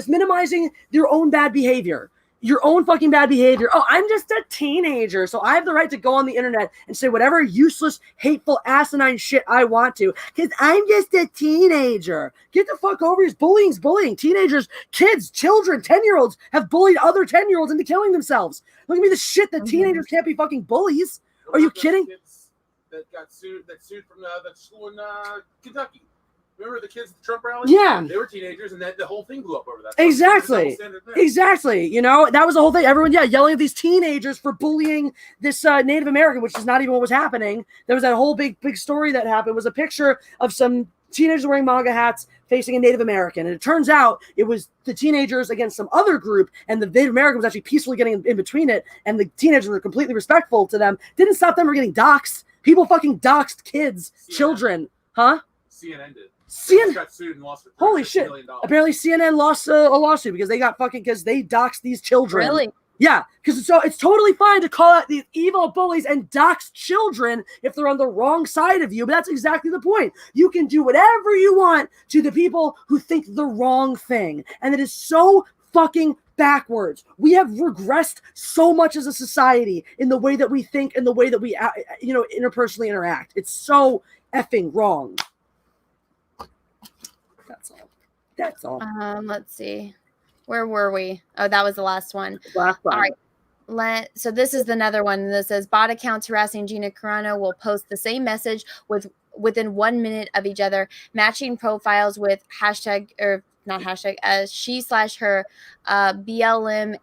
minimizing your own bad behavior. Your own fucking bad behavior. Oh, I'm just a teenager, so I have the right to go on the internet and say whatever useless, hateful, asinine shit I want to, because I'm just a teenager. Get the fuck over yours. Bullying's bullying. Teenagers, kids, children, 10-year-olds have bullied other 10-year-olds into killing themselves. Look at me, the shit that teenagers can't be fucking bullies. Are you kidding? That sued from that school in Kentucky. Remember the kids at the Trump rally? Yeah. They were teenagers, and the whole thing blew up over that. Exactly. You know, that was the whole thing. Everyone, yelling at these teenagers for bullying this Native American, which is not even what was happening. There was that whole big story that happened. It was a picture of some teenagers wearing MAGA hats facing a Native American. And it turns out it was the teenagers against some other group, and the Native American was actually peacefully getting in between it, and the teenagers were completely respectful to them. Didn't stop them from getting doxxed. People fucking doxed kids, children. Huh? CNN did. CNN got sued and lost holy shit. Apparently CNN lost a lawsuit because they doxed these children. Really? Yeah, because it's totally fine to call out these evil bullies and dox children if they're on the wrong side of you, but that's exactly the point. You can do whatever you want to the people who think the wrong thing, and it is so fucking backwards. We have regressed so much as a society in the way that we think and the way that we interpersonally interact. It's so effing wrong. That's all. Let's see. Where were we? Oh, that was the last one. All right. So this is another one that says bot accounts harassing Gina Carano will post the same message within 1 minute of each other, matching profiles with hashtag or not hashtag as she/her BLMACAB.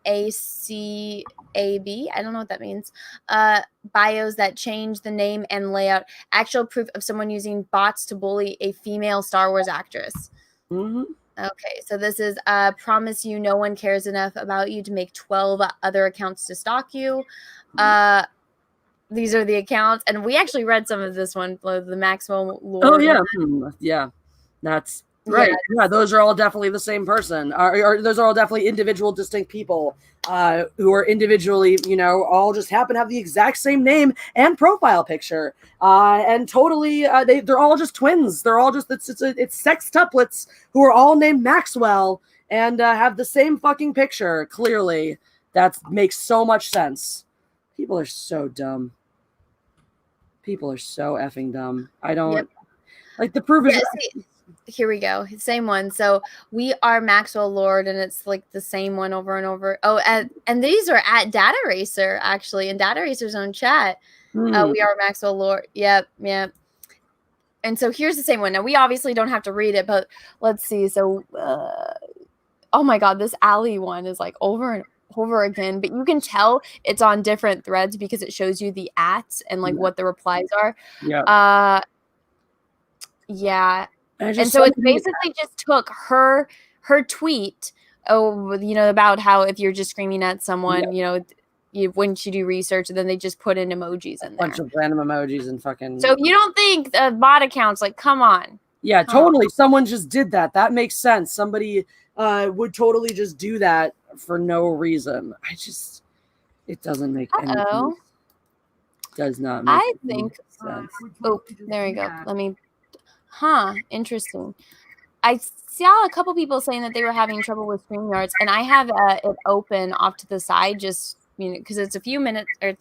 I don't know what that means. Bios that change the name and layout. Actual proof of someone using bots to bully a female Star Wars actress. Mm-hmm. Okay, so this is promise you no one cares enough about you to make 12 other accounts to stalk you. These are the accounts, and we actually read some of this one, the Maxwell Lord. Oh yeah, yeah, that's right. Yeah, those are all definitely the same person. Or those are all definitely individual, distinct people who are individually, all just happen to have the exact same name and profile picture, and totally, they're all just twins. They're all just it's sextuplets who are all named Maxwell and have the same fucking picture. Clearly, that makes so much sense. People are so dumb. People are so effing dumb. I don't like the proof is. Here we go. Same one. So we are Maxwell Lord, and it's like the same one over and over. Oh, and these are at Data Racer, actually, in Data Racer's own chat. We are Maxwell Lord. Yep. And so here's the same one. Now we obviously don't have to read it, but let's see. So, oh my God, this Allie one is like over and over again, but you can tell it's on different threads because it shows you the @s and like what the replies are. And so it basically just took her tweet, about how if you're just screaming at someone, wouldn't you do research, and then they just put in emojis in there. A bunch of random emojis and fucking. So you don't think the bot accounts, like, come on. Yeah, totally. Someone just did that. That makes sense. Somebody would totally just do that for no reason. It doesn't make any sense. Does not make any sense. Oh, there we go. Let me. Interesting. I saw a couple people saying that they were having trouble with StreamYards, and I have it open off to the side, just because it's a few minutes, or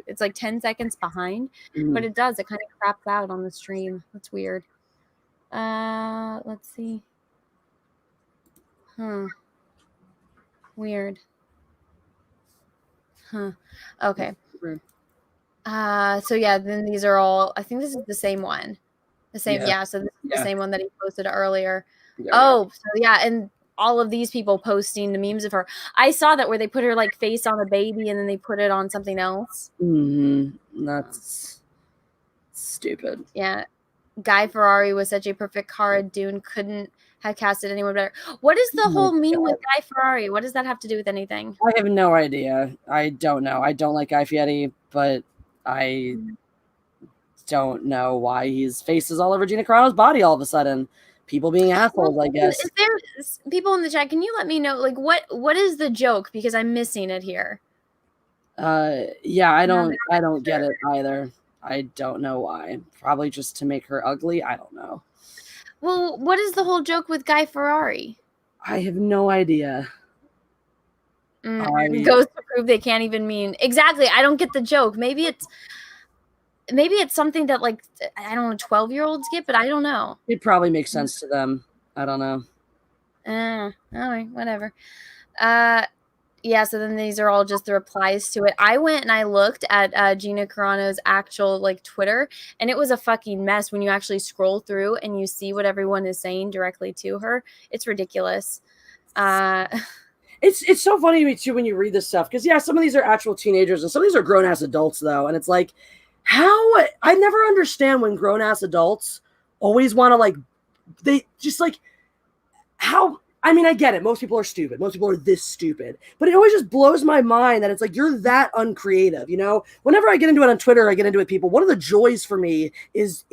it's like 10 seconds behind, but it kind of craps out on the stream. That's weird. Let's see. Weird. Okay. So yeah, then these are all, I think this is the same one. So this is the same one that he posted earlier. And all of these people posting the memes of her. I saw that where they put her like face on a baby and then they put it on something else. That's stupid. Yeah. Guy Ferrari was such a perfect Cara Dune, couldn't have casted anyone better. What is the whole meme with Guy Ferrari? What does that have to do with anything? I have no idea. I don't know. I don't like Guy Fieri, but I don't know why his face is all over Gina Carano's body all of a sudden. People being assholes, I guess. Is there people in the chat? Can you let me know, like, what is the joke? Because I'm missing it here. I don't get it either. I don't know why. Probably just to make her ugly. I don't know. Well, what is the whole joke with Guy Ferrari? I have no idea. Goes to prove they can't even mean exactly. I don't get the joke. Maybe it's something that, like, I don't know, 12-year-olds get, but I don't know. It probably makes sense to them. I don't know. All right, whatever. So then these are all just the replies to it. I went and I looked at Gina Carano's actual, like, Twitter, and it was a fucking mess when you actually scroll through and you see what everyone is saying directly to her. It's ridiculous. It's so funny to me, too, when you read this stuff, because, some of these are actual teenagers, and some of these are grown-ass adults, though, and it's like, I never understand when grown-ass adults always want to, like, they just, like, how, I mean, I get it. Most people are stupid. Most people are this stupid. But it always just blows my mind that it's like, you're that uncreative, you know? Whenever I get into it on Twitter, I get into it with people, one of the joys for me is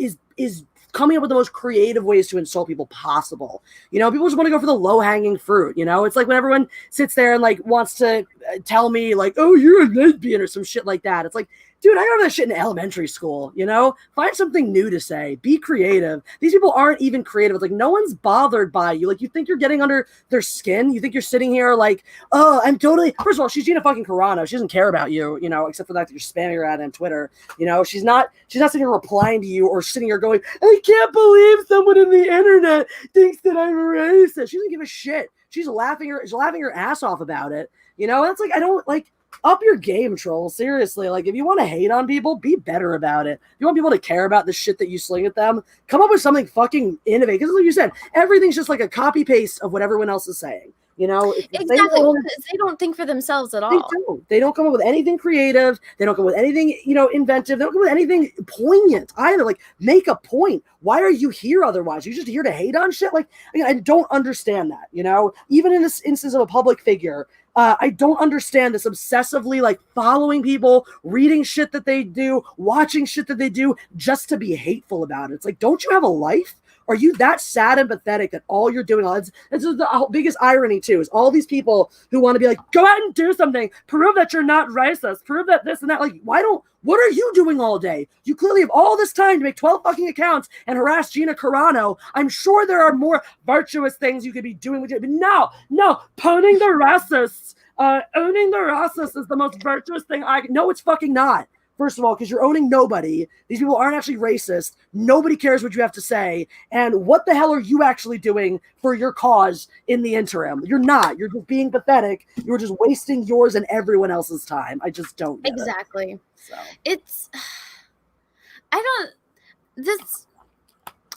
coming up with the most creative ways to insult people possible. You know, people just want to go for the low-hanging fruit, you know? It's like when everyone sits there and, like, wants to tell me, like, oh, you're a lesbian or some shit like that. It's like, dude, I got that shit in elementary school, you know? Find something new to say. Be creative. These people aren't even creative. It's like, no one's bothered by you. Like, you think you're getting under their skin? You think you're sitting here like, oh, I'm totally... First of all, she's Gina fucking Carano. She doesn't care about you, you know, except for the fact that you're spamming her ad on Twitter. You know, she's not sitting here replying to you or sitting here going, I can't believe someone in the internet thinks that I'm racist. She doesn't give a shit. She's laughing her ass off about it. You know, that's like, I don't, like... Up your game, troll. Seriously. Like, if you want to hate on people, be better about it. If you want people to care about the shit that you sling at them, come up with something fucking innovative. Because like you said, everything's just like a copy-paste of what everyone else is saying. You know, it's the same Exactly, thing. because they don't think for themselves at They all. don't. They don't come up with anything creative. They don't come up with anything, you know, inventive. They don't come up with anything poignant either. Like, make a point. Why are you here otherwise? You're just here to hate on shit? Like, again, I don't understand that, you know? Even in this instance of a public figure, I don't understand this obsessively, like, following people, reading shit that they do, watching shit that they do, just to be hateful about it. It's like, don't you have a life? Are you that sad and pathetic that all you're doing, it's the biggest irony too, is all these people who want to be like, go out and do something, prove that you're not racist, prove that this and that. Like, what are you doing all day? You clearly have all this time to make 12 fucking accounts and harass Gina Carano. I'm sure there are more virtuous things you could be doing with it. But no, owning the racists is the most virtuous thing no, it's fucking not. First of all, because you're owning nobody. These people aren't actually racist. Nobody cares what you have to say. And what the hell are you actually doing for your cause in the interim? You're not. You're just being pathetic. You're just wasting yours and everyone else's time. I just don't get Exactly. it. So.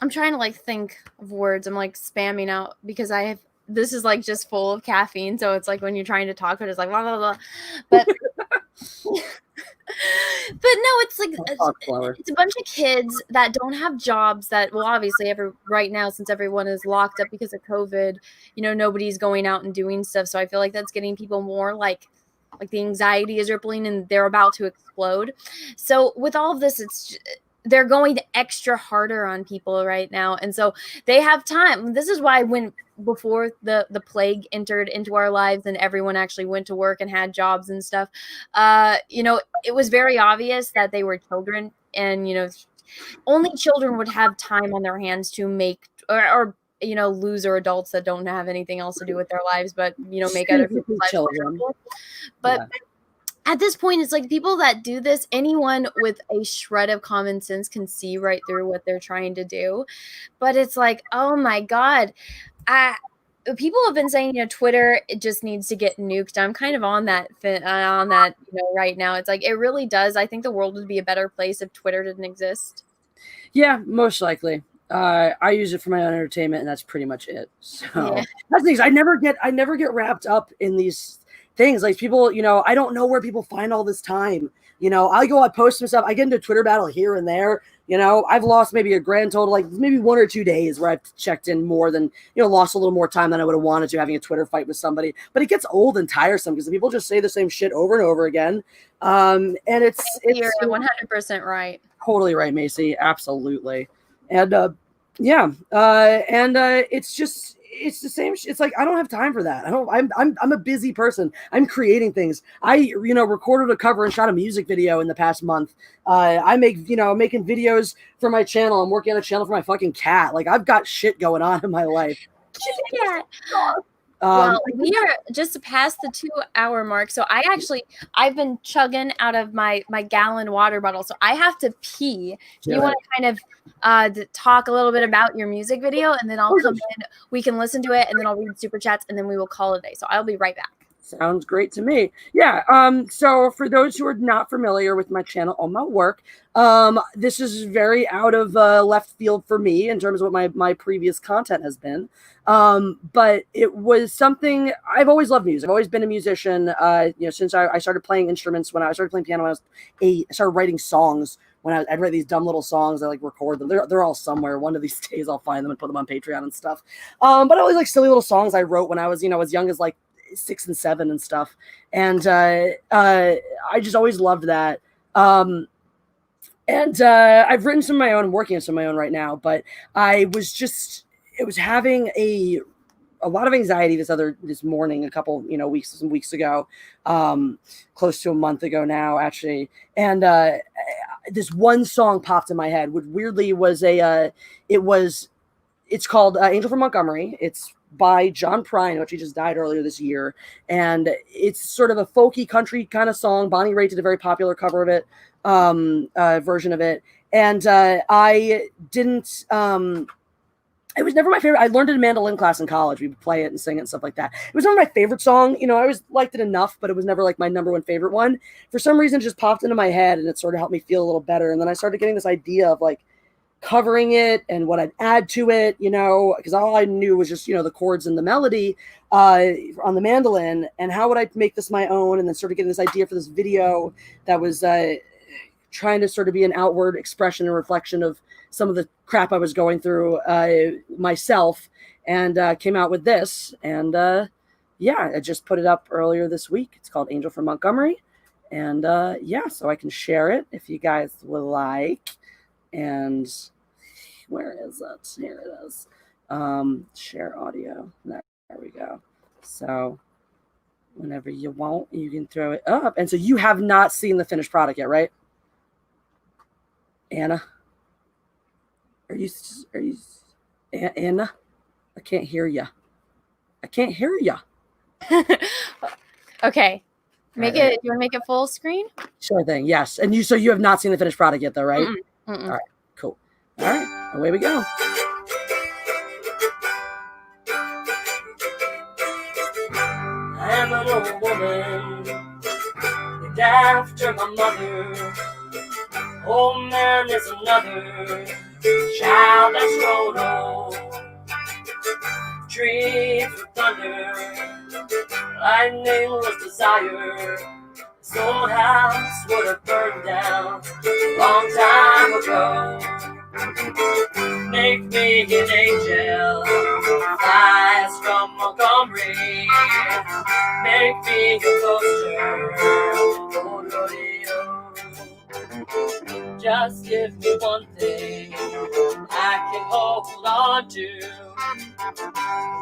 I'm trying to like think of words. I'm like spamming out because this is like just full of caffeine. So it's like when you're trying to talk, it's like blah, blah, blah. But but no, it's like it's a bunch of kids that don't have jobs that, well, obviously right now, since everyone is locked up because of COVID, you know, nobody's going out and doing stuff. So I feel like that's getting people more like the anxiety is rippling and they're about to explode. So with all of this, they're going extra harder on people right now. And so they have time. This is why before the plague entered into our lives and everyone actually went to work and had jobs and stuff, you know, it was very obvious that they were children, and, you know, only children would have time on their hands to make or you know, loser adults that don't have anything else to do with their lives, but, you know, make other people's lives miserable. But yeah. At this point, it's like people that do this, anyone with a shred of common sense can see right through what they're trying to do. But it's like, oh my God. People have been saying, you know, Twitter, it just needs to get nuked. I'm kind of on that, you know, right now. It's like, it really does. I think the world would be a better place if Twitter didn't exist. Yeah, most likely. I use it for my own entertainment, and that's pretty much it. So that's the thing. I never get wrapped up in these things. Like, people, you know, I don't know where people find all this time. You know, I post some stuff. I get into Twitter battle here and there. You know, I've lost maybe a grand total, like maybe 1 or 2 days where I've checked in more than, you know, lost a little more time than I would have wanted to having a Twitter fight with somebody. But it gets old and tiresome because the people just say the same shit over and over again. And you're 100% right. Totally right, Macy. Absolutely. And it's the same. It's like, I don't have time for that. I'm a busy person. I'm creating things. I, you know, recorded a cover and shot a music video in the past month. I make, you know, making videos for my channel. I'm working on a channel for my fucking cat. Like, I've got shit going on in my life. Cat. Well, we are just past the 2-hour mark. So I've been chugging out of my gallon water bottle. So I have to pee. Do you want to kind of talk a little bit about your music video, and then I'll come in, we can listen to it, and then I'll read super chats, and then we will call it a day. So I'll be right back. Sounds great to me. Yeah. So for those who are not familiar with my channel or my work, this is very out of left field for me in terms of what my previous content has been. But it was something I've always loved music. I've always been a musician. You know, since I started playing instruments when I started playing piano when I was 8. I started writing songs when I'd write these dumb little songs. I like record them. They're all somewhere. One of these days I'll find them and put them on Patreon and stuff. But I always like silly little songs I wrote when I was, you know, as young as like 6 and 7 and stuff. And I just always loved that. And I've written some of my own, I'm working on some of my own right now, but it was having a lot of anxiety this morning, a couple, you know, weeks ago, close to a month ago now, actually. And this one song popped in my head, which weirdly was it's called Angel from Montgomery. It's by John Prine, which he just died earlier this year. And it's sort of a folky country kind of song. Bonnie Raitt did a very popular cover of it, version of it. And I didn't, it was never my favorite. I learned it in mandolin class in college. We would play it and sing it and stuff like that. It was never my favorite song. You know, I always liked it enough, but it was never like my number one favorite one. For some reason, it just popped into my head and it sort of helped me feel a little better. And then I started getting this idea of like covering it and what I'd add to it, because all I knew was just, the chords and the melody on the mandolin, and how would I make this my own, and then sort of getting this idea for this video that was trying to sort of be an outward expression and reflection of some of the crap I was going through myself, and came out with this. And I just put it up earlier this week. It's called Angel from Montgomery. And so I can share it if you guys would like. And where is it? Here it is. Share audio. There we go. So whenever you want, you can throw it up. And so you have not seen the finished product yet, right? Anna? Are you Anna? I can't hear you. Okay. Make All right. it. You want to make it full screen? Sure thing. Yes. And so you have not seen the finished product yet, though, right? Mm-mm. All right. Cool. All right. Away we go. I'm an old woman, named after my mother. Old man is another child that's grown old. Dreams of thunder, lightning was desire. This old house would have burned down a long time ago. Make me an angel, flies from Montgomery. Make me a poster, old rodeo. Just give me one thing I can hold on to.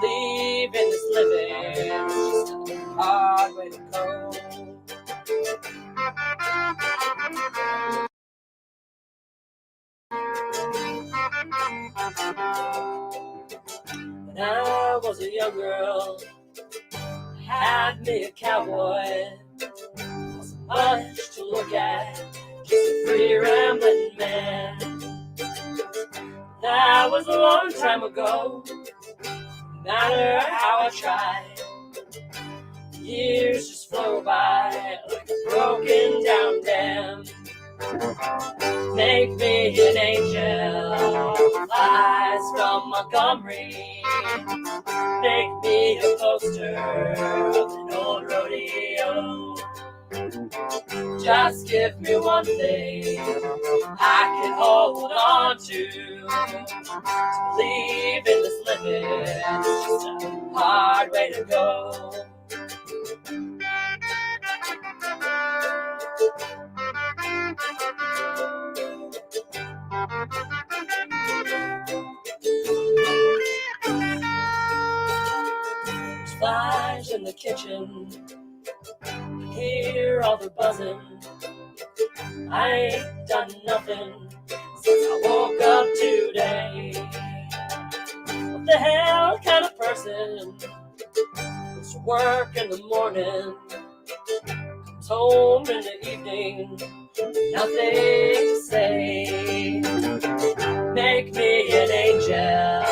Believe in this living, it's just a hard way to go. When I was a young girl, I had me a cowboy. Wasn't much to look at, just a free rambling man. That was a long time ago. No matter how I tried, the years just flow by like a broken down dam. Make me an angel, flies from Montgomery. Make me a poster of an old rodeo. Just give me one thing I can hold on to. Believe in this living, it's just a hard way to go. There's flies in the kitchen, I hear all the buzzing. I ain't done nothing since I woke up today. What the hell kind of person goes to work in the morning, comes home in the evening, nothing to say? Make me an angel,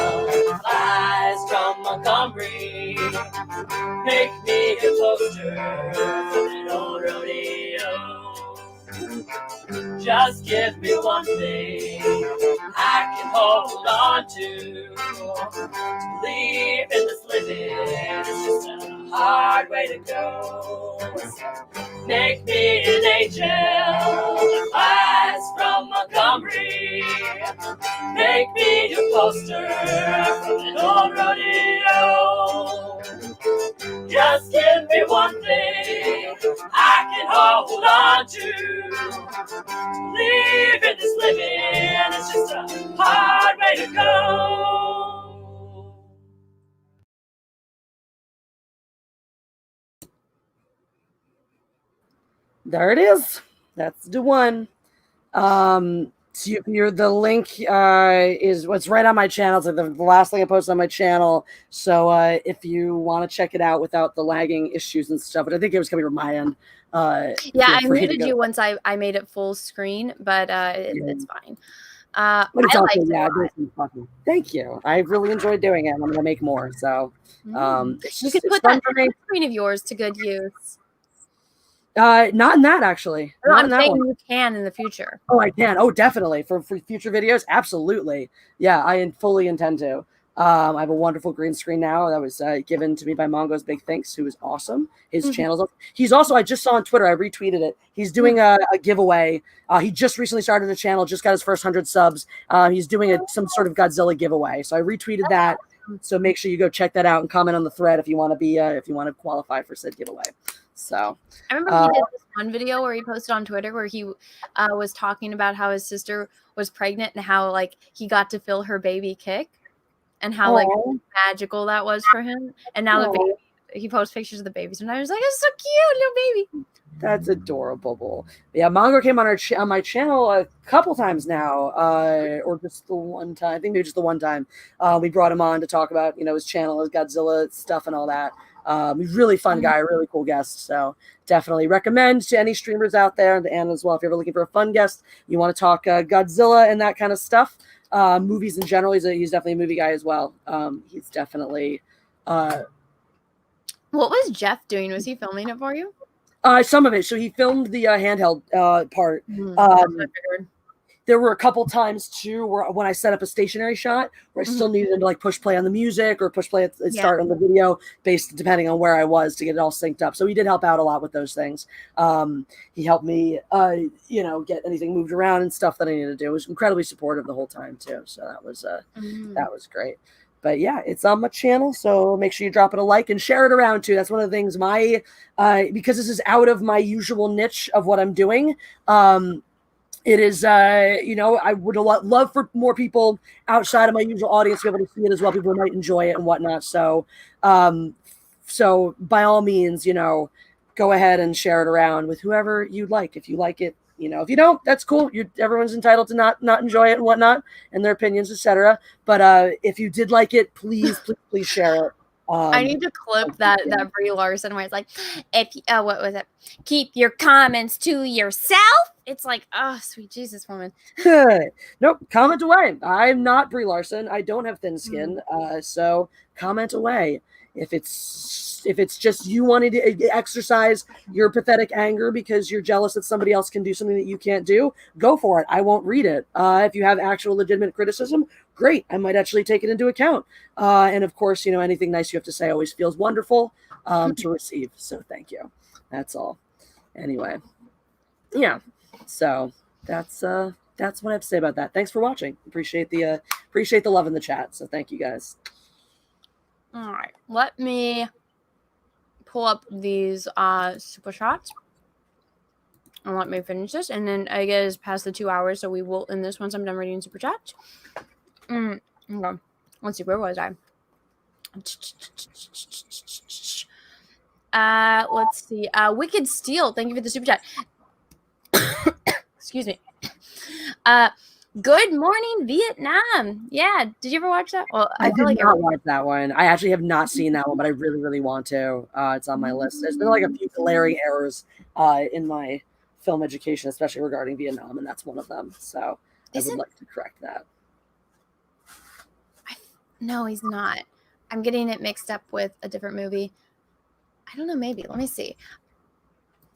flies from Montgomery. Make me a poster for an old rodeo. Just give me one thing I can hold on to. Believe in this living, it's just a hard way to go. Make me an angel that flies from Montgomery. Make me a poster from an old rodeo. Just give me one thing I can hold on to. Live in this living, it's just a hard way to go. There it is. That's the one. So the link is what's right on my channel. It's like the last thing I posted on my channel. So if you want to check it out without the lagging issues and stuff, but I think it was coming from my end. Yeah, I muted you once I made it full screen, but it's fine. But it's I also, liked it yeah, a lot. thank you. I really enjoyed doing it. I'm going to make more. So it's You just can it's put fun that for me. screen of yours to good use. Not in that actually. No, Not I'm in that saying one. you can in the future. Oh, I can. Oh, definitely for future videos. Absolutely. Yeah, I fully intend to. I have a wonderful green screen now that was given to me by Mongo's Big Thanks, who is awesome. His channel's up. He's also, I just saw on Twitter, I retweeted it. He's doing a giveaway. He just recently started a channel, just got his first 100 subs. He's doing some sort of Godzilla giveaway. So I retweeted that. So make sure you go check that out and comment on the thread if you want to be if you want to qualify for said giveaway. So I remember he did this one video where he posted on Twitter where he was talking about how his sister was pregnant and how like he got to feel her baby kick and how like magical that was for him. And now the baby, he posts pictures of the baby sometimes. I was like, it's so cute, little baby. That's adorable. Yeah, Mongo came on my channel a couple times now, or just the one time. I think maybe just the one time. We brought him on to talk about his channel, his Godzilla stuff, and all that. He's a really fun guy, really cool guest. So definitely recommend to any streamers out there, and to Anna as well, if you're ever looking for a fun guest, you want to talk Godzilla and that kind of stuff, movies in general. He's definitely a movie guy as well. He's definitely. What was Jeff doing? Was he filming it for you? Some of it. So he filmed the handheld part. There were a couple times too where when I set up a stationary shot where I still needed him to like push play on the music or push play at start on the video based depending on where I was to get it all synced up. So he did help out a lot with those things. He helped me, get anything moved around and stuff that I needed to do. He was incredibly supportive the whole time too. So that was great. But yeah, it's on my channel, so make sure you drop it a like and share it around too. That's one of the things because this is out of my usual niche of what I'm doing. It is, I would love for more people outside of my usual audience to be able to see it as well. People might enjoy it and whatnot. So, by all means, go ahead and share it around with whoever you'd like. If you like it, if you don't, that's cool. Everyone's entitled to not enjoy it and whatnot, and their opinions, etc. But if you did like it, please share it. I need to clip that Brie Larson where it's like, what was it? Keep your comments to yourself. It's like, oh, sweet Jesus, woman. Nope, comment away. I'm not Brie Larson. I don't have thin skin. So comment away. If it's just you wanting to exercise your pathetic anger because you're jealous that somebody else can do something that you can't do, go for it. I won't read it. If you have actual legitimate criticism, great. I might actually take it into account. And of course, anything nice you have to say always feels wonderful to receive. So thank you. That's all. Anyway, yeah. So that's what I have to say about that. Thanks for watching. Appreciate the love in the chat. So thank you guys. All right, let me pull up these super shots and let me finish this, and then I guess past the 2 hours, so we will end this once I'm done reading super chats. Okay. Let's see, where was I? Let's see. Wicked Steel, thank you for the super chat. Excuse me. Good Morning Vietnam. Yeah, did you ever watch that? Well, I did not watch that one. I actually have not seen that one, but I really, really want to. It's on my list. There's been like a few glaring errors in my film education, especially regarding Vietnam, and that's one of them. So I would like to correct that. No, he's not. I'm getting it mixed up with a different movie. I don't know, maybe. Let me see.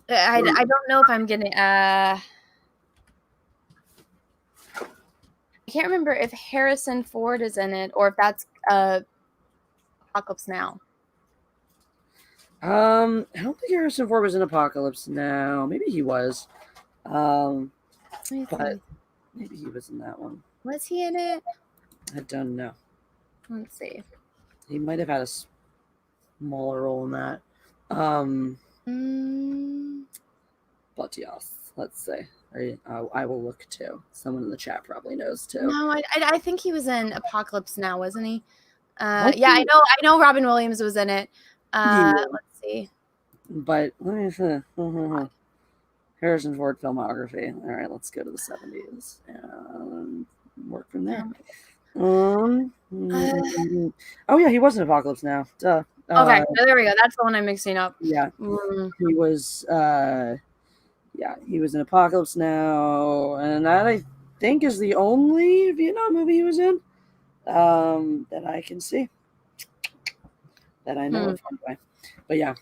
I don't know if I'm getting... I can't remember if Harrison Ford is in it or if that's Apocalypse Now. I don't think Harrison Ford was in Apocalypse Now. Maybe he was. But maybe he was in that one. Was he in it? I don't know. Let's see. He might have had a smaller role in that. But yes, let's see. I will look too. Someone in the chat probably knows too. No, I think he was in Apocalypse Now, wasn't he? Yeah, I know Robin Williams was in it. Let's see. But let me see. Harrison Ford filmography. All right, let's go to the 70s and work from there. Oh yeah, he was in Apocalypse Now. Duh. Okay, there we go. That's the one I'm mixing up. Yeah, he was. He was in Apocalypse Now, and that I think is the only Vietnam movie he was in that I can see, that I know of anyway. But yeah,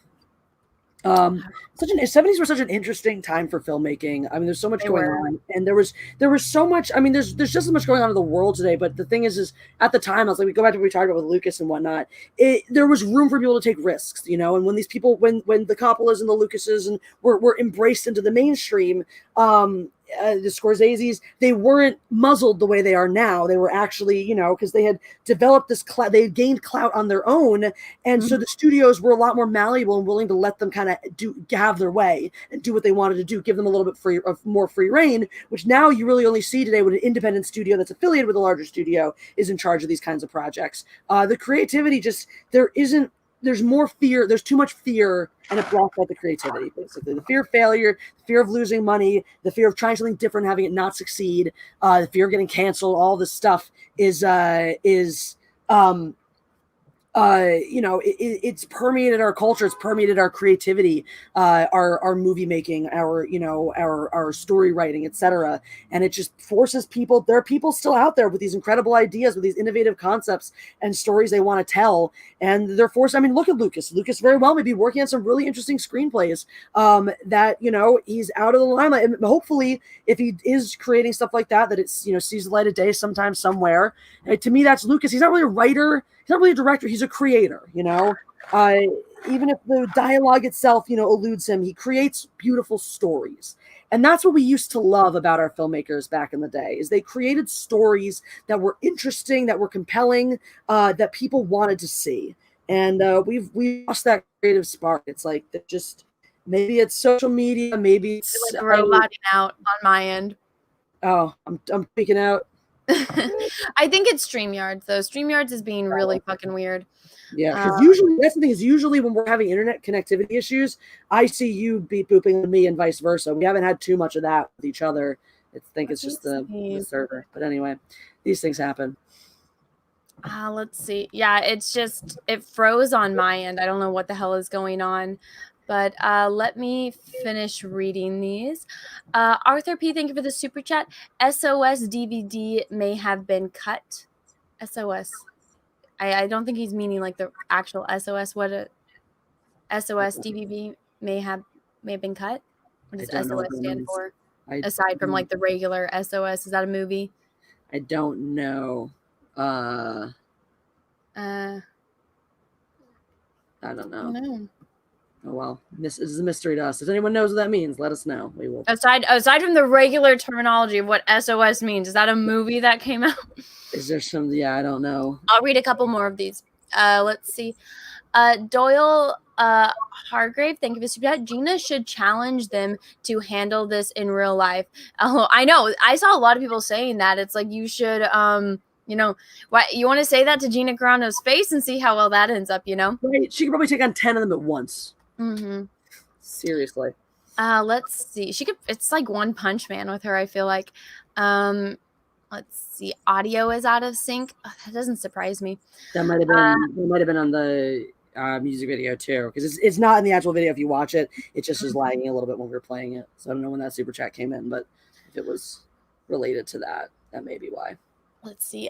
'70s were such an interesting time for filmmaking. I mean, there's so much They going were. on, and there was so much. I mean, there's just as much going on in the world today. But the thing is at the time, I was like, we go back to what we talked about with Lucas and whatnot. There was room for people to take risks, you know. And when these people, when the Coppolas and the Lucases and were embraced into the mainstream, the Scorseses, they weren't muzzled the way they are now. They were actually, you know, because they had developed this clout, they had gained clout on their own, and so the studios were a lot more malleable and willing to let them kind of have their way and do what they wanted to do, give them a little bit more free reign, which now you really only see today when an independent studio that's affiliated with a larger studio is in charge of these kinds of projects. The creativity there's more fear. There's too much fear, and it blocks out the creativity, basically. The fear of failure, the fear of losing money, the fear of trying something different, having it not succeed, the fear of getting canceled, all this stuff it's permeated our culture, it's permeated our creativity, our movie making, our story writing, etc. And it just forces people. There are people still out there with these incredible ideas, with these innovative concepts and stories they want to tell, and they're forced. I mean, look at Lucas. Lucas very well may be working on some really interesting screenplays that he's out of the limelight, and hopefully, if he is creating stuff like that, that it's sees the light of day sometime somewhere. To me, that's Lucas. He's not really a writer. He's not really a director. He's a creator, even if the dialogue itself, eludes him, he creates beautiful stories. And that's what we used to love about our filmmakers back in the day, is they created stories that were interesting, that were compelling, that people wanted to see. And we've lost that creative spark. It's like maybe it's social media, maybe it's like roboting out on my end. Oh, I'm freaking out. I think it's StreamYards though. StreamYards is being really fucking weird. Yeah, because usually that's the thing, is usually when we're having internet connectivity issues, I see you beep booping me and vice versa. We haven't had too much of that with each other. I think it's just the server. But anyway, these things happen. Let's see. Yeah, it froze on my end. I don't know what the hell is going on. But let me finish reading these. Arthur P., thank you for the super chat. SOS DVD may have been cut. SOS. I don't think he's meaning like the actual SOS. What a SOS DVD may have been cut. What does SOS stand for? Aside from like the regular SOS, is that a movie? I don't know. I don't know. Oh well, this is a mystery to us. If anyone knows what that means, let us know. We will. Aside from the regular terminology of what SOS means, is that a movie that came out? Is there some? Yeah, I don't know. I'll read a couple more of these. Let's see. Doyle Hargrave, thank you for super chat. Gina should challenge them to handle this in real life. Oh, I know. I saw a lot of people saying that. It's like you should why you want to say that to Gina Carano's face and see how well that ends up, Right. She could probably take on 10 of them at once. Mm-hmm. Seriously. Let's see. It's like One Punch Man with her, I feel like. Let's see. Audio is out of sync. Oh, that doesn't surprise me. That might have been on the music video too, because it's not in the actual video. If you watch it, it just is lagging a little bit when we were playing it. So I don't know when that super chat came in, but if it was related to that, that may be why. Let's see.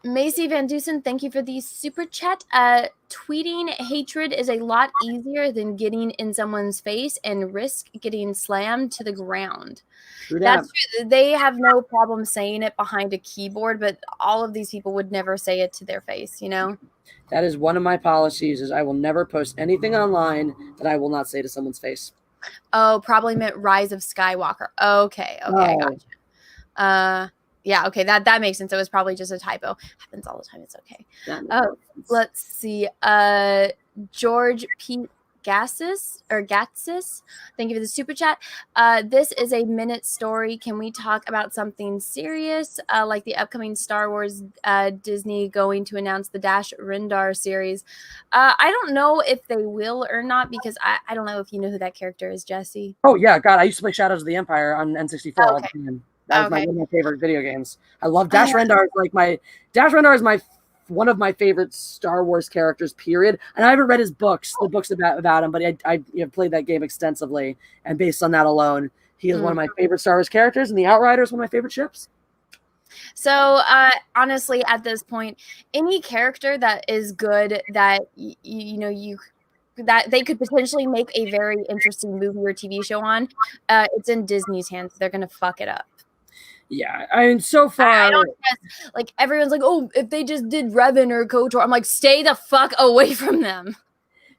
Macy Van Dusen, thank you for the super chat. Tweeting hatred is a lot easier than getting in someone's face and risk getting slammed to the ground. That's true. They have no problem saying it behind a keyboard, but all of these people would never say it to their face, That is one of my policies, is I will never post anything online that I will not say to someone's face. Oh, probably meant Rise of Skywalker. Okay, I gotcha. Yeah, okay, that makes sense. It was probably just a typo. Happens all the time. It's okay. Let's see. George P. Gatsis, thank you for the super chat. This is a minute story. Can we talk about something serious, like the upcoming Star Wars Disney going to announce the Dash Rendar series? I don't know if they will or not, because I don't know if you know who that character is, Jessi. Oh, yeah, God, I used to play Shadows of the Empire on N64 all the time. That was one of my favorite video games. I love Dash Rendar. Dash Rendar is one of my favorite Star Wars characters, period. And I haven't read his books, the books about him, but I played that game extensively. And based on that alone, he is one of my favorite Star Wars characters, and the Outrider is one of my favorite ships. So honestly, at this point, any character that is good that you that they could potentially make a very interesting movie or TV show on, it's in Disney's hands. They're gonna fuck it up. Yeah, I mean, so far, I don't guess, like everyone's like, oh, if they just did Revan or KOTOR, I'm like, stay the fuck away from them.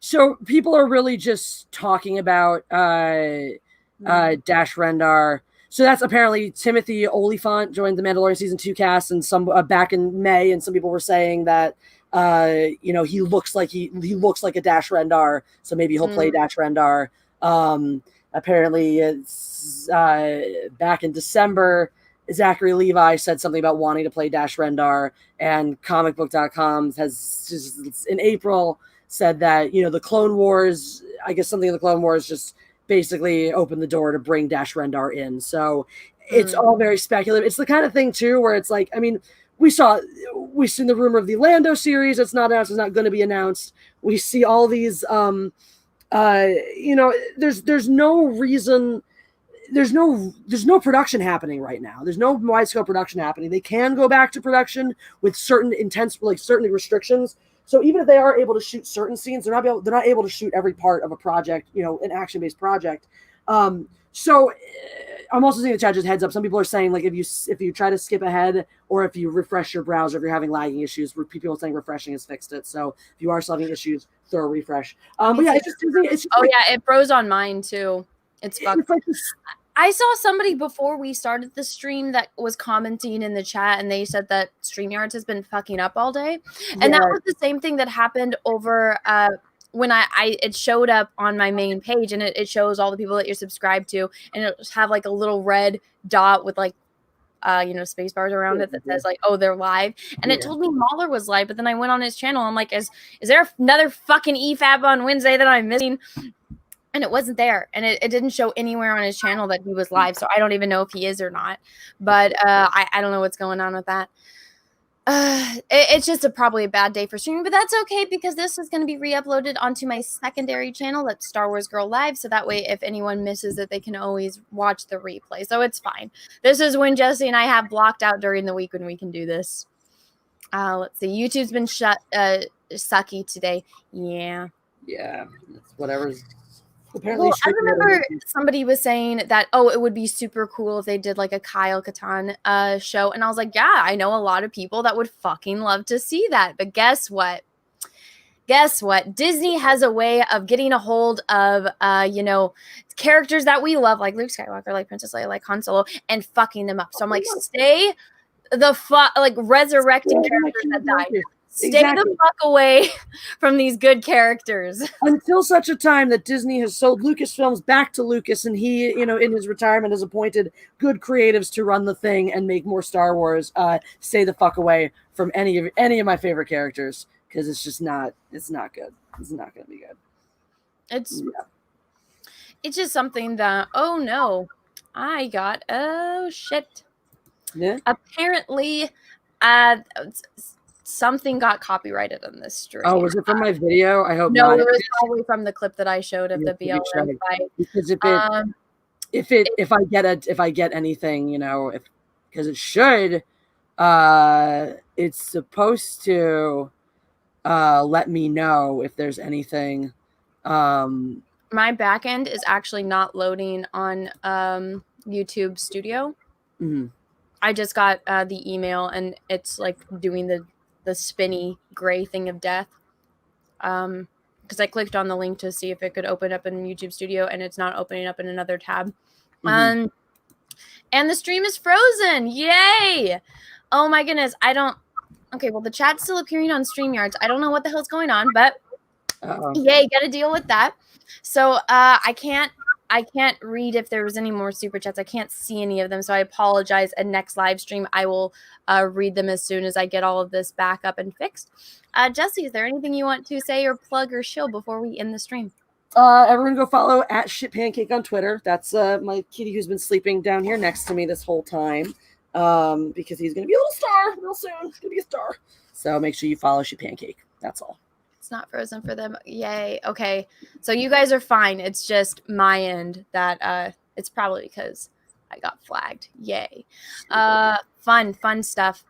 so people are really just talking about Dash Rendar. So that's apparently Timothy Olyphant joined the Mandalorian season 2 cast, and some back in May, and some people were saying that he looks like he looks like a Dash Rendar, so maybe he'll play Dash Rendar. Apparently, it's back in December, Zachary Levi said something about wanting to play Dash Rendar, and comicbook.com has just in April said that, the Clone Wars, I guess something in the Clone Wars just basically opened the door to bring Dash Rendar in. So it's all very speculative. It's the kind of thing too, where it's like, I mean, we've seen the rumor of the Lando series. It's not announced. It's not going to be announced. We see all these, there's no reason. There's no production happening right now. There's no wide scale production happening. They can go back to production with certain certain restrictions. So even if they are able to shoot certain scenes, they're not able to shoot every part of a project, an action-based project. So I'm also seeing the chat, just heads up. Some people are saying, like, if you try to skip ahead, or if you refresh your browser, if you're having lagging issues, people are saying refreshing has fixed it. So if you are still having issues, throw a refresh. But yeah, it's just it froze on mine too. It's fucked. I saw somebody before we started the stream that was commenting in the chat, and they said that StreamYards has been fucking up all day. And that was the same thing that happened over when it showed up on my main page, and it shows all the people that you're subscribed to, and it'll have like a little red dot with like space bars around it that says like, oh, they're live. And it told me Mahler was live, but then I went on his channel. I'm like, is there another fucking EFAB on Wednesday that I'm missing? And it wasn't there, and it didn't show anywhere on his channel that he was live, so I don't even know if he is or not. But I don't know what's going on with that. It's just probably a bad day for streaming, but that's okay, because this is going to be re-uploaded onto my secondary channel, that's Star Wars Girl Live, so that way if anyone misses it, they can always watch the replay, so it's fine. This is when Jessi and I have blocked out during the week when we can do this. Let's see, YouTube's been sucky today. Yeah, whatever's apparently. Well, I remember somebody was saying that, it would be super cool if they did like a Kyle Katarn show. And I was like, yeah, I know a lot of people that would fucking love to see that. But guess what? Disney has a way of getting a hold of, characters that we love, like Luke Skywalker, like Princess Leia, like Han Solo, and fucking them up. So I'm like, stay the resurrecting characters that died. Stay the fuck away from these good characters. Until such a time that Disney has sold Lucasfilms back to Lucas, and he, in his retirement has appointed good creatives to run the thing and make more Star Wars. Stay the fuck away from any of my favorite characters, because it's just not good. It's not going to be good. It's just something that, shit. Yeah. Apparently, something got copyrighted on this stream. Oh, was it from my video? I hope no. not. It was probably from the clip that I showed of the BLM fight. Because if I get anything, because it should, it's supposed to let me know if there's anything. My back end is actually not loading on YouTube Studio. Mm-hmm. I just got the email, and it's like doing the spinny gray thing of death, because I clicked on the link to see if it could open up in YouTube Studio, and it's not opening up in another tab. And the stream is frozen. Yay! Oh my goodness. The chat's still appearing on StreamYards. I don't know what the hell's going on, but yay, gotta deal with that. So I can't read if there was any more super chats. I can't see any of them, so I apologize. And next live stream, I will read them as soon as I get all of this back up and fixed. Jessi, is there anything you want to say or plug or shill before we end the stream? Everyone go follow @shitpancake on Twitter. That's my kitty who's been sleeping down here next to me this whole time, because he's going to be a little star real soon. He's going to be a star. So make sure you follow Shitpancake. That's all. It's not frozen for them. Yay. Okay. So you guys are fine. It's just my end that it's probably because I got flagged. Yay. Fun stuff.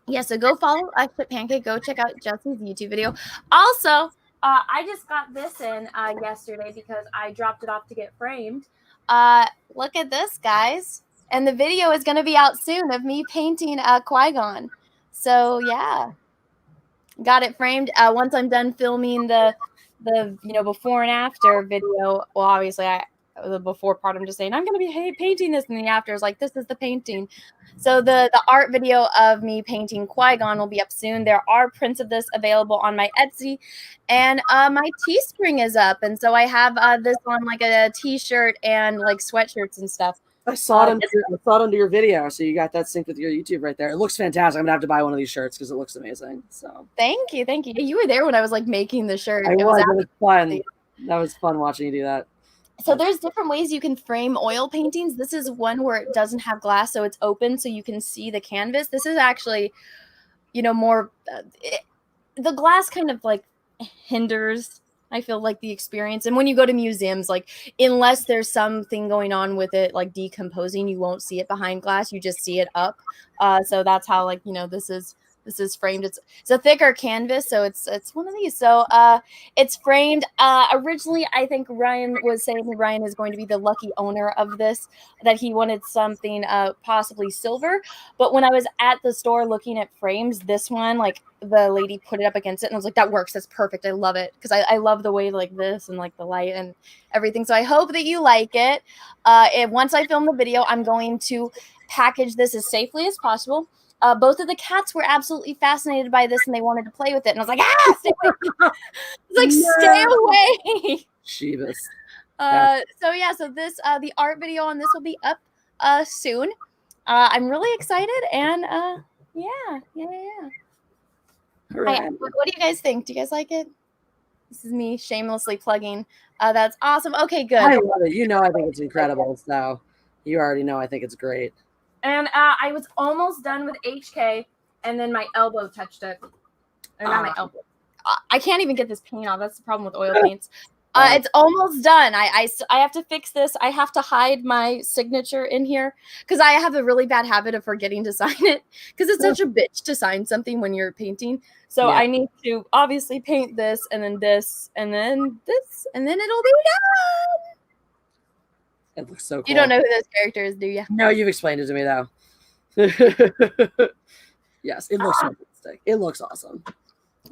Yeah, so go follow Pancake. Go check out Jessi's YouTube video. Also, I just got this in yesterday because I dropped it off to get framed. Look at this, guys. And the video is going to be out soon of me painting Qui-Gon. So, yeah. Got it framed. Once I'm done filming the before and after video, well, obviously, the before part, I'm just saying, I'm going to be painting this, and the after is like, this is the painting. So the art video of me painting Qui-Gon will be up soon. There are prints of this available on my Etsy, and my Teespring is up, and so I have this on like a t-shirt and like sweatshirts and stuff. I saw it under your video, so you got that synced with your YouTube right there. It looks fantastic. I'm gonna have to buy one of these shirts because it looks amazing. So thank you. You were there when I was like making the shirt. It was fun. That was fun watching you do that. So there's different ways you can frame oil paintings. This is one where it doesn't have glass, so it's open, so you can see the canvas. This is actually, more. The glass kind of like hinders, I feel like, the experience. And when you go to museums, like, unless there's something going on with it, like decomposing, you won't see it behind glass. You just see it up. So that's how, like, this is framed. It's a thicker canvas, so it's one of these. So it's framed. Originally, I think Ryan was saying that Ryan is going to be the lucky owner of this, that he wanted something possibly silver. But when I was at the store looking at frames, this one, like, the lady put it up against it, and I was like, that works. That's perfect. I love it, because I love the way like this and like the light and everything. So I hope that you like it. And once I film the video, I'm going to package this as safely as possible. Both of the cats were absolutely fascinated by this, and they wanted to play with it. And I was like, stay away. It's like, stay away. Jeebus. So this, the art video on this will be up soon. I'm really excited, and yeah. Right. What do you guys think? Do you guys like it? This is me shamelessly plugging. That's awesome. Okay, good. I love it. I think it's incredible. So you already know I think it's great. And I was almost done with HK, and then my elbow touched it. Or not my elbow. I can't even get this paint off. That's the problem with oil paints. It's almost done. I have to fix this. I have to hide my signature in here because I have a really bad habit of forgetting to sign it, because it's such a bitch to sign something when you're painting. So I need to obviously paint this, and then this, and then this, and then it'll be done. It looks so cool. You don't know who those characters, do you? No, you've explained it to me, though. Yes, it looks fantastic. It looks awesome.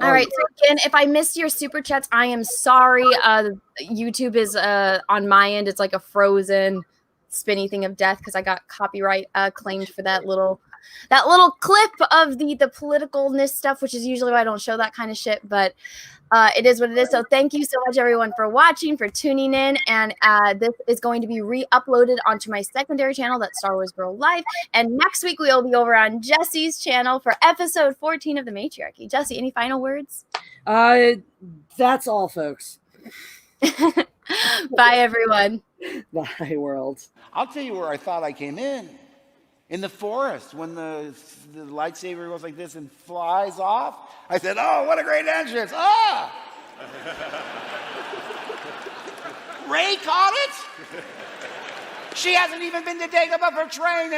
All right, so again, if I missed your super chats, I am sorry. YouTube is on my end. It's like a frozen spinny thing of death because I got copyright claimed for that little clip of the politicalness stuff, which is usually why I don't show that kind of shit. But it is what it is. So thank you so much, everyone, for watching, for tuning in. And this is going to be re-uploaded onto my secondary channel, that's Star Wars Girl Live. And next week, we'll be over on Jessi's channel for episode 14 of the Matriarchy. Jessi, any final words? That's all, folks. Bye, everyone. Bye, world. I'll tell you where I thought I came in the forest, when the lightsaber goes like this and flies off. I said, oh, what a great entrance. Ray caught it? She hasn't even been to Dagobah for training.